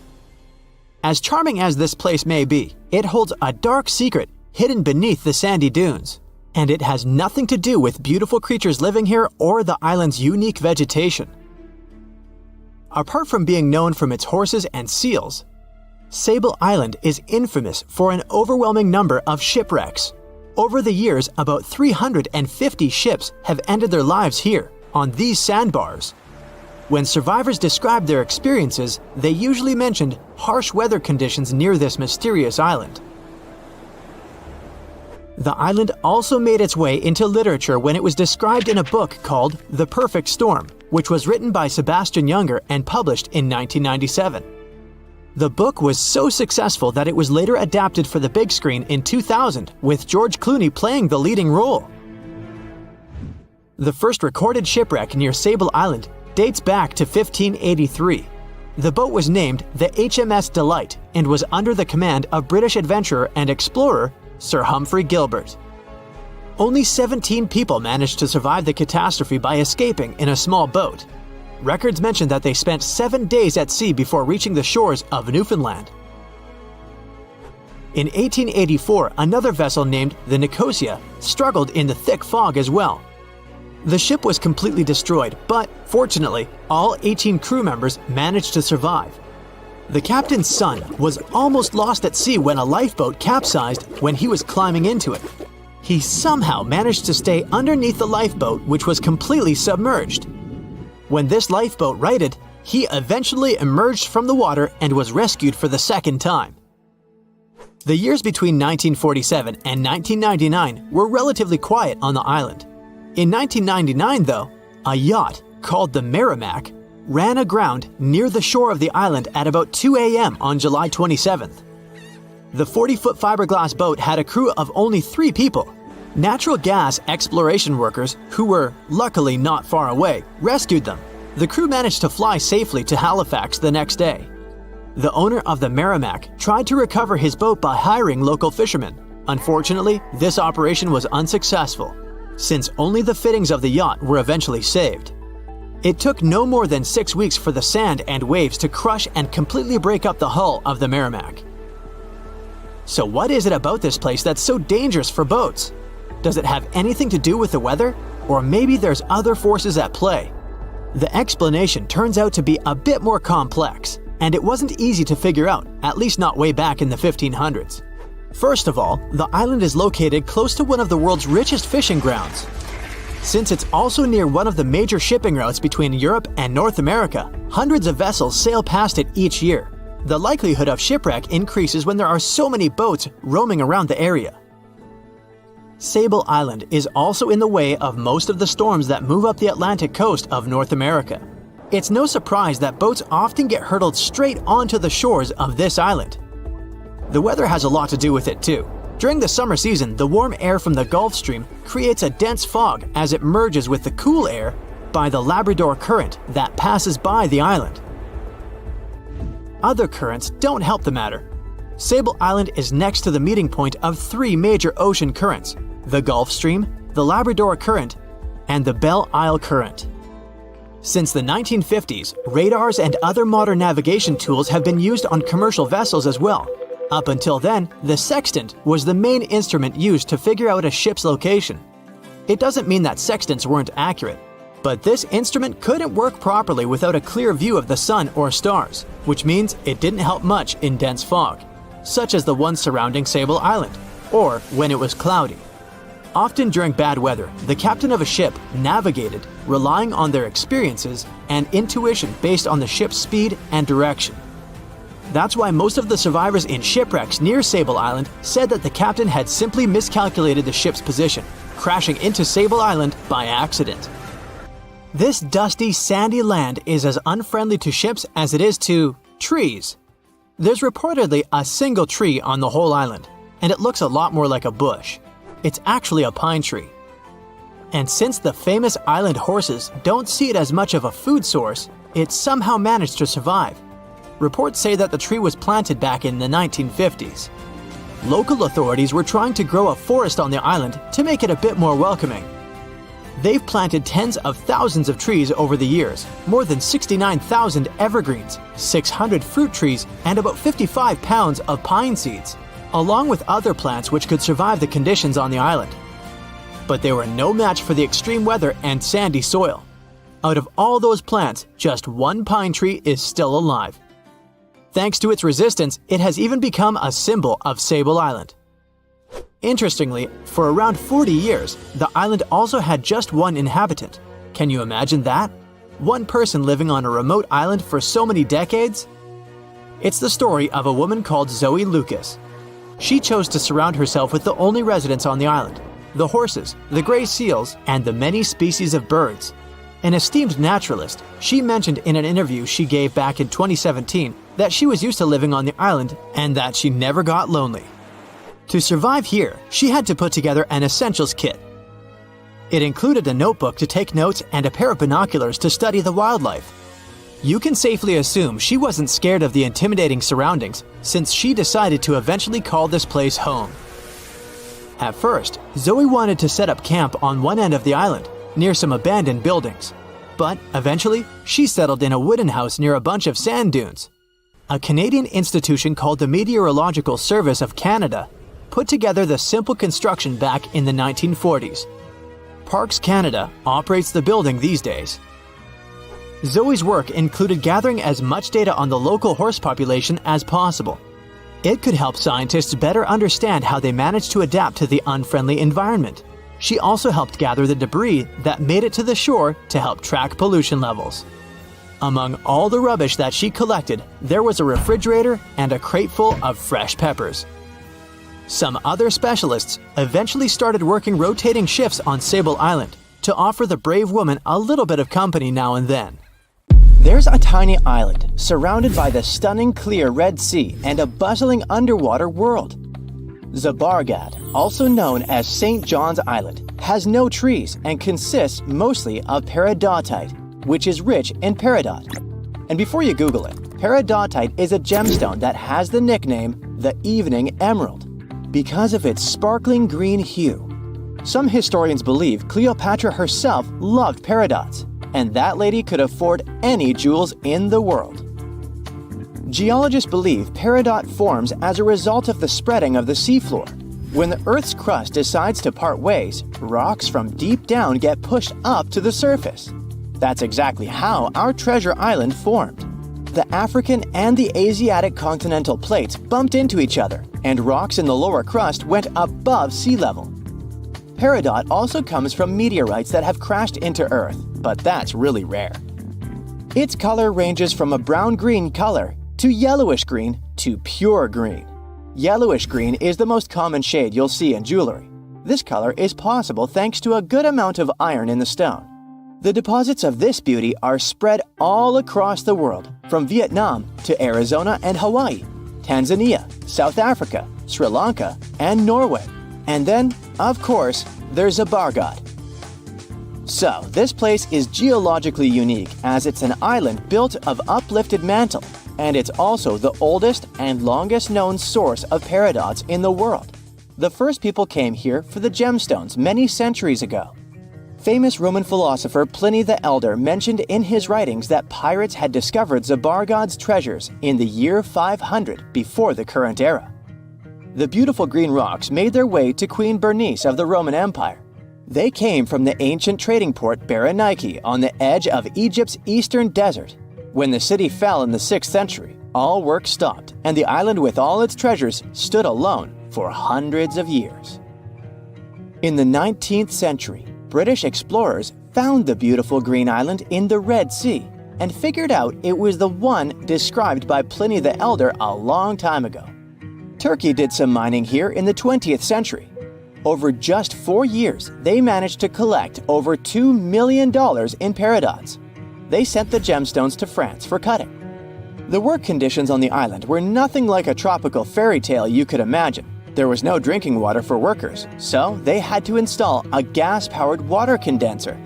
As charming as this place may be, it holds a dark secret hidden beneath the sandy dunes, and it has nothing to do with beautiful creatures living here or the island's unique vegetation. Apart from being known from its horses and seals, Sable Island is infamous for an overwhelming number of shipwrecks. Over the years, about 350 ships have ended their lives here, on these sandbars. When survivors described their experiences, they usually mentioned harsh weather conditions near this mysterious island. The island also made its way into literature when it was described in a book called The Perfect Storm, which was written by Sebastian Junger and published in 1997. The book was so successful that it was later adapted for the big screen in 2000, with George Clooney playing the leading role. The first recorded shipwreck near Sable Island dates back to 1583. The boat was named the HMS Delight and was under the command of British adventurer and explorer Sir Humphrey Gilbert. Only 17 people managed to survive the catastrophe by escaping in a small boat. Records mention that they spent 7 days at sea before reaching the shores of Newfoundland. In 1884, another vessel named the Nicosia struggled in the thick fog as well. The ship was completely destroyed, but fortunately, all 18 crew members managed to survive. The captain's son was almost lost at sea when a lifeboat capsized when he was climbing into it. He somehow managed to stay underneath the lifeboat, which was completely submerged. When this lifeboat righted, he eventually emerged from the water and was rescued for the second time. The years between 1947 and 1999 were relatively quiet on the island. In 1999, though, a yacht called the Merrimack ran aground near the shore of the island at about 2 a.m. on July 27th. The 40-foot fiberglass boat had a crew of only 3 people. Natural gas exploration workers, who were luckily not far away, rescued them. The crew managed to fly safely to Halifax the next day. The owner of the Merrimack tried to recover his boat by hiring local fishermen. Unfortunately, this operation was unsuccessful, since only the fittings of the yacht were eventually saved. It took no more than 6 weeks for the sand and waves to crush and completely break up the hull of the Merrimack. So what is it about this place that's so dangerous for boats? Does it have anything to do with the weather? Or maybe there's other forces at play? The explanation turns out to be a bit more complex, and it wasn't easy to figure out, at least not way back in the 1500s. First of all, the island is located close to one of the world's richest fishing grounds. Since it's also near one of the major shipping routes between Europe and North America, hundreds of vessels sail past it each year. The likelihood of shipwreck increases when there are so many boats roaming around the area. Sable Island is also in the way of most of the storms that move up the Atlantic coast of North America. It's no surprise that boats often get hurtled straight onto the shores of this island. The weather has a lot to do with it too. During the summer season, the warm air from the Gulf Stream creates a dense fog as it merges with the cool air by the Labrador Current that passes by the island. Other currents don't help the matter. Sable Island is next to the meeting point of 3 major ocean currents: the Gulf Stream, the Labrador Current, and the Belle Isle Current. Since the 1950s, radars and other modern navigation tools have been used on commercial vessels as well. Up until then, the sextant was the main instrument used to figure out a ship's location. It doesn't mean that sextants weren't accurate, but this instrument couldn't work properly without a clear view of the sun or stars, which means it didn't help much in dense fog, such as the one surrounding Sable Island, or when it was cloudy. Often during bad weather, the captain of a ship navigated, relying on their experiences and intuition based on the ship's speed and direction. That's why most of the survivors in shipwrecks near Sable Island said that the captain had simply miscalculated the ship's position, crashing into Sable Island by accident. This dusty, sandy land is as unfriendly to ships as it is to trees. There's reportedly a single tree on the whole island, and it looks a lot more like a bush. It's actually a pine tree. And since the famous island horses don't see it as much of a food source, it somehow managed to survive. Reports say that the tree was planted back in the 1950s. Local authorities were trying to grow a forest on the island to make it a bit more welcoming. They've planted tens of thousands of trees over the years, more than 69,000 evergreens, 600 fruit trees, and about 55 pounds of pine seeds, along with other plants which could survive the conditions on the island. But they were no match for the extreme weather and sandy soil. Out of all those plants, just one pine tree is still alive. Thanks to its resistance, it has even become a symbol of Sable Island. Interestingly, for around 40 years, the island also had just one inhabitant. Can you imagine that? One person living on a remote island for so many decades? It's the story of a woman called Zoe Lucas. She chose to surround herself with the only residents on the island: the horses, the gray seals, and the many species of birds. An esteemed naturalist, she mentioned in an interview she gave back in 2017 that she was used to living on the island and that she never got lonely. To survive here, she had to put together an essentials kit. It included a notebook to take notes and a pair of binoculars to study the wildlife. You can safely assume she wasn't scared of the intimidating surroundings, since she decided to eventually call this place home. At first, Zoe wanted to set up camp on one end of the island, near some abandoned buildings. But eventually, she settled in a wooden house near a bunch of sand dunes. A Canadian institution called the Meteorological Service of Canada put together the simple construction back in the 1940s. Parks Canada operates the building these days. Zoe's work included gathering as much data on the local horse population as possible. It could help scientists better understand how they managed to adapt to the unfriendly environment. She also helped gather the debris that made it to the shore to help track pollution levels. Among all the rubbish that she collected, there was a refrigerator and a crate full of fresh peppers. Some other specialists eventually started working rotating shifts on Sable Island to offer the brave woman a little bit of company now and then. There's a tiny island surrounded by the stunning clear Red Sea and a bustling underwater world. Zabarat, also known as St. John's Island, has no trees and consists mostly of peridotite, which is rich in peridot. And before you Google it, peridotite is a gemstone that has the nickname the Evening Emerald because of its sparkling green hue. Some historians believe Cleopatra herself loved peridots, and that lady could afford any jewels in the world. Geologists believe peridot forms as a result of the spreading of the seafloor. When the Earth's crust decides to part ways, rocks from deep down get pushed up to the surface. That's exactly how our treasure island formed. The African and the Asiatic continental plates bumped into each other, and rocks in the lower crust went above sea level. Peridot also comes from meteorites that have crashed into Earth, but that's really rare. Its color ranges from a brown-green color to yellowish-green to pure green. Yellowish-green is the most common shade you'll see in jewelry. This color is possible thanks to a good amount of iron in the stone. The deposits of this beauty are spread all across the world, from Vietnam to Arizona and Hawaii, Tanzania, South Africa, Sri Lanka, and Norway. And then, of course, there's Zabarat. So, this place is geologically unique as it's an island built of uplifted mantle, and it's also the oldest and longest known source of peridots in the world. The first people came here for the gemstones many centuries ago. Famous Roman philosopher Pliny the Elder mentioned in his writings that pirates had discovered Zabarat's treasures in the year 500 before the current era. The beautiful green rocks made their way to Queen Bernice of the Roman Empire. They came from the ancient trading port Berenike on the edge of Egypt's eastern desert. When the city fell in the 6th century, all work stopped, and the island with all its treasures stood alone for hundreds of years. In the 19th century, British explorers found the beautiful green island in the Red Sea and figured out it was the one described by Pliny the Elder a long time ago. Turkey did some mining here in the 20th century. Over just 4 years, they managed to collect over $2 million in peridots. They sent the gemstones to France for cutting. The work conditions on the island were nothing like a tropical fairy tale you could imagine. There was no drinking water for workers, so they had to install a gas-powered water condenser.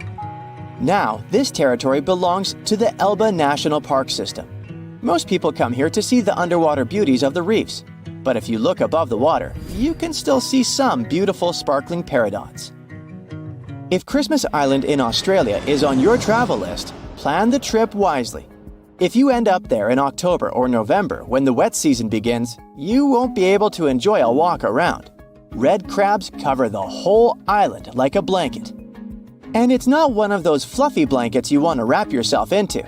Now, this territory belongs to the Elba National Park System. Most people come here to see the underwater beauties of the reefs, but if you look above the water, you can still see some beautiful sparkling peridots. If Christmas Island in Australia is on your travel list, plan the trip wisely. If you end up there in October or November when the wet season begins, you won't be able to enjoy a walk around. Red crabs cover the whole island like a blanket. And it's not one of those fluffy blankets you want to wrap yourself into.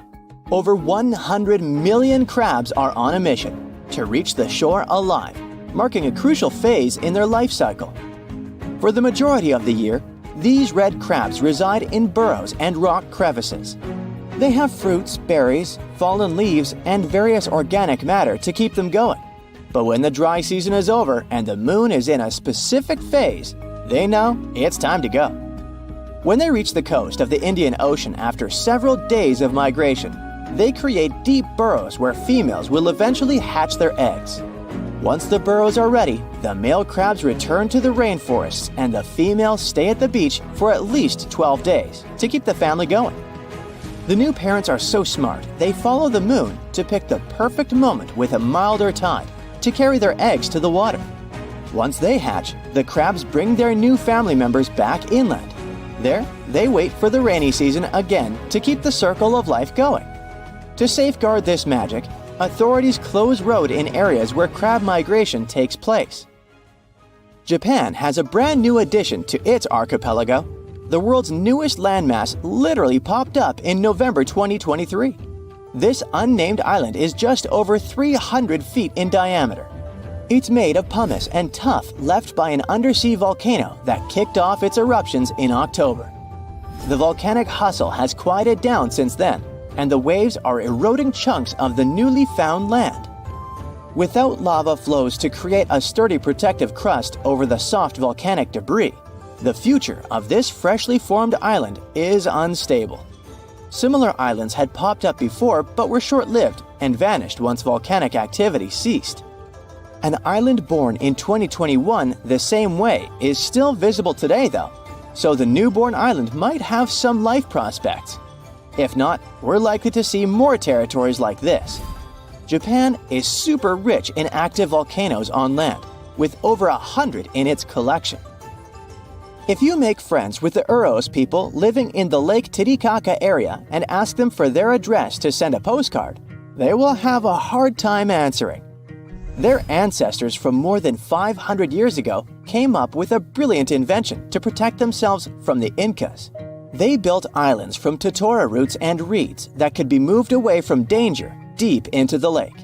Over 100 million crabs are on a mission to reach the shore alive, marking a crucial phase in their life cycle. For the majority of the year, these red crabs reside in burrows and rock crevices. They have fruits, berries, fallen leaves, and various organic matter to keep them going. But when the dry season is over and the moon is in a specific phase, they know it's time to go. When they reach the coast of the Indian Ocean after several days of migration, they create deep burrows where females will eventually hatch their eggs. Once the burrows are ready, the male crabs return to the rainforests and the females stay at the beach for at least 12 days to keep the family going. The new parents are so smart, they follow the moon to pick the perfect moment with a milder tide to carry their eggs to the water. Once they hatch, the crabs bring their new family members back inland. There, they wait for the rainy season again to keep the circle of life going. To safeguard this magic, authorities close road in areas where crab migration takes place. Japan has a brand new addition to its archipelago. The world's newest landmass literally popped up in November 2023. This unnamed island is just over 300 feet in diameter. It's made of pumice and tuff left by an undersea volcano that kicked off its eruptions in October. The volcanic hustle has quieted down since then, and the waves are eroding chunks of the newly found land. Without lava flows to create a sturdy protective crust over the soft volcanic debris, the future of this freshly formed island is unstable. Similar islands had popped up before but were short-lived and vanished once volcanic activity ceased. An island born in 2021 the same way is still visible today though, so the newborn island might have some life prospects. If not, we're likely to see more territories like this. Japan is super rich in active volcanoes on land, with over 100 in its collection. If you make friends with the Uros people living in the Lake Titicaca area and ask them for their address to send a postcard, they will have a hard time answering. Their ancestors from more than 500 years ago came up with a brilliant invention to protect themselves from the Incas. They built islands from totora roots and reeds that could be moved away from danger deep into the lake.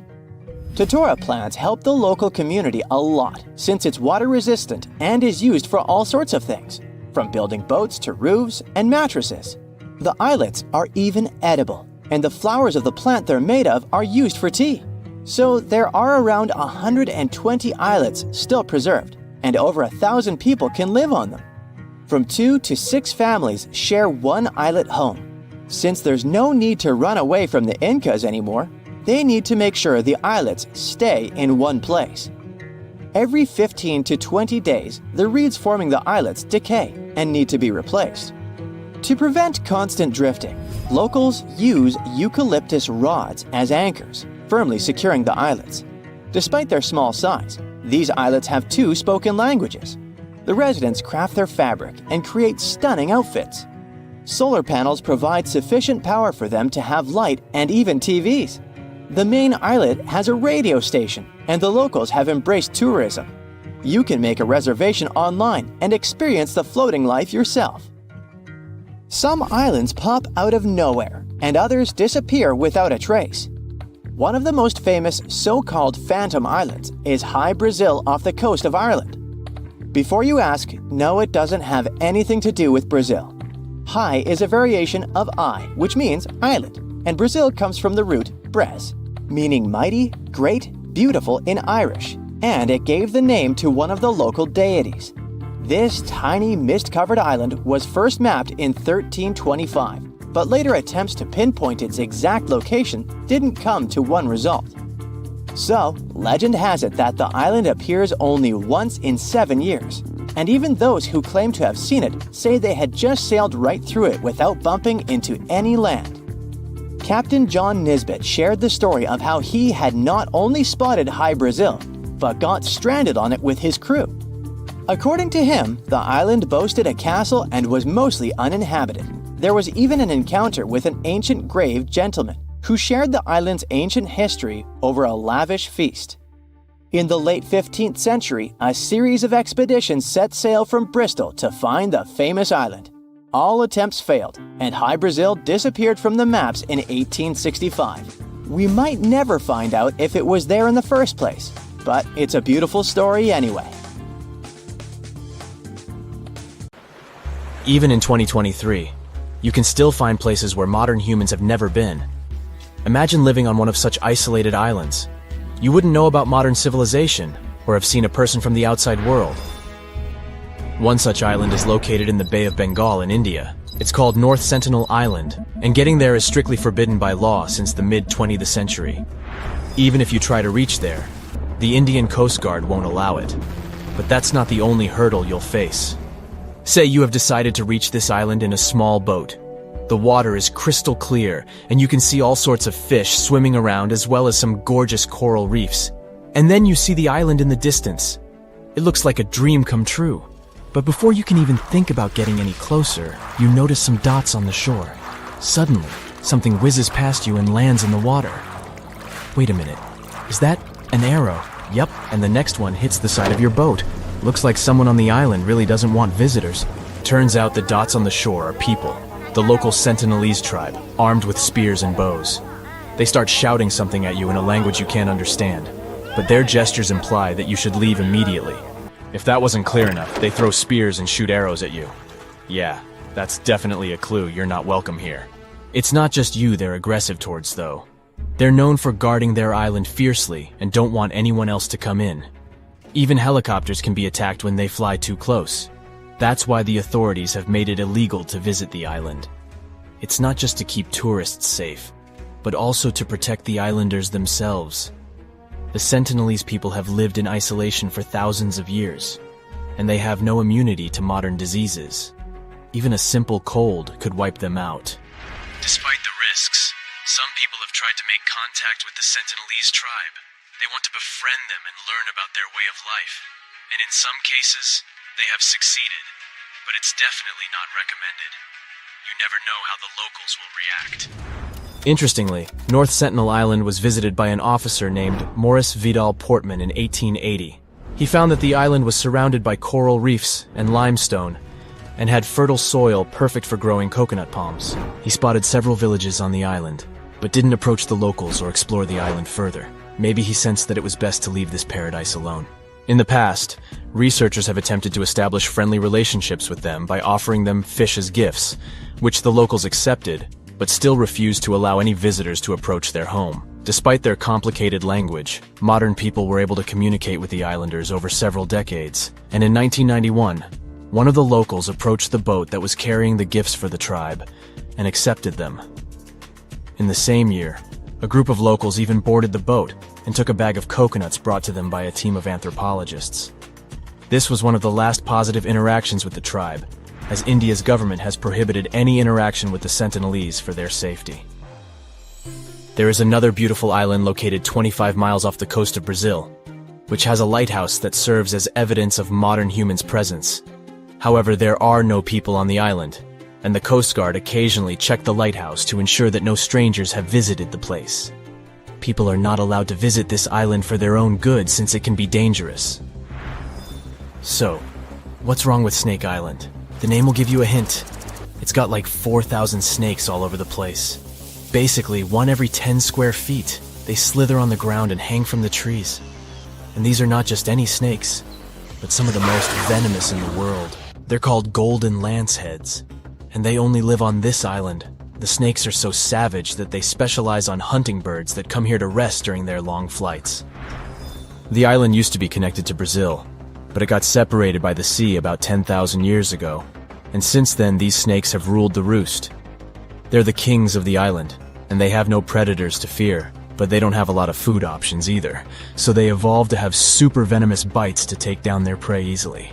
Totora plants help the local community a lot since it's water resistant and is used for all sorts of things, from building boats to roofs and mattresses. The islets are even edible, and the flowers of the plant they're made of are used for tea. So there are around 120 islets still preserved, and over 1,000 people can live on them. From 2 to 6 families share one islet home. Since there's no need to run away from the Incas anymore, they need to make sure the islets stay in one place. Every 15 to 20 days, the reeds forming the islets decay and need to be replaced. To prevent constant drifting, locals use eucalyptus rods as anchors, firmly securing the islets. Despite their small size, these islets have 2 spoken languages. The residents craft their fabric and create stunning outfits. Solar panels provide sufficient power for them to have light and even TVs. The main islet has a radio station, and the locals have embraced tourism. You can make a reservation online and experience the floating life yourself. Some islands pop out of nowhere, and others disappear without a trace. One of the most famous so-called phantom islands is High Brazil off the coast of Ireland. Before you ask, no, it doesn't have anything to do with Brazil. High is a variation of I, which means island, and Brazil comes from the root bres, meaning mighty, great, beautiful in Irish, and it gave the name to one of the local deities. This tiny mist-covered island was first mapped in 1325, but later attempts to pinpoint its exact location didn't come to one result. So, legend has it that the island appears only once in 7 years, and even those who claim to have seen it say they had just sailed right through it without bumping into any land. Captain John Nisbet shared the story of how he had not only spotted High Brazil, but got stranded on it with his crew. According to him, the island boasted a castle and was mostly uninhabited. There was even an encounter with an ancient grave gentleman who shared the island's ancient history over a lavish feast. In the late 15th century, a series of expeditions set sail from Bristol to find the famous island. All attempts failed, and High Brazil disappeared from the maps in 1865. We might never find out if it was there in the first place, but it's a beautiful story anyway. Even in 2023, you can still find places where modern humans have never been. Imagine living on one of such isolated islands. You wouldn't know about modern civilization or have seen a person from the outside world. One such island is located in the Bay of Bengal in India. It's called North Sentinel Island, and getting there is strictly forbidden by law since the mid-20th century. Even if you try to reach there, the Indian Coast Guard won't allow it. But that's not the only hurdle you'll face. Say you have decided to reach this island in a small boat. The water is crystal clear, and you can see all sorts of fish swimming around as well as some gorgeous coral reefs. And then you see the island in the distance. It looks like a dream come true. But before you can even think about getting any closer, you notice some dots on the shore. Suddenly, something whizzes past you and lands in the water. Wait a minute, is that an arrow? Yep, and the next one hits the side of your boat. Looks like someone on the island really doesn't want visitors. Turns out the dots on the shore are people. The local Sentinelese tribe, armed with spears and bows. They start shouting something at you in a language you can't understand, but their gestures imply that you should leave immediately. If that wasn't clear enough, they throw spears and shoot arrows at you. Yeah, that's definitely a clue you're not welcome here. It's not just you they're aggressive towards, though. They're known for guarding their island fiercely and don't want anyone else to come in. Even helicopters can be attacked when they fly too close. That's why the authorities have made it illegal to visit the island. It's not just to keep tourists safe, but also to protect the islanders themselves. The Sentinelese people have lived in isolation for thousands of years, and they have no immunity to modern diseases. Even a simple cold could wipe them out. Despite the risks, some people have tried to make contact with the Sentinelese tribe. They want to befriend them and learn about their way of life. And in some cases, they have succeeded, but it's definitely not recommended. You never know how the locals will react. Interestingly, North Sentinel Island was visited by an officer named Maurice Vidal Portman in 1880. He found that the island was surrounded by coral reefs and limestone, and had fertile soil perfect for growing coconut palms. He spotted several villages on the island, but didn't approach the locals or explore the island further. Maybe he sensed that it was best to leave this paradise alone. In the past, researchers have attempted to establish friendly relationships with them by offering them fish as gifts, which the locals accepted, but still refused to allow any visitors to approach their home. Despite their complicated language, modern people were able to communicate with the islanders over several decades, and in 1991, one of the locals approached the boat that was carrying the gifts for the tribe and accepted them. In the same year, a group of locals even boarded the boat and took a bag of coconuts brought to them by a team of anthropologists. This was one of the last positive interactions with the tribe, as India's government has prohibited any interaction with the Sentinelese for their safety. There is another beautiful island located 25 miles off the coast of Brazil, which has a lighthouse that serves as evidence of modern humans' presence. However, there are no people on the island, and the Coast Guard occasionally check the lighthouse to ensure that no strangers have visited the place. People are not allowed to visit this island for their own good since it can be dangerous. So, what's wrong with Snake Island? The name will give you a hint. It's got like 4,000 snakes all over the place. Basically, one every 10 square feet. They slither on the ground and hang from the trees. And these are not just any snakes, but some of the most venomous in the world. They're called golden lanceheads, and they only live on this island. The snakes are so savage that they specialize on hunting birds that come here to rest during their long flights. The island used to be connected to Brazil, but it got separated by the sea about 10,000 years ago, and since then these snakes have ruled the roost. They're the kings of the island, and they have no predators to fear, but they don't have a lot of food options either, so they evolved to have super venomous bites to take down their prey easily.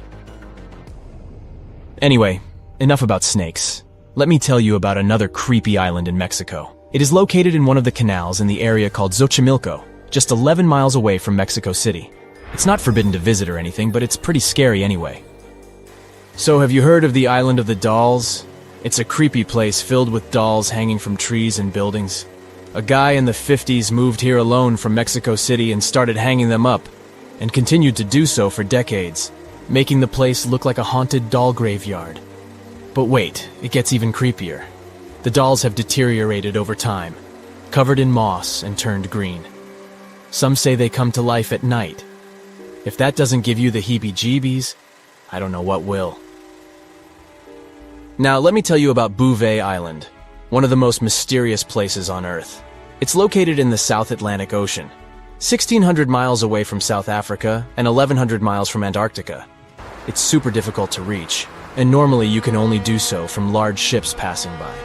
Anyway, enough about snakes. Let me tell you about another creepy island in Mexico. It is located in one of the canals in the area called Xochimilco, just 11 miles away from Mexico City. It's not forbidden to visit or anything, but it's pretty scary anyway. So have you heard of the Island of the Dolls? It's a creepy place filled with dolls hanging from trees and buildings. A guy in the 50s moved here alone from Mexico City and started hanging them up, and continued to do so for decades, making the place look like a haunted doll graveyard. But wait, it gets even creepier. The dolls have deteriorated over time, covered in moss and turned green. Some say they come to life at night. If that doesn't give you the heebie-jeebies, I don't know what will. Now let me tell you about Bouvet Island, one of the most mysterious places on Earth. It's located in the South Atlantic Ocean, 1,600 miles away from South Africa and 1,100 miles from Antarctica. It's super difficult to reach, and normally you can only do so from large ships passing by.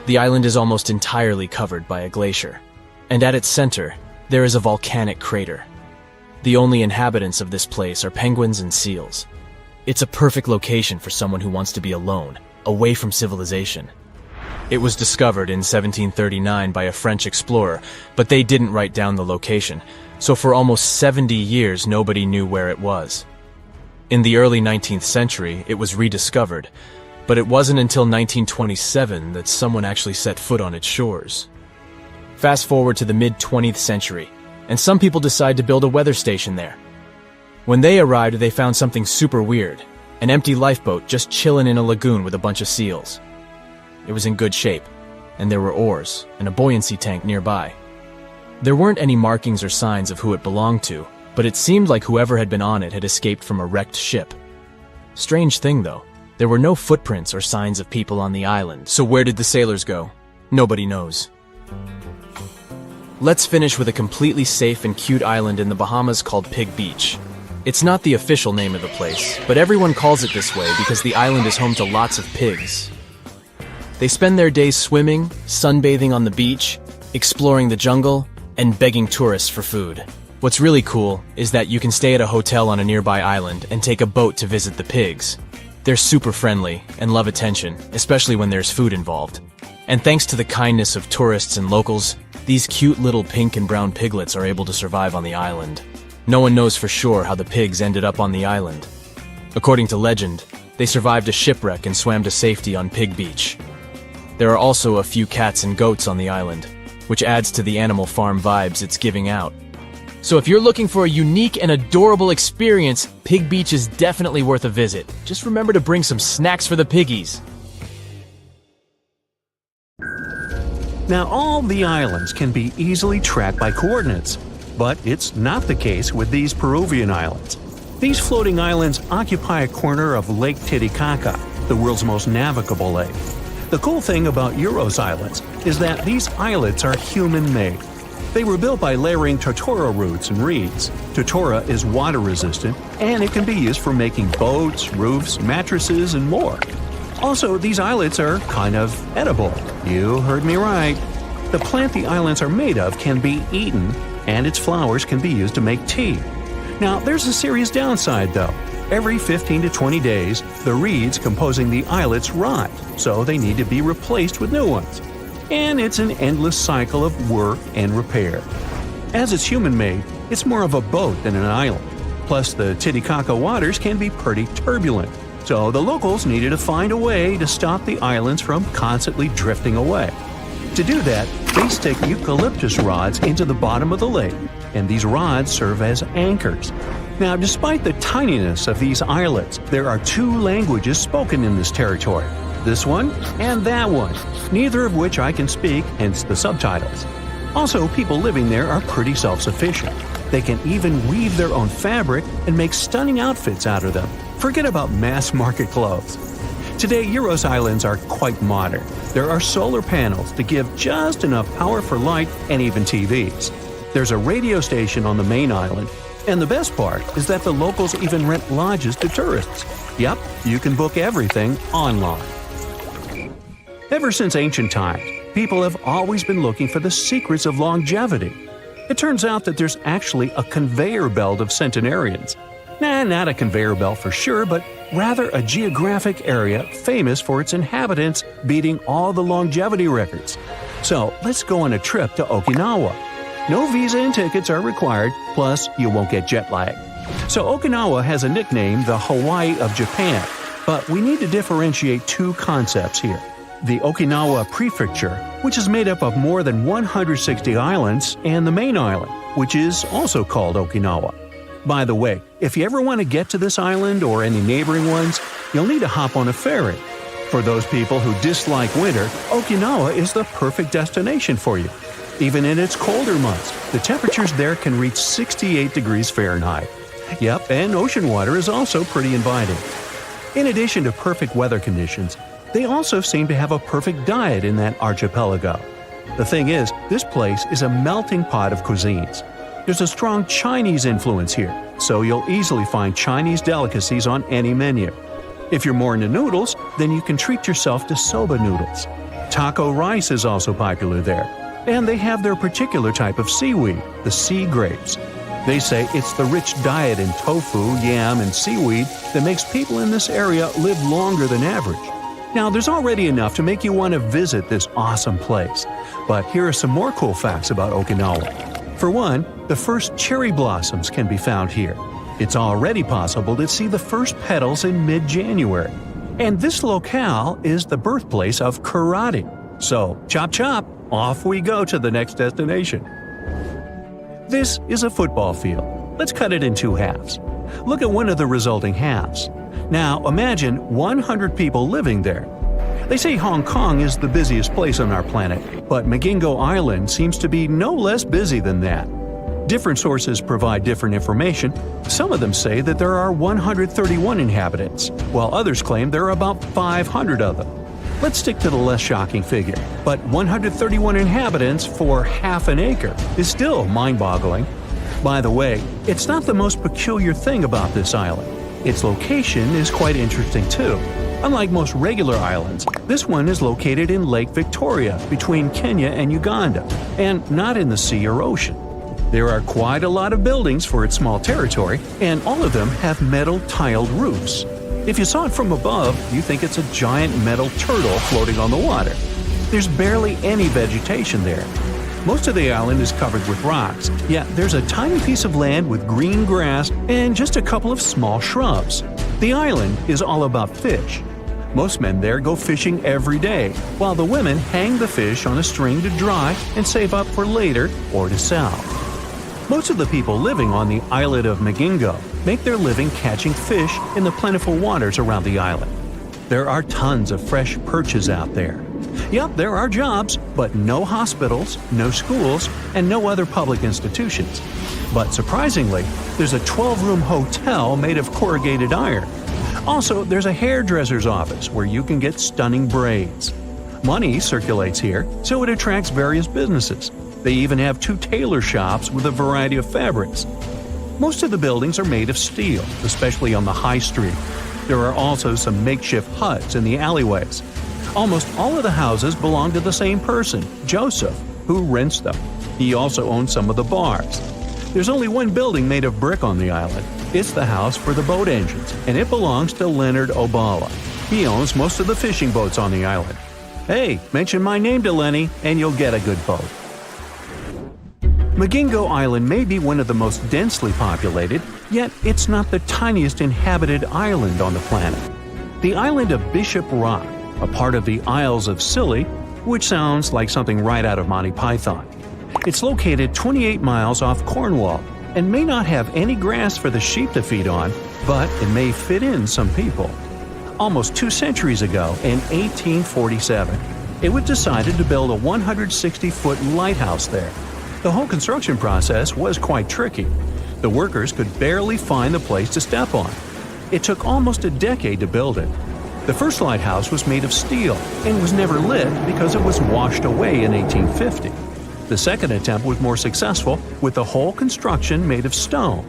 The island is almost entirely covered by a glacier, and at its center, there is a volcanic crater. The only inhabitants of this place are penguins and seals. It's a perfect location for someone who wants to be alone, away from civilization. It was discovered in 1739 by a French explorer, but they didn't write down the location, so for almost 70 years nobody knew where it was. In the early 19th century, it was rediscovered, but it wasn't until 1927 that someone actually set foot on its shores. Fast forward to the mid-20th century, and some people decide to build a weather station there. When they arrived, they found something super weird, an empty lifeboat just chilling in a lagoon with a bunch of seals. It was in good shape, and there were oars and a buoyancy tank nearby. There weren't any markings or signs of who it belonged to, but it seemed like whoever had been on it had escaped from a wrecked ship. Strange thing though, there were no footprints or signs of people on the island, so where did the sailors go? Nobody knows. Let's finish with a completely safe and cute island in the Bahamas called Pig Beach. It's not the official name of the place, but everyone calls it this way because the island is home to lots of pigs. They spend their days swimming, sunbathing on the beach, exploring the jungle, and begging tourists for food. What's really cool is that you can stay at a hotel on a nearby island and take a boat to visit the pigs. They're super friendly and love attention, especially when there's food involved. And thanks to the kindness of tourists and locals, these cute little pink and brown piglets are able to survive on the island. No one knows for sure how the pigs ended up on the island. According to legend, they survived a shipwreck and swam to safety on Pig Beach. There are also a few cats and goats on the island, which adds to the animal farm vibes it's giving out. So if you're looking for a unique and adorable experience, Pig Beach is definitely worth a visit. Just remember to bring some snacks for the piggies. Now, all the islands can be easily tracked by coordinates, but it's not the case with these Peruvian islands. These floating islands occupy a corner of Lake Titicaca, the world's most navigable lake. The cool thing about Uros Islands is that these islets are human-made. They were built by layering totora roots and reeds. Totora is water-resistant, and it can be used for making boats, roofs, mattresses, and more. Also, these islets are kind of edible. You heard me right. The plant the islands are made of can be eaten, and its flowers can be used to make tea. Now, there's a serious downside, though. Every 15 to 20 days, the reeds composing the islets rot, so they need to be replaced with new ones. And it's an endless cycle of work and repair. As it's human-made, it's more of a boat than an island. Plus, the Titicaca waters can be pretty turbulent, so the locals needed to find a way to stop the islands from constantly drifting away. To do that, they stick eucalyptus rods into the bottom of the lake, and these rods serve as anchors. Now, despite the tininess of these islets, there are two languages spoken in this territory, this one and that one, neither of which I can speak, hence the subtitles. Also, people living there are pretty self-sufficient. They can even weave their own fabric and make stunning outfits out of them. Forget about mass-market clothes. Today, Uros Islands are quite modern. There are solar panels to give just enough power for light and even TVs. There's a radio station on the main island, and the best part is that the locals even rent lodges to tourists. Yep, you can book everything online. Ever since ancient times, people have always been looking for the secrets of longevity. It turns out that there's actually a conveyor belt of centenarians. Nah, not a conveyor belt for sure, but rather a geographic area famous for its inhabitants beating all the longevity records. So let's go on a trip to Okinawa. No visa and tickets are required, plus you won't get jet lag. So Okinawa has a nickname, the Hawaii of Japan, but we need to differentiate two concepts here. The Okinawa Prefecture, which is made up of more than 160 islands, and the main island, which is also called Okinawa. By the way, if you ever want to get to this island or any neighboring ones, you'll need to hop on a ferry. For those people who dislike winter, Okinawa is the perfect destination for you. Even in its colder months, the temperatures there can reach 68 degrees Fahrenheit. Yep, and ocean water is also pretty inviting. In addition to perfect weather conditions, they also seem to have a perfect diet in that archipelago. The thing is, this place is a melting pot of cuisines. There's a strong Chinese influence here, so you'll easily find Chinese delicacies on any menu. If you're more into noodles, then you can treat yourself to soba noodles. Taco rice is also popular there, and they have their particular type of seaweed, the sea grapes. They say it's the rich diet in tofu, yam, and seaweed that makes people in this area live longer than average. Now, there's already enough to make you want to visit this awesome place, but here are some more cool facts about Okinawa. For one, the first cherry blossoms can be found here. It's already possible to see the first petals in mid-January. And this locale is the birthplace of karate. So, chop chop, off we go to the next destination. This is a football field. Let's cut it in two halves. Look at one of the resulting halves. Now, imagine 100 people living there. They say Hong Kong is the busiest place on our planet, but Mingo Island seems to be no less busy than that. Different sources provide different information. Some of them say that there are 131 inhabitants, while others claim there are about 500 of them. Let's stick to the less shocking figure, but 131 inhabitants for half an acre is still mind-boggling. By the way, it's not the most peculiar thing about this island. Its location is quite interesting too. Unlike most regular islands, this one is located in Lake Victoria between Kenya and Uganda, and not in the sea or ocean. There are quite a lot of buildings for its small territory, and all of them have metal tiled roofs. If you saw it from above, you think it's a giant metal turtle floating on the water. There's barely any vegetation there. Most of the island is covered with rocks, yet there's a tiny piece of land with green grass and just a couple of small shrubs. The island is all about fish. Most men there go fishing every day, while the women hang the fish on a string to dry and save up for later or to sell. Most of the people living on the islet of Mingo make their living catching fish in the plentiful waters around the island. There are tons of fresh perches out there. Yep, there are jobs, but no hospitals, no schools, and no other public institutions. But surprisingly, there's a 12-room hotel made of corrugated iron. Also, there's a hairdresser's office where you can get stunning braids. Money circulates here, so it attracts various businesses. They even have 2 tailor shops with a variety of fabrics. Most of the buildings are made of steel, especially on the high street. There are also some makeshift huts in the alleyways. Almost all of the houses belong to the same person, Joseph, who rents them. He also owns some of the bars. There's only one building made of brick on the island. It's the house for the boat engines, and it belongs to Leonard Obala. He owns most of the fishing boats on the island. Hey, mention my name to Lenny, and you'll get a good boat. Mingo Island may be one of the most densely populated, yet it's not the tiniest inhabited island on the planet. The island of Bishop Rock, a part of the Isles of Scilly, which sounds like something right out of Monty Python. It's located 28 miles off Cornwall and may not have any grass for the sheep to feed on, but it may fit in some people. Almost 2 centuries ago, in 1847, it was decided to build a 160-foot lighthouse there. The whole construction process was quite tricky. The workers could barely find the place to step on. It took almost a decade to build it. The first lighthouse was made of steel and was never lit because it was washed away in 1850. The second attempt was more successful, with the whole construction made of stone.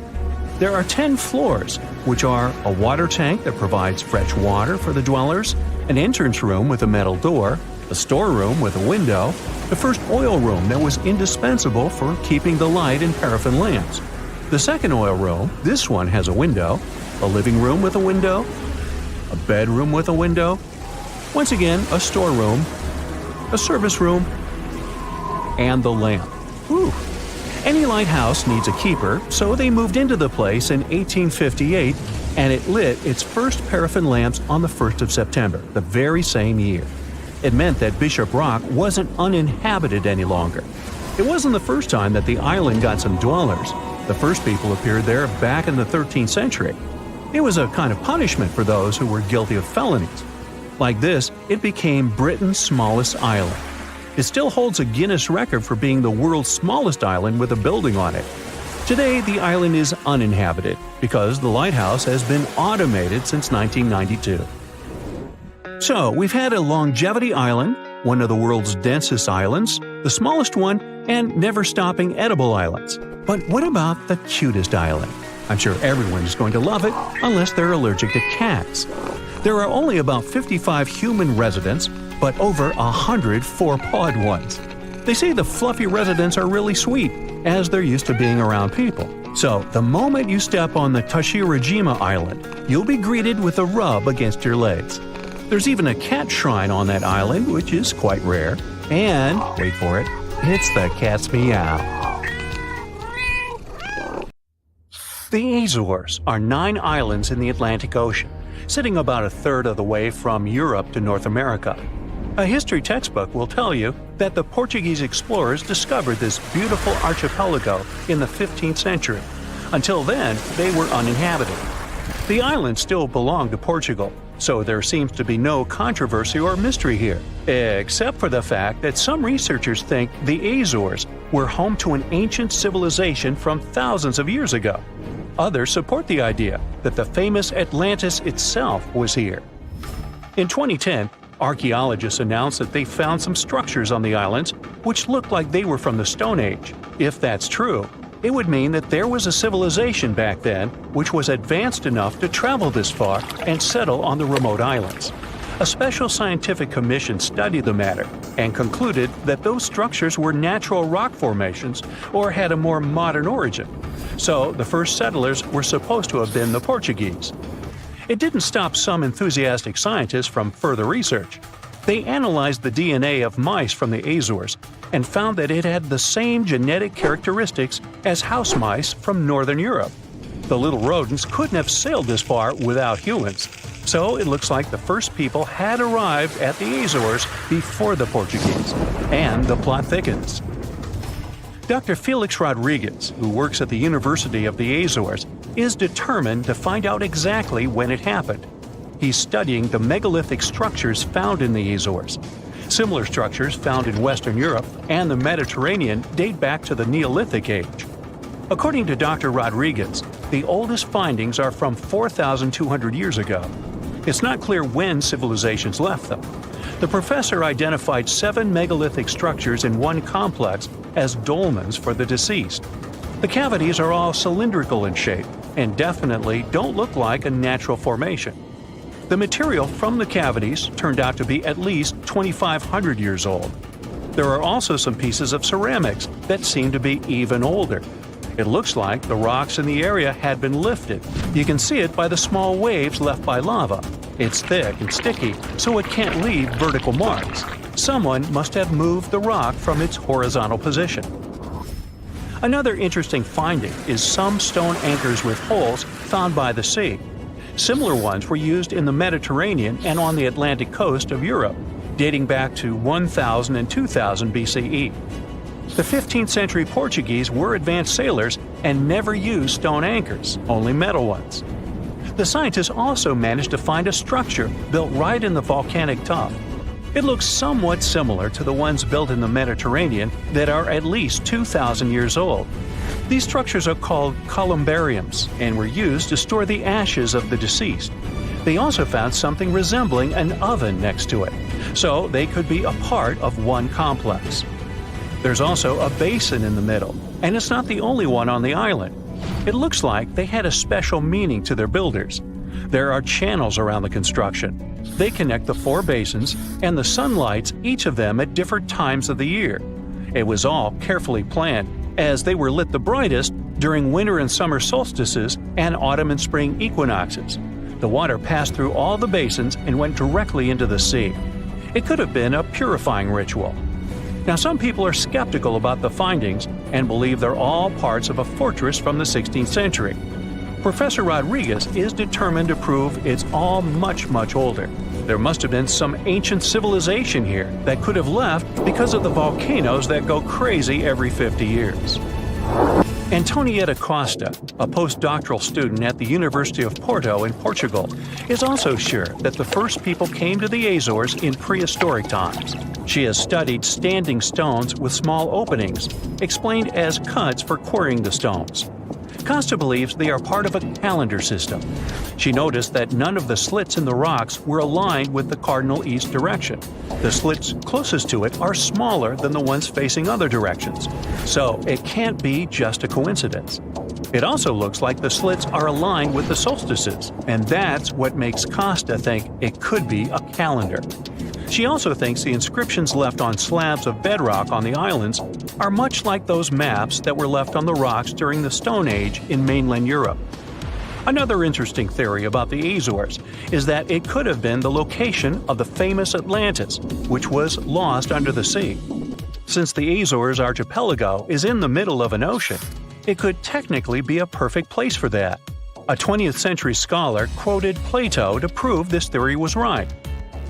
There are 10 floors, which are a water tank that provides fresh water for the dwellers, an entrance room with a metal door, a storeroom with a window, the first oil room that was indispensable for keeping the light in paraffin lamps. The second oil room, this one has a window, a living room with a window, a bedroom with a window, once again a storeroom, a service room, and the lamp. Whew. Any lighthouse needs a keeper, so they moved into the place in 1858, and it lit its first paraffin lamps on the 1st of September, the very same year. It meant that Bishop Rock wasn't uninhabited any longer. It wasn't the first time that the island got some dwellers. The first people appeared there back in the 13th century. It was a kind of punishment for those who were guilty of felonies. Like this, it became Britain's smallest island. It still holds a Guinness record for being the world's smallest island with a building on it. Today, the island is uninhabited because the lighthouse has been automated since 1992. So, we've had a longevity island, one of the world's densest islands, the smallest one, and never-stopping edible islands. But what about the cutest island? I'm sure everyone is going to love it, unless they're allergic to cats. There are only about 55 human residents, but over 100 four-pawed ones. They say the fluffy residents are really sweet, as they're used to being around people. So, the moment you step on the Tashirajima Island, you'll be greeted with a rub against your legs. There's even a cat shrine on that island, which is quite rare. And, wait for it, it's the cat's meow. The Azores are 9 islands in the Atlantic Ocean, sitting about a third of the way from Europe to North America. A history textbook will tell you that the Portuguese explorers discovered this beautiful archipelago in the 15th century. Until then, they were uninhabited. The islands still belong to Portugal, so there seems to be no controversy or mystery here, except for the fact that some researchers think the Azores were home to an ancient civilization from thousands of years ago. Others support the idea that the famous Atlantis itself was here. In 2010, archaeologists announced that they found some structures on the islands which looked like they were from the Stone Age. If that's true, it would mean that there was a civilization back then which was advanced enough to travel this far and settle on the remote islands. A special scientific commission studied the matter and concluded that those structures were natural rock formations or had a more modern origin. So the first settlers were supposed to have been the Portuguese. It didn't stop some enthusiastic scientists from further research. They analyzed the DNA of mice from the Azores and found that it had the same genetic characteristics as house mice from Northern Europe. The little rodents couldn't have sailed this far without humans, so it looks like the first people had arrived at the Azores before the Portuguese. And the plot thickens. Dr. Felix Rodriguez, who works at the University of the Azores, is determined to find out exactly when it happened. He's studying the megalithic structures found in the Azores. Similar structures found in Western Europe and the Mediterranean date back to the Neolithic age. According to Dr. Rodriguez, the oldest findings are from 4,200 years ago. It's not clear when civilizations left them. The professor identified 7 megalithic structures in one complex as dolmens for the deceased. The cavities are all cylindrical in shape and definitely don't look like a natural formation. The material from the cavities turned out to be at least 2,500 years old. There are also some pieces of ceramics that seem to be even older. It looks like the rocks in the area had been lifted. You can see it by the small waves left by lava. It's thick and sticky, so it can't leave vertical marks. Someone must have moved the rock from its horizontal position. Another interesting finding is some stone anchors with holes found by the sea. Similar ones were used in the Mediterranean and on the Atlantic coast of Europe, dating back to 1000 and 2000 BCE. The 15th century Portuguese were advanced sailors and never used stone anchors, only metal ones. The scientists also managed to find a structure built right in the volcanic tuff. It looks somewhat similar to the ones built in the Mediterranean that are at least 2,000 years old. These structures are called columbariums and were used to store the ashes of the deceased. They also found something resembling an oven next to it, so they could be a part of one complex. There's also a basin in the middle, and it's not the only one on the island. It looks like they had a special meaning to their builders. There are channels around the construction. They connect the 4 basins, and the sun lights each of them at different times of the year. It was all carefully planned, as they were lit the brightest during winter and summer solstices and autumn and spring equinoxes. The water passed through all the basins and went directly into the sea. It could have been a purifying ritual. Now, some people are skeptical about the findings and believe they're all parts of a fortress from the 16th century. Professor Rodriguez is determined to prove it's all much, much older. There must have been some ancient civilization here that could have left because of the volcanoes that go crazy every 50 years. Antonieta Costa, a postdoctoral student at the University of Porto in Portugal, is also sure that the first people came to the Azores in prehistoric times. She has studied standing stones with small openings, explained as cuts for quarrying the stones. Costa believes they are part of a calendar system. She noticed that none of the slits in the rocks were aligned with the cardinal east direction. The slits closest to it are smaller than the ones facing other directions, so it can't be just a coincidence. It also looks like the slits are aligned with the solstices, and that's what makes Costa think it could be a calendar. She also thinks the inscriptions left on slabs of bedrock on the islands are much like those maps that were left on the rocks during the Stone Age in mainland Europe. Another interesting theory about the Azores is that it could have been the location of the famous Atlantis, which was lost under the sea. Since the Azores archipelago is in the middle of an ocean, it could technically be a perfect place for that. A 20th century scholar quoted Plato to prove this theory was right.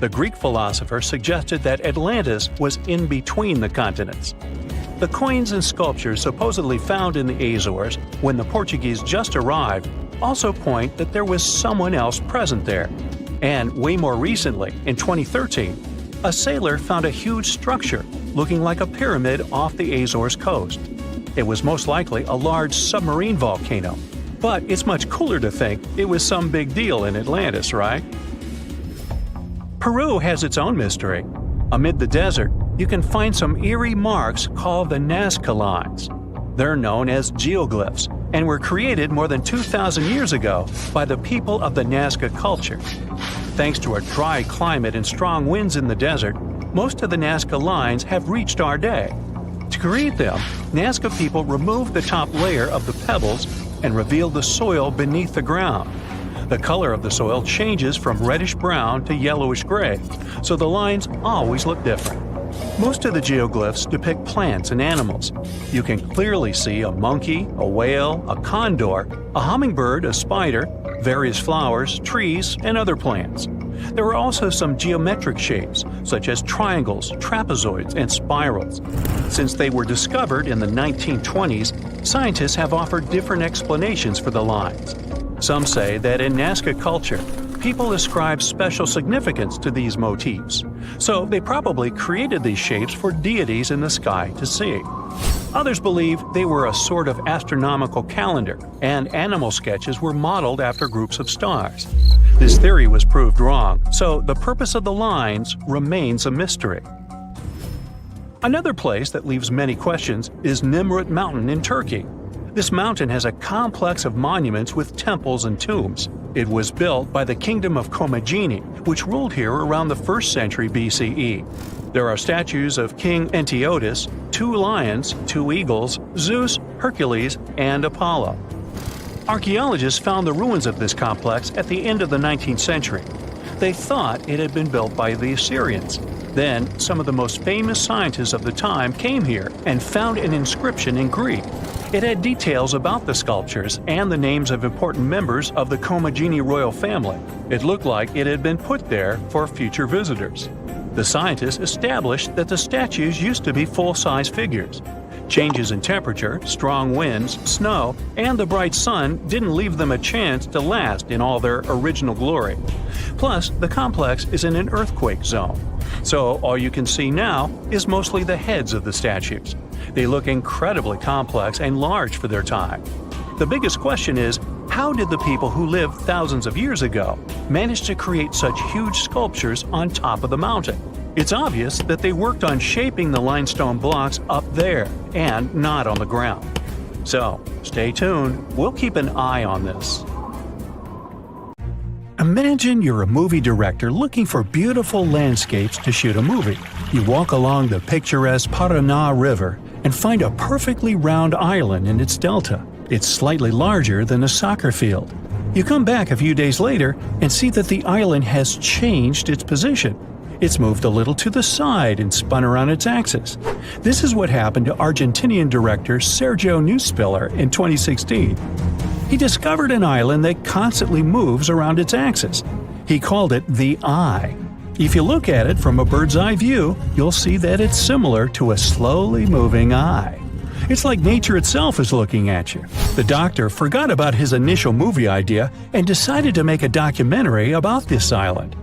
The Greek philosopher suggested that Atlantis was in between the continents. The coins and sculptures supposedly found in the Azores when the Portuguese just arrived also point that there was someone else present there. And way more recently, in 2013, a sailor found a huge structure looking like a pyramid off the Azores coast. It was most likely a large submarine volcano, but it's much cooler to think it was some big deal in Atlantis, right? Peru has its own mystery. Amid the desert, you can find some eerie marks called the Nazca lines. They're known as geoglyphs and were created more than 2,000 years ago by the people of the Nazca culture. Thanks to a dry climate and strong winds in the desert, most of the Nazca lines have reached our day. To create them, Nazca people removed the top layer of the pebbles and revealed the soil beneath the ground. The color of the soil changes from reddish-brown to yellowish-gray, so the lines always look different. Most of the geoglyphs depict plants and animals. You can clearly see a monkey, a whale, a condor, a hummingbird, a spider, various flowers, trees, and other plants. There are also some geometric shapes, such as triangles, trapezoids, and spirals. Since they were discovered in the 1920s, scientists have offered different explanations for the lines. Some say that in Nazca culture, people ascribe special significance to these motifs, so they probably created these shapes for deities in the sky to see. Others believe they were a sort of astronomical calendar, and animal sketches were modeled after groups of stars. This theory was proved wrong, so the purpose of the lines remains a mystery. Another place that leaves many questions is Nimrut Mountain in Turkey. This mountain has a complex of monuments with temples and tombs. It was built by the Kingdom of Commagene, which ruled here around the 1st century BCE. There are statues of King Antiochus, 2 lions, 2 eagles, Zeus, Hercules, and Apollo. Archaeologists found the ruins of this complex at the end of the 19th century. They thought it had been built by the Assyrians. Then, some of the most famous scientists of the time came here and found an inscription in Greek. It had details about the sculptures and the names of important members of the Commagene royal family. It looked like it had been put there for future visitors. The scientists established that the statues used to be full-size figures. Changes in temperature, strong winds, snow, and the bright sun didn't leave them a chance to last in all their original glory. Plus, the complex is in an earthquake zone, so all you can see now is mostly the heads of the statues. They look incredibly complex and large for their time. The biggest question is, how did the people who lived thousands of years ago manage to create such huge sculptures on top of the mountain? It's obvious that they worked on shaping the limestone blocks up there and not on the ground. So, stay tuned. We'll keep an eye on this. Imagine you're a movie director looking for beautiful landscapes to shoot a movie. You walk along the picturesque Paraná River and find a perfectly round island in its delta. It's slightly larger than a soccer field. You come back a few days later and see that the island has changed its position. It's moved a little to the side and spun around its axis. This is what happened to Argentinian director Sergio Neuspiller in 2016. He discovered an island that constantly moves around its axis. He called it the Eye. If you look at it from a bird's eye view, you'll see that it's similar to a slowly moving eye. It's like nature itself is looking at you. The doctor forgot about his initial movie idea and decided to make a documentary about this island.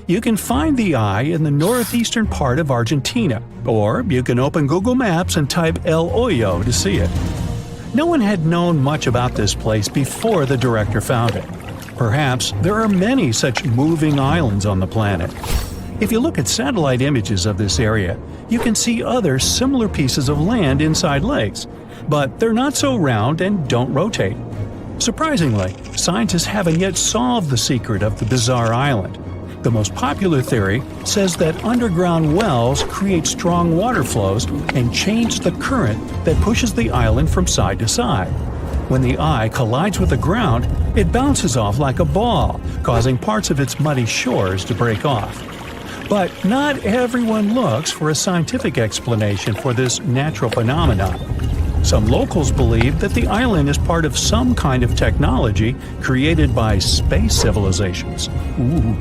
You can find the Eye in the northeastern part of Argentina, or you can open Google Maps and type El Hoyo to see it. No one had known much about this place before the director found it. Perhaps there are many such moving islands on the planet. If you look at satellite images of this area, you can see other similar pieces of land inside lakes, but they're not so round and don't rotate. Surprisingly, scientists haven't yet solved the secret of the bizarre island. The most popular theory says that underground wells create strong water flows and change the current that pushes the island from side to side. When the Eye collides with the ground, it bounces off like a ball, causing parts of its muddy shores to break off. But not everyone looks for a scientific explanation for this natural phenomenon. Some locals believe that the island is part of some kind of technology created by space civilizations. Ooh.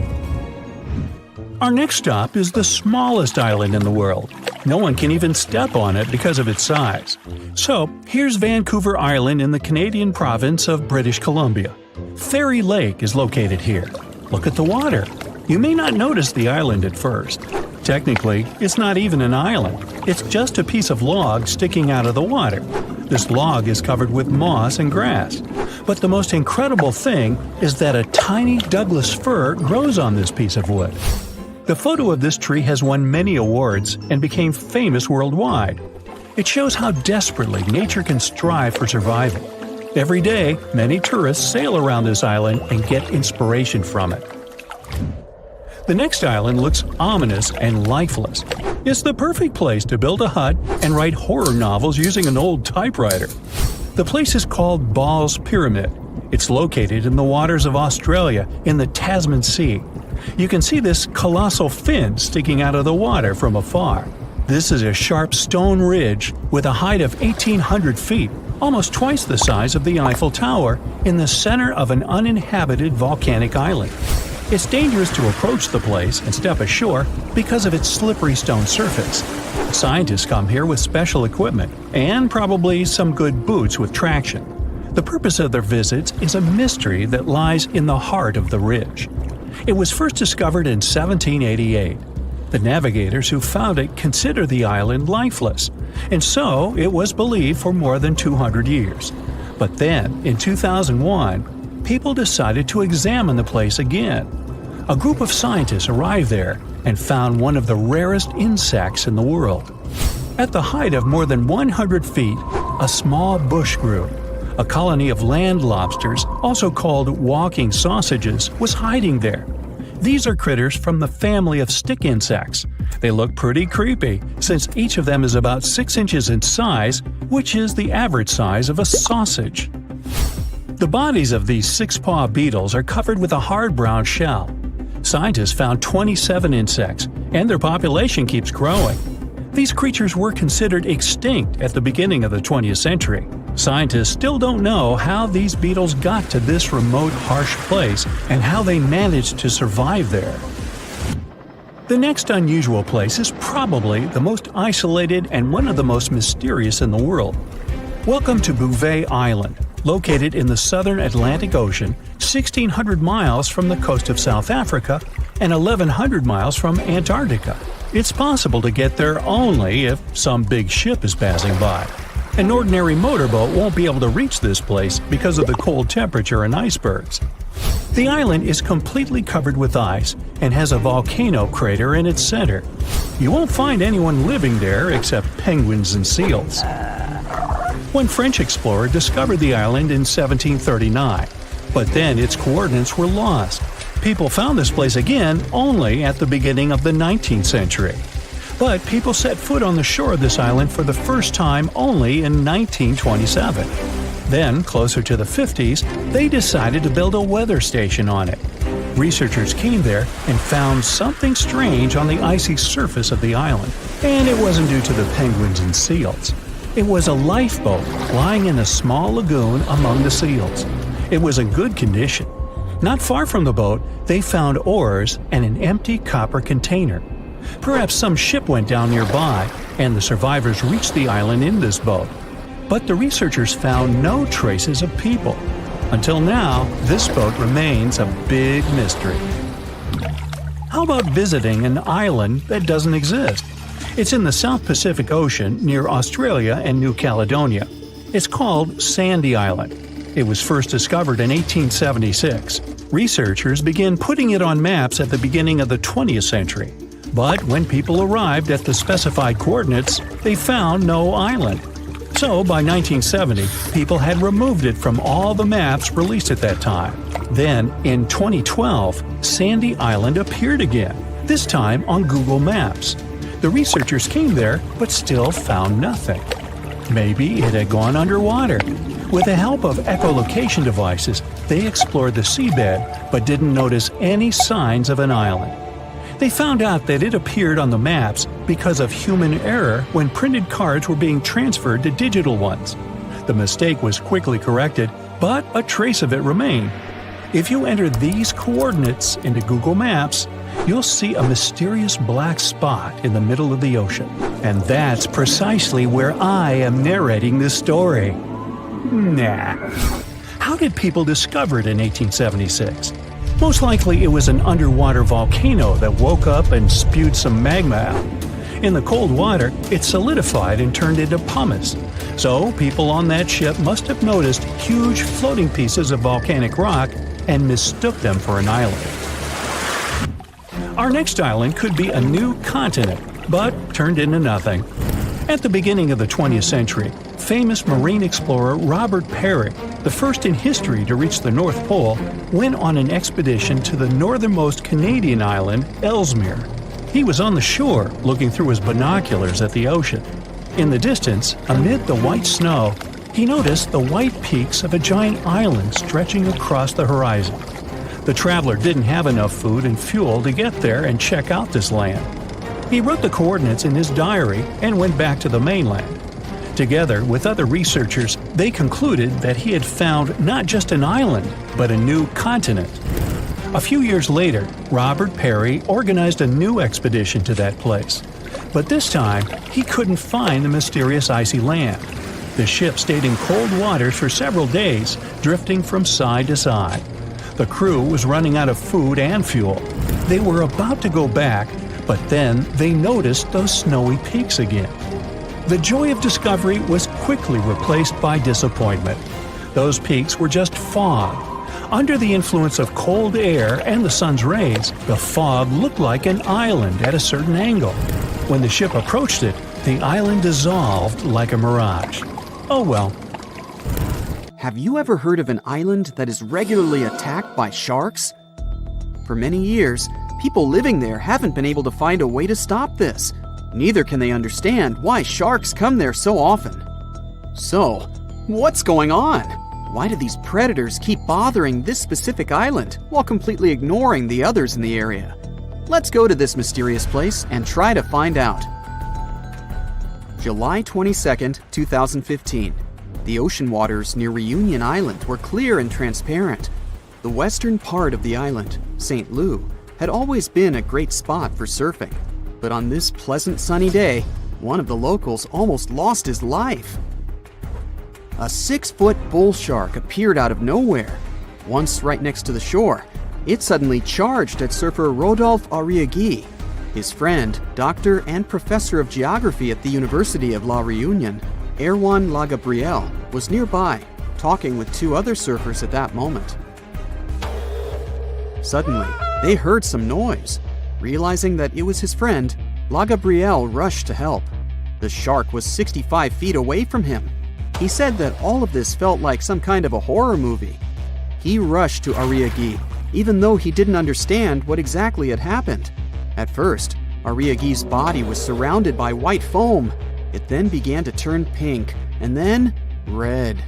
Our next stop is the smallest island in the world. No one can even step on it because of its size. So, here's Vancouver Island in the Canadian province of British Columbia. Ferry Lake is located here. Look at the water. You may not notice the island at first. Technically, it's not even an island. It's just a piece of log sticking out of the water. This log is covered with moss and grass. But the most incredible thing is that a tiny Douglas fir grows on this piece of wood. The photo of this tree has won many awards and became famous worldwide. It shows how desperately nature can strive for survival. Every day, many tourists sail around this island and get inspiration from it. The next island looks ominous and lifeless. It's the perfect place to build a hut and write horror novels using an old typewriter. The place is called Ball's Pyramid. It's located in the waters of Australia in the Tasman Sea. You can see this colossal fin sticking out of the water from afar. This is a sharp stone ridge with a height of 1,800 feet, almost twice the size of the Eiffel Tower, in the center of an uninhabited volcanic island. It's dangerous to approach the place and step ashore because of its slippery stone surface. Scientists come here with special equipment and probably some good boots with traction. The purpose of their visits is a mystery that lies in the heart of the ridge. It was first discovered in 1788. The navigators who found it considered the island lifeless, and so it was believed for more than 200 years. But then, in 2001, people decided to examine the place again. A group of scientists arrived there and found one of the rarest insects in the world. At the height of more than 100 feet, a small bush grew. A colony of land lobsters, also called walking sausages, was hiding there. These are critters from the family of stick insects. They look pretty creepy, since each of them is about 6 inches in size, which is the average size of a sausage. The bodies of these six-paw beetles are covered with a hard brown shell. Scientists found 27 insects, and their population keeps growing. These creatures were considered extinct at the beginning of the 20th century. Scientists still don't know how these beetles got to this remote, harsh place and how they managed to survive there. The next unusual place is probably the most isolated and one of the most mysterious in the world. Welcome to Bouvet Island, located in the southern Atlantic Ocean, 1,600 miles from the coast of South Africa and 1,100 miles from Antarctica. It's possible to get there only if some big ship is passing by. An ordinary motorboat won't be able to reach this place because of the cold temperature and icebergs. The island is completely covered with ice and has a volcano crater in its center. You won't find anyone living there except penguins and seals. One French explorer discovered the island in 1739, but then its coordinates were lost. People found this place again only at the beginning of the 19th century. But people set foot on the shore of this island for the first time only in 1927. Then, closer to the 50s, they decided to build a weather station on it. Researchers came there and found something strange on the icy surface of the island. And it wasn't due to the penguins and seals. It was a lifeboat lying in a small lagoon among the seals. It was in good condition. Not far from the boat, they found oars and an empty copper container. Perhaps some ship went down nearby, and the survivors reached the island in this boat. But the researchers found no traces of people. Until now, this boat remains a big mystery. How about visiting an island that doesn't exist? It's in the South Pacific Ocean near Australia and New Caledonia. It's called Sandy Island. It was first discovered in 1876. Researchers began putting it on maps at the beginning of the 20th century. But when people arrived at the specified coordinates, they found no island. So by 1970, people had removed it from all the maps released at that time. Then, in 2012, Sandy Island appeared again, this time on Google Maps. The researchers came there, but still found nothing. Maybe it had gone underwater. With the help of echolocation devices, they explored the seabed, but didn't notice any signs of an island. They found out that it appeared on the maps because of human error when printed cards were being transferred to digital ones. The mistake was quickly corrected, but a trace of it remained. If you enter these coordinates into Google Maps, you'll see a mysterious black spot in the middle of the ocean. And that's precisely where I am narrating this story. Nah. How did people discover it in 1876? Most likely it was an underwater volcano that woke up and spewed some magma out. In the cold water, it solidified and turned into pumice. So people on that ship must have noticed huge floating pieces of volcanic rock and mistook them for an island. Our next island could be a new continent, but turned into nothing. At the beginning of the 20th century, famous marine explorer Robert Peary, the first in history to reach the North Pole, went on an expedition to the northernmost Canadian island, Ellesmere. He was on the shore, looking through his binoculars at the ocean. In the distance, amid the white snow, he noticed the white peaks of a giant island stretching across the horizon. The traveler didn't have enough food and fuel to get there and check out this land. He wrote the coordinates in his diary and went back to the mainland. Together with other researchers, they concluded that he had found not just an island, but a new continent. A few years later, Robert Peary organized a new expedition to that place. But this time, he couldn't find the mysterious icy land. The ship stayed in cold waters for several days, drifting from side to side. The crew was running out of food and fuel. They were about to go back, but then they noticed those snowy peaks again. The joy of discovery was quickly replaced by disappointment. Those peaks were just fog. Under the influence of cold air and the sun's rays, the fog looked like an island at a certain angle. When the ship approached it, the island dissolved like a mirage. Oh well. Have you ever heard of an island that is regularly attacked by sharks? For many years, people living there haven't been able to find a way to stop this. Neither can they understand why sharks come there so often. So, what's going on? Why do these predators keep bothering this specific island while completely ignoring the others in the area? Let's go to this mysterious place and try to find out. July 22nd, 2015. The ocean waters near Reunion Island were clear and transparent. The western part of the island, St. Lou, had always been a great spot for surfing. But on this pleasant sunny day, one of the locals almost lost his life. A 6-foot bull shark appeared out of nowhere. Once right next to the shore, it suddenly charged at surfer Rodolphe Arriaghi. His friend, doctor and professor of geography at the University of La Réunion, Erwan Lagabriel, was nearby, talking with 2 other surfers at that moment. Suddenly, they heard some noise. Realizing that it was his friend, Lagabriel rushed to help. The shark was 65 feet away from him. He said that all of this felt like some kind of a horror movie. He rushed to Arriaghi, even though he didn't understand what exactly had happened. At first, Arriaghi's body was surrounded by white foam. It then began to turn pink, and then red.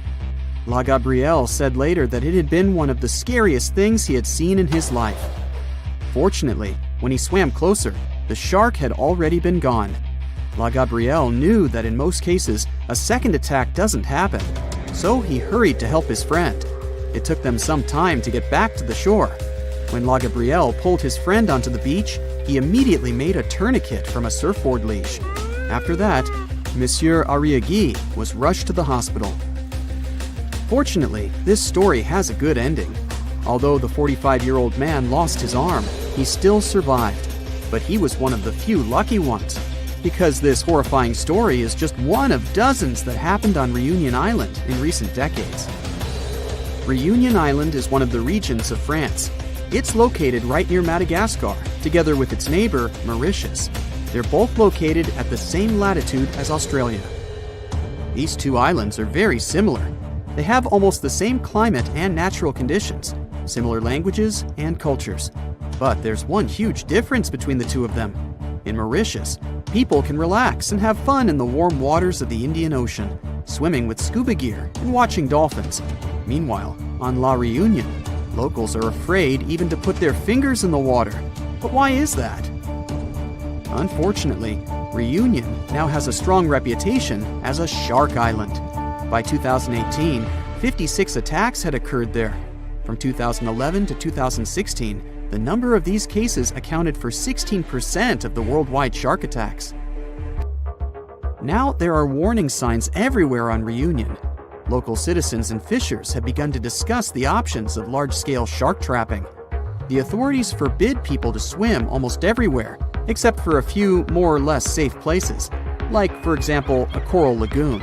La Gabrielle said later that it had been one of the scariest things he had seen in his life. Fortunately, when he swam closer, the shark had already been gone. La Gabrielle knew that in most cases, a second attack doesn't happen, so he hurried to help his friend. It took them some time to get back to the shore. When La Gabrielle pulled his friend onto the beach, he immediately made a tourniquet from a surfboard leash. After that, Monsieur Ariaghi was rushed to the hospital. Fortunately, this story has a good ending. Although the 45-year-old man lost his arm, he still survived. But he was one of the few lucky ones, because this horrifying story is just one of dozens that happened on Reunion Island in recent decades. Reunion Island is one of the regions of France. It's located right near Madagascar, together with its neighbor, Mauritius. They're both located at the same latitude as Australia. These two islands are very similar. They have almost the same climate and natural conditions, similar languages and cultures. But there's one huge difference between the two of them. In Mauritius, people can relax and have fun in the warm waters of the Indian Ocean, swimming with scuba gear and watching dolphins. Meanwhile, on La Reunion, locals are afraid even to put their fingers in the water. But why is that? Unfortunately, Reunion now has a strong reputation as a shark island. By 2018, 56 attacks had occurred there. From 2011 to 2016, the number of these cases accounted for 16% of the worldwide shark attacks. Now there are warning signs everywhere on Reunion. Local citizens and fishers have begun to discuss the options of large-scale shark trapping. The authorities forbid people to swim almost everywhere, except for a few more or less safe places, like, for example, a coral lagoon.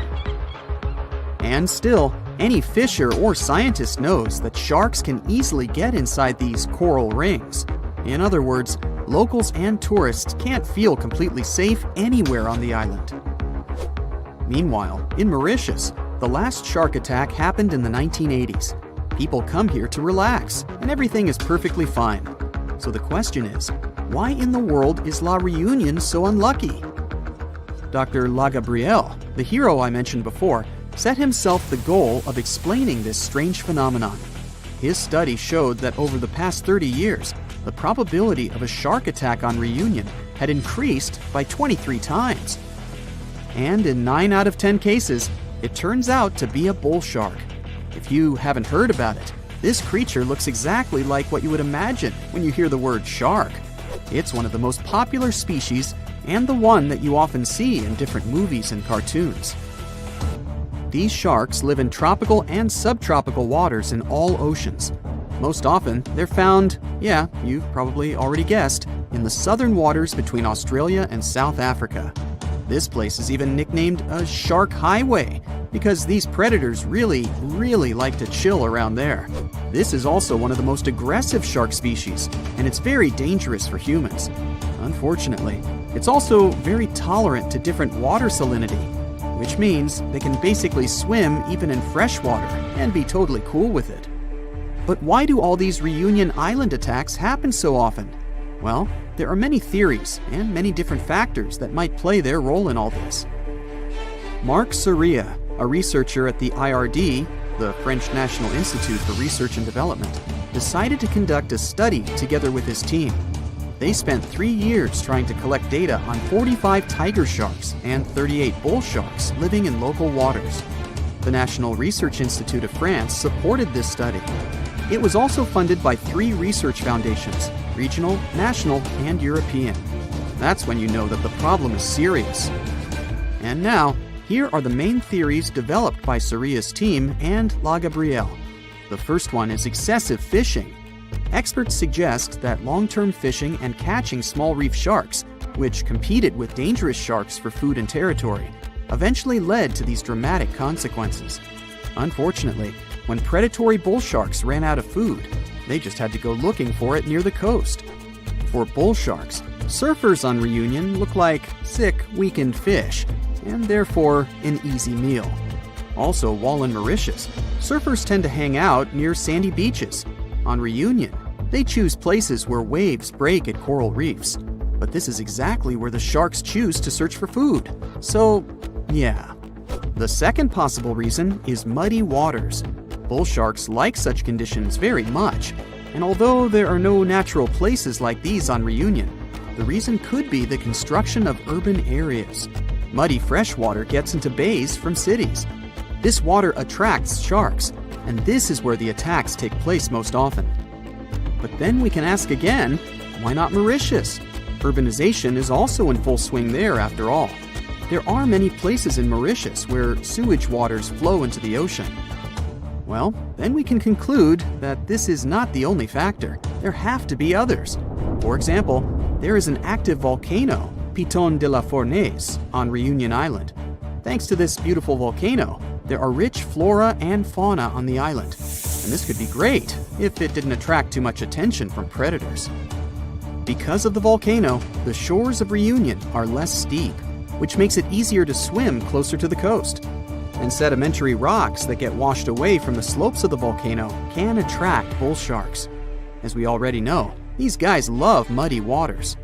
And still, any fisher or scientist knows that sharks can easily get inside these coral rings. In other words, locals and tourists can't feel completely safe anywhere on the island. Meanwhile, in Mauritius, the last shark attack happened in the 1980s. People come here to relax, and everything is perfectly fine. So the question is, why in the world is La Reunion so unlucky? Dr. La Gabrielle, the hero I mentioned before, set himself the goal of explaining this strange phenomenon. His study showed that over the past 30 years, the probability of a shark attack on Reunion had increased by 23 times. And in 9 out of 10 cases, it turns out to be a bull shark. If you haven't heard about it, this creature looks exactly like what you would imagine when you hear the word shark. It's one of the most popular species and the one that you often see in different movies and cartoons. These sharks live in tropical and subtropical waters in all oceans. Most often, they're found, yeah, you've probably already guessed, in the southern waters between Australia and South Africa. This place is even nicknamed a shark highway because these predators really like to chill around there. This is also one of the most aggressive shark species, and it's very dangerous for humans. Unfortunately, it's also very tolerant to different water salinity, which means they can basically swim even in fresh water and be totally cool with it. But why do all these Reunion Island attacks happen so often? Well, there are many theories and many different factors that might play their role in all this. Marc Soria, a researcher at the IRD, the French National Institute for Research and Development, decided to conduct a study together with his team. They spent 3 years trying to collect data on 45 tiger sharks and 38 bull sharks living in local waters. The National Research Institute of France supported this study. It was also funded by 3 research foundations: regional, national, and European. That's when you know that the problem is serious. And now, here are the main theories developed by Soria's team and La Gabrielle. The first one is excessive fishing. Experts suggest that long-term fishing and catching small reef sharks, which competed with dangerous sharks for food and territory, eventually led to these dramatic consequences. Unfortunately, when predatory bull sharks ran out of food, they just had to go looking for it near the coast. For bull sharks, surfers on Reunion look like sick, weakened fish, and therefore an easy meal. Also, while in Mauritius, surfers tend to hang out near sandy beaches. On Reunion, they choose places where waves break at coral reefs. But this is exactly where the sharks choose to search for food. So, yeah. The second possible reason is muddy waters. Bull sharks like such conditions very much, and although there are no natural places like these on Reunion, the reason could be the construction of urban areas. Muddy freshwater gets into bays from cities. This water attracts sharks, and this is where the attacks take place most often. But then we can ask again, why not Mauritius? Urbanization is also in full swing there after all. There are many places in Mauritius where sewage waters flow into the ocean. Well, then we can conclude that this is not the only factor. There have to be others. For example, there is an active volcano, Piton de la Fournaise, on Reunion Island. Thanks to this beautiful volcano, there are rich flora and fauna on the island. And this could be great if it didn't attract too much attention from predators. Because of the volcano, the shores of Reunion are less steep, which makes it easier to swim closer to the coast. And sedimentary rocks that get washed away from the slopes of the volcano can attract bull sharks. As we already know, these guys love muddy waters.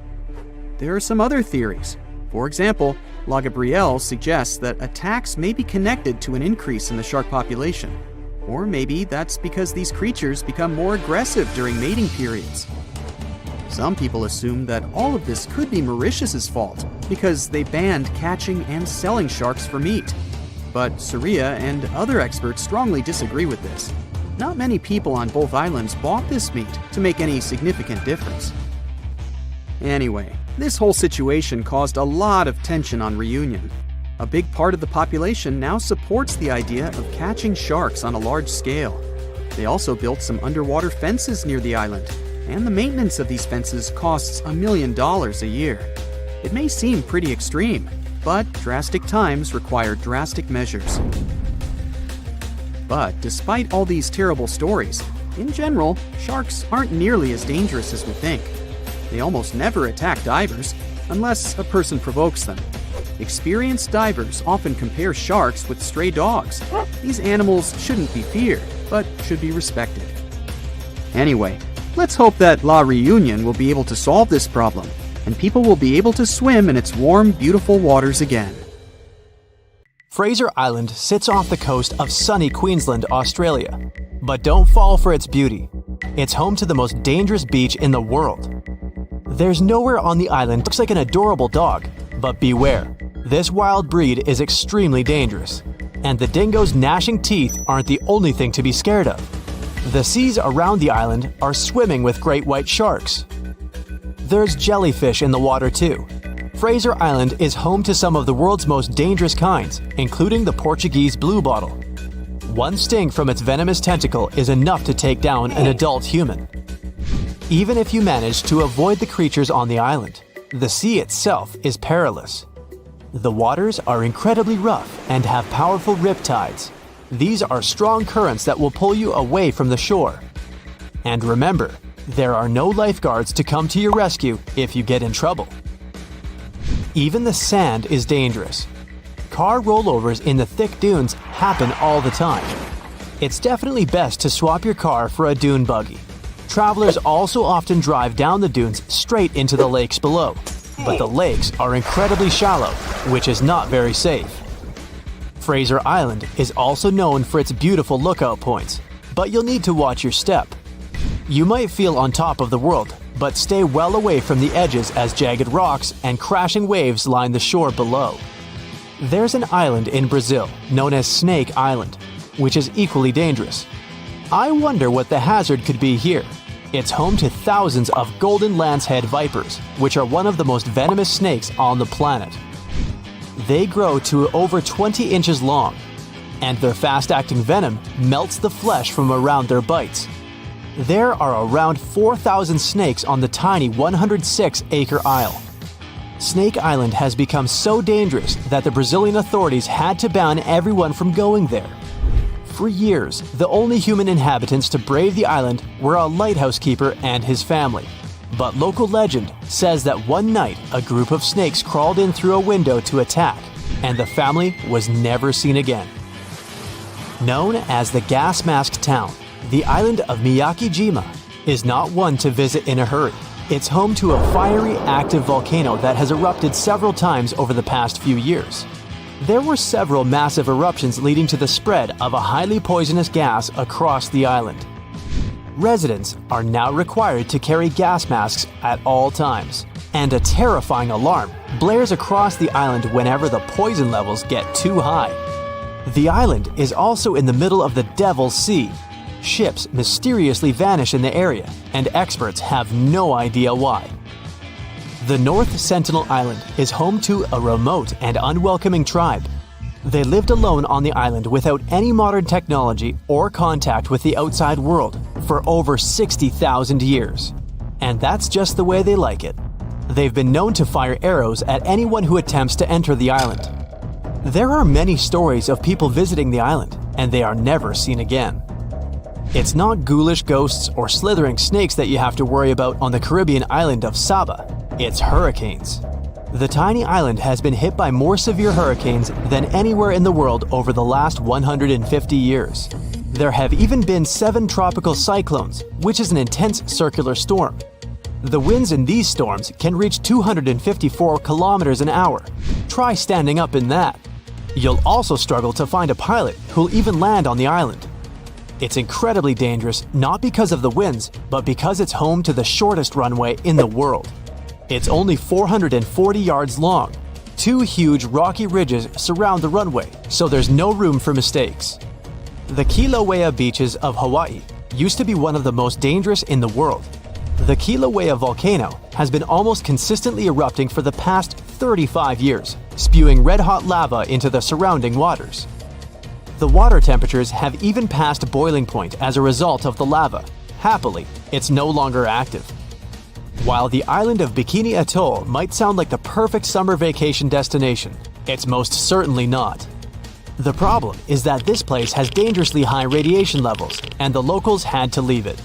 There are some other theories. For example, La Gabrielle suggests that attacks may be connected to an increase in the shark population. Or maybe that's because these creatures become more aggressive during mating periods. Some people assume that all of this could be Mauritius's fault because they banned catching and selling sharks for meat. But Surya and other experts strongly disagree with this. Not many people on both islands bought this meat to make any significant difference. Anyway, this whole situation caused a lot of tension on Reunion. A big part of the population now supports the idea of catching sharks on a large scale. They also built some underwater fences near the island, and the maintenance of these fences costs $1 million a year. It may seem pretty extreme, but drastic times require drastic measures. But despite all these terrible stories, in general, sharks aren't nearly as dangerous as we think. They almost never attack divers, unless a person provokes them. Experienced divers often compare sharks with stray dogs. These animals shouldn't be feared, but should be respected. Anyway, let's hope that La Reunion will be able to solve this problem, and people will be able to swim in its warm, beautiful waters again. Fraser Island sits off the coast of sunny Queensland, Australia. But don't fall for its beauty. It's home to the most dangerous beach in the world. There's nowhere on the island that looks like an adorable dog, but beware, this wild breed is extremely dangerous. And the dingo's gnashing teeth aren't the only thing to be scared of. The seas around the island are swimming with great white sharks. There's jellyfish in the water too. Fraser Island is home to some of the world's most dangerous kinds, including the Portuguese bluebottle. One sting from its venomous tentacle is enough to take down an adult human. Even if you manage to avoid the creatures on the island, the sea itself is perilous. The waters are incredibly rough and have powerful riptides. These are strong currents that will pull you away from the shore. And remember, there are no lifeguards to come to your rescue if you get in trouble. Even the sand is dangerous. Car rollovers in the thick dunes happen all the time. It's definitely best to swap your car for a dune buggy. Travelers also often drive down the dunes straight into the lakes below, but the lakes are incredibly shallow, which is not very safe. Fraser Island is also known for its beautiful lookout points, but you'll need to watch your step. You might feel on top of the world, but stay well away from the edges as jagged rocks and crashing waves line the shore below. There's an island in Brazil known as Snake Island, which is equally dangerous. I wonder what the hazard could be here. It's home to thousands of golden lancehead vipers, which are one of the most venomous snakes on the planet. They grow to over 20 inches long, and their fast-acting venom melts the flesh from around their bites. There are around 4,000 snakes on the tiny 106-acre isle. Snake Island has become so dangerous that the Brazilian authorities had to ban everyone from going there. For years, the only human inhabitants to brave the island were a lighthouse keeper and his family. But local legend says that one night a group of snakes crawled in through a window to attack, and the family was never seen again. Known as the gas mask town, the island of Miyake-jima is not one to visit in a hurry. It's home to a fiery, active volcano that has erupted several times over the past few years. There were several massive eruptions leading to the spread of a highly poisonous gas across the island. Residents are now required to carry gas masks at all times, and a terrifying alarm blares across the island whenever the poison levels get too high. The island is also in the middle of the Devil's Sea. Ships mysteriously vanish in the area, and experts have no idea why. The North Sentinel Island is home to a remote and unwelcoming tribe. They lived alone on the island without any modern technology or contact with the outside world for over 60,000 years. And that's just the way they like it. They've been known to fire arrows at anyone who attempts to enter the island. There are many stories of people visiting the island, and they are never seen again. It's not ghoulish ghosts or slithering snakes that you have to worry about on the Caribbean island of Saba. It's hurricanes. The tiny island has been hit by more severe hurricanes than anywhere in the world over the last 150 years. There have even been 7 tropical cyclones, which is an intense circular storm. The winds in these storms can reach 254 kilometers an hour. Try standing up in that. You'll also struggle to find a pilot who'll even land on the island. It's incredibly dangerous not because of the winds, but because it's home to the shortest runway in the world. It's only 440 yards long. 2 huge rocky ridges surround the runway, so there's no room for mistakes. The Kilauea beaches of Hawaii used to be one of the most dangerous in the world. The Kilauea volcano has been almost consistently erupting for the past 35 years, spewing red-hot lava into the surrounding waters. The water temperatures have even passed boiling point as a result of the lava. Happily, it's no longer active. While the island of Bikini Atoll might sound like the perfect summer vacation destination, it's most certainly not. The problem is that this place has dangerously high radiation levels, and the locals had to leave it.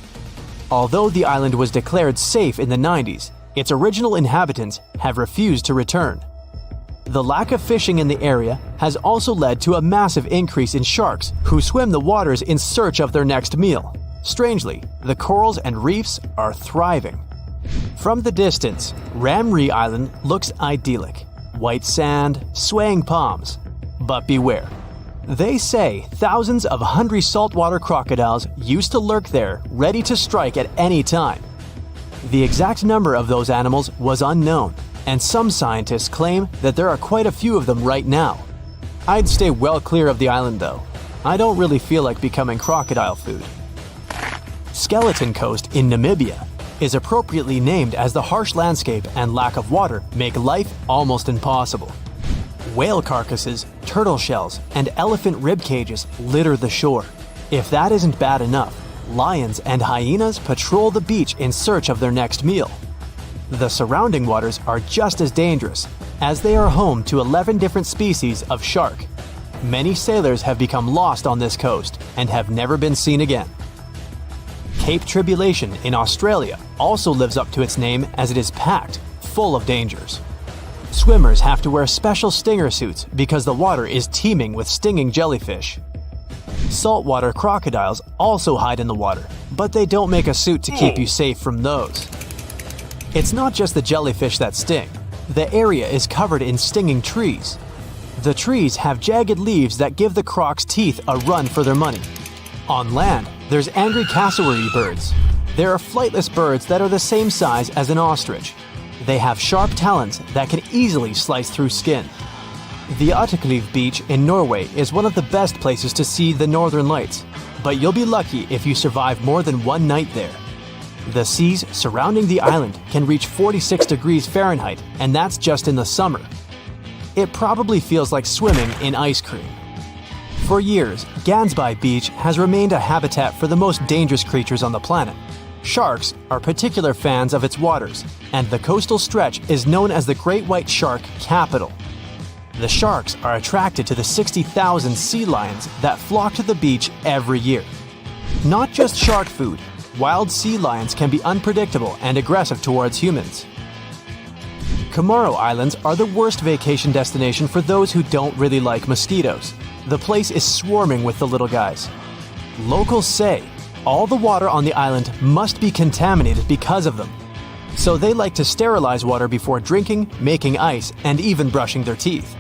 Although the island was declared safe in the 90s, its original inhabitants have refused to return. The lack of fishing in the area has also led to a massive increase in sharks who swim the waters in search of their next meal. Strangely, the corals and reefs are thriving. From the distance, Ramree Island looks idyllic. White sand, swaying palms. But beware. They say thousands of hungry saltwater crocodiles used to lurk there, ready to strike at any time. The exact number of those animals was unknown, and some scientists claim that there are quite a few of them right now. I'd stay well clear of the island though. I don't really feel like becoming crocodile food. Skeleton Coast in Namibia is appropriately named as the harsh landscape and lack of water make life almost impossible. Whale carcasses, turtle shells, and elephant rib cages litter the shore. If that isn't bad enough, lions and hyenas patrol the beach in search of their next meal. The surrounding waters are just as dangerous, as they are home to 11 different species of shark. Many sailors have become lost on this coast and have never been seen again. Cape Tribulation in Australia also lives up to its name as it is packed, full of dangers. Swimmers have to wear special stinger suits because the water is teeming with stinging jellyfish. Saltwater crocodiles also hide in the water, but they don't make a suit to keep you safe from those. It's not just the jellyfish that sting. The area is covered in stinging trees. The trees have jagged leaves that give the crocs' teeth a run for their money. On land, there's angry cassowary birds. There are flightless birds that are the same size as an ostrich. They have sharp talons that can easily slice through skin. The Utterkleiv beach in Norway is one of the best places to see the northern lights, but you'll be lucky if you survive more than one night there. The seas surrounding the island can reach 46 degrees Fahrenheit, and that's just in the summer. It probably feels like swimming in ice cream. For years, Gansby Beach has remained a habitat for the most dangerous creatures on the planet. Sharks are particular fans of its waters, and the coastal stretch is known as the Great White Shark Capital. The sharks are attracted to the 60,000 sea lions that flock to the beach every year. Not just shark food, wild sea lions can be unpredictable and aggressive towards humans. Komoro Islands are the worst vacation destination for those who don't really like mosquitoes. The place is swarming with the little guys. Locals say all the water on the island must be contaminated because of them. So they like to sterilize water before drinking, making ice, and even brushing their teeth.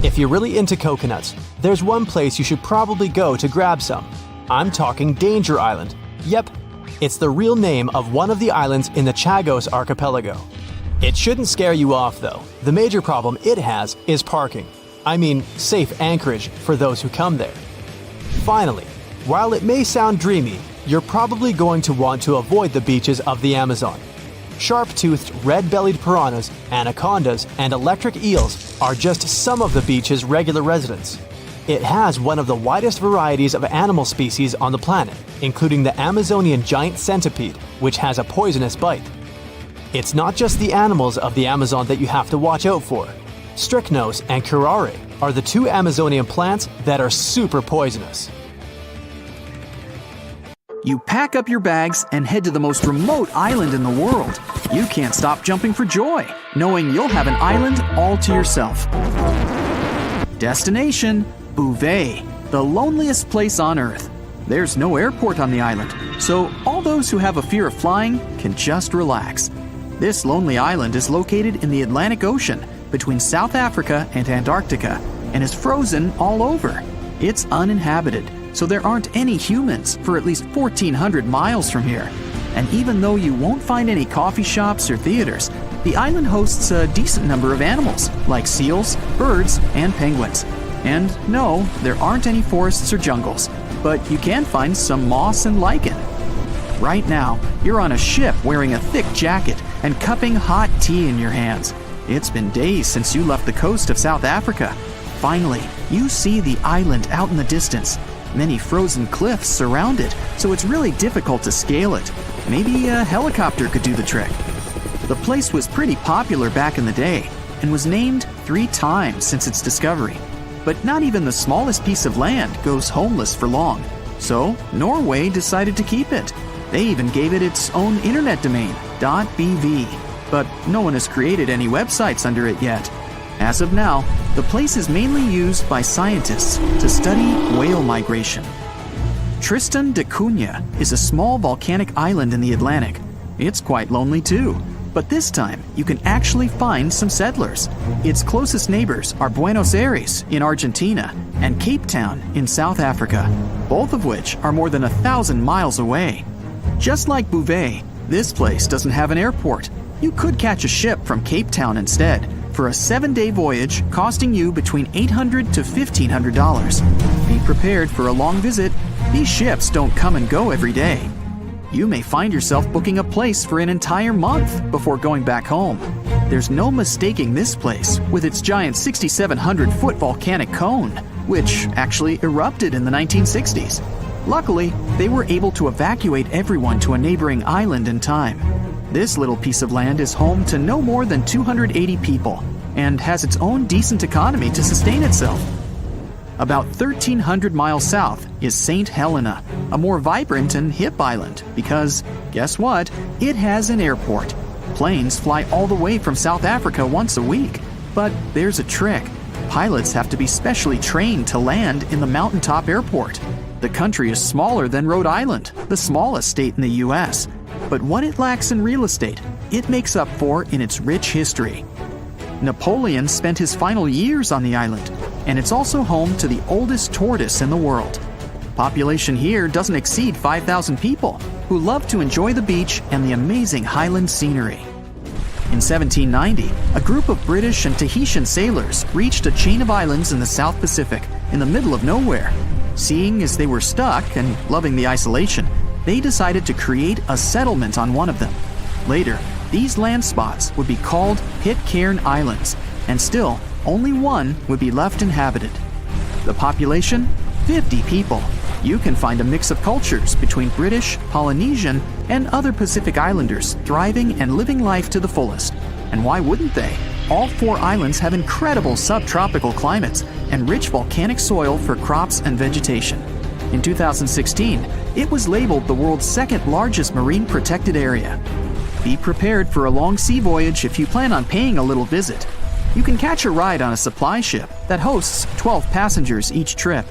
If you're really into coconuts, there's one place you should probably go to grab some. I'm talking Danger Island. Yep, it's the real name of one of the islands in the Chagos archipelago. It shouldn't scare you off though. The major problem it has is parking. I mean, safe anchorage for those who come there. Finally, while it may sound dreamy, you're probably going to want to avoid the beaches of the Amazon. Sharp-toothed red-bellied piranhas, anacondas, and electric eels are just some of the beach's regular residents. It has one of the widest varieties of animal species on the planet, including the Amazonian giant centipede, which has a poisonous bite. It's not just the animals of the Amazon that you have to watch out for. Strychnos and curare are the two Amazonian plants that are super poisonous. You pack up your bags and head to the most remote island in the world. You can't stop jumping for joy, knowing you'll have an island all to yourself. Destination: Bouvet, the loneliest place on Earth. There's no airport on the island, so all those who have a fear of flying can just relax. This lonely island is located in the Atlantic Ocean between South Africa and Antarctica and is frozen all over. It's uninhabited, so there aren't any humans for at least 1,400 miles from here. And even though you won't find any coffee shops or theaters, the island hosts a decent number of animals, like seals, birds, and penguins. And no, there aren't any forests or jungles, but you can find some moss and lichen. Right now, you're on a ship wearing a thick jacket and cupping hot tea in your hands. It's been days since you left the coast of South Africa. Finally, you see the island out in the distance. Many frozen cliffs surround it, so it's really difficult to scale it. Maybe a helicopter could do the trick. The place was pretty popular back in the day and was named 3 times since its discovery. But not even the smallest piece of land goes homeless for long. So Norway decided to keep it. They even gave it its own internet domain, .bv. But no one has created any websites under it yet. As of now, the place is mainly used by scientists to study whale migration. Tristan da Cunha is a small volcanic island in the Atlantic. It's quite lonely too, but this time you can actually find some settlers. Its closest neighbors are Buenos Aires in Argentina and Cape Town in South Africa, both of which are more than 1,000 miles away. Just like Bouvet, this place doesn't have an airport. You could catch a ship from Cape Town instead, for a 7-day voyage costing you between $800 to $1,500. Be prepared for a long visit. These ships don't come and go every day. You may find yourself booking a place for an entire month before going back home. There's no mistaking this place with its giant 6,700-foot volcanic cone, which actually erupted in the 1960s. Luckily, they were able to evacuate everyone to a neighboring island in time. This little piece of land is home to no more than 280 people and has its own decent economy to sustain itself. About 1,300 miles south is St. Helena, a more vibrant and hip island because, guess what? It has an airport. Planes fly all the way from South Africa once a week. But there's a trick. Pilots have to be specially trained to land in the mountaintop airport. The country is smaller than Rhode Island, the smallest state in the U.S., but what it lacks in real estate, it makes up for in its rich history. Napoleon spent his final years on the island, and it's also home to the oldest tortoise in the world. Population here doesn't exceed 5,000 people, who love to enjoy the beach and the amazing highland scenery. In 1790, a group of British and Tahitian sailors reached a chain of islands in the South Pacific, in the middle of nowhere. Seeing as they were stuck and loving the isolation, they decided to create a settlement on one of them. Later, these land spots would be called Pitcairn Islands, and still, only one would be left inhabited. The population? 50 people. You can find a mix of cultures between British, Polynesian, and other Pacific Islanders thriving and living life to the fullest. And why wouldn't they? All 4 islands have incredible subtropical climates and rich volcanic soil for crops and vegetation. In 2016, it was labeled the world's 2nd largest marine protected area. Be prepared for a long sea voyage if you plan on paying a little visit. You can catch a ride on a supply ship that hosts 12 passengers each trip.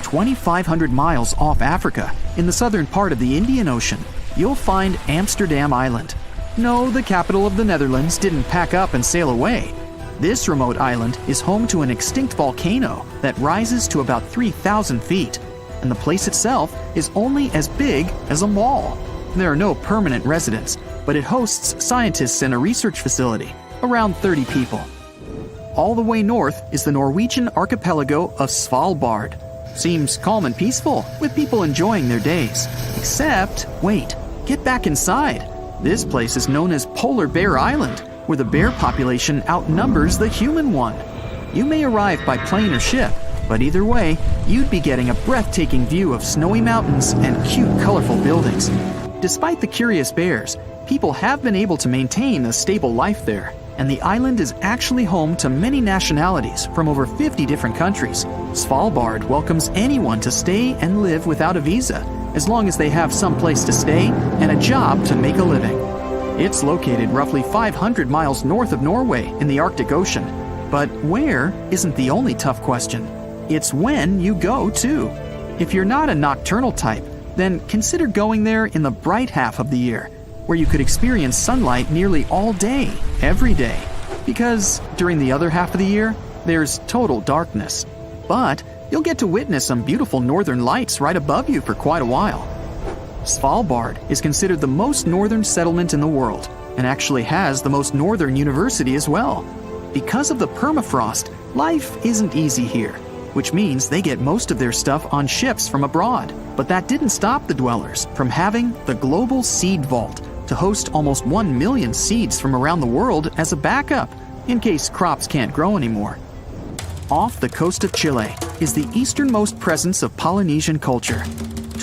2,500 miles off Africa, in the southern part of the Indian Ocean, you'll find Amsterdam Island. No, the capital of the Netherlands didn't pack up and sail away. This remote island is home to an extinct volcano that rises to about 3,000 feet, and the place itself is only as big as a mall. There are no permanent residents, but it hosts scientists and a research facility, around 30 people. All the way north is the Norwegian archipelago of Svalbard. Seems calm and peaceful, with people enjoying their days. Except, wait, get back inside. This place is known as Polar Bear Island, where the bear population outnumbers the human one. You may arrive by plane or ship, but either way, you'd be getting a breathtaking view of snowy mountains and cute, colorful buildings. Despite the curious bears, people have been able to maintain a stable life there, and the island is actually home to many nationalities from over 50 different countries. Svalbard welcomes anyone to stay and live without a visa, as long as they have some place to stay and a job to make a living. It's located roughly 500 miles north of Norway in the Arctic Ocean. But where isn't the only tough question. It's when you go, too. If you're not a nocturnal type, then consider going there in the bright half of the year, where you could experience sunlight nearly all day, every day. Because during the other half of the year, there's total darkness. But you'll get to witness some beautiful northern lights right above you for quite a while. Svalbard is considered the most northern settlement in the world, and actually has the most northern university as well. Because of the permafrost, life isn't easy here, which means they get most of their stuff on ships from abroad. But that didn't stop the dwellers from having the global seed vault to host almost 1 million seeds from around the world as a backup, in case crops can't grow anymore. Off the coast of Chile is the easternmost presence of Polynesian culture.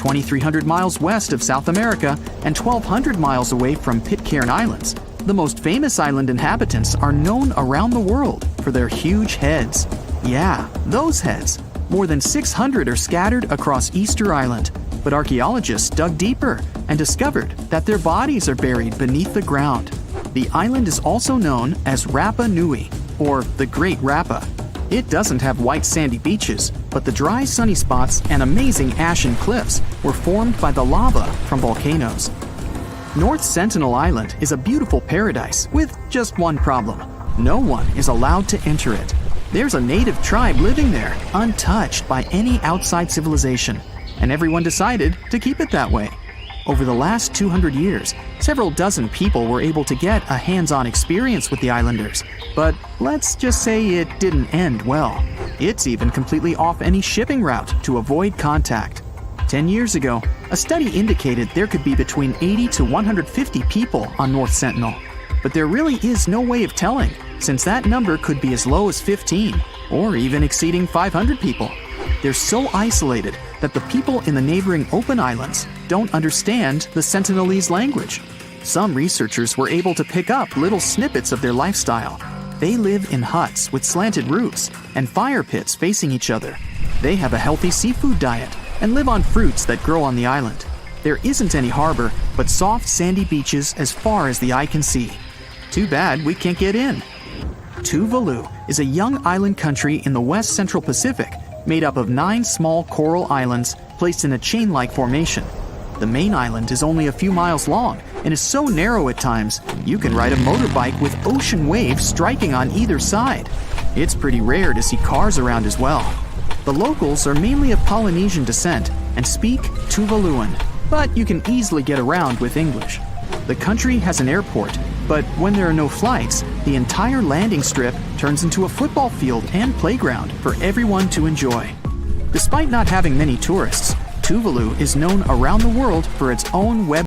2,300 miles west of South America and 1,200 miles away from Pitcairn Islands, the most famous island inhabitants are known around the world for their huge heads. Yeah, those heads. More than 600 are scattered across Easter Island, but archaeologists dug deeper and discovered that their bodies are buried beneath the ground. The island is also known as Rapa Nui, or the Great Rapa. It doesn't have white sandy beaches, but the dry sunny spots and amazing ashen cliffs were formed by the lava from volcanoes. North Sentinel Island is a beautiful paradise with just one problem. No one is allowed to enter it. There's a native tribe living there, untouched by any outside civilization, and everyone decided to keep it that way. Over the last 200 years, several dozen people were able to get a hands-on experience with the islanders, but let's just say it didn't end well. It's even completely off any shipping route to avoid contact. 10 years ago, a study indicated there could be between 80 to 150 people on North Sentinel, but there really is no way of telling, since that number could be as low as 15, or even exceeding 500 people. They're so isolated that the people in the neighboring open islands don't understand the Sentinelese language. Some researchers were able to pick up little snippets of their lifestyle. They live in huts with slanted roofs and fire pits facing each other. They have a healthy seafood diet and live on fruits that grow on the island. There isn't any harbor, but soft sandy beaches as far as the eye can see. Too bad we can't get in. Tuvalu is a young island country in the west central Pacific, made up of 9 small coral islands placed in a chain-like formation. The main island is only a few miles long and is so narrow at times, you can ride a motorbike with ocean waves striking on either side. It's pretty rare to see cars around as well. The locals are mainly of Polynesian descent and speak Tuvaluan, but you can easily get around with English. The country has an airport, but when there are no flights, the entire landing strip turns into a football field and playground for everyone to enjoy. Despite not having many tourists, Tuvalu is known around the world for its own web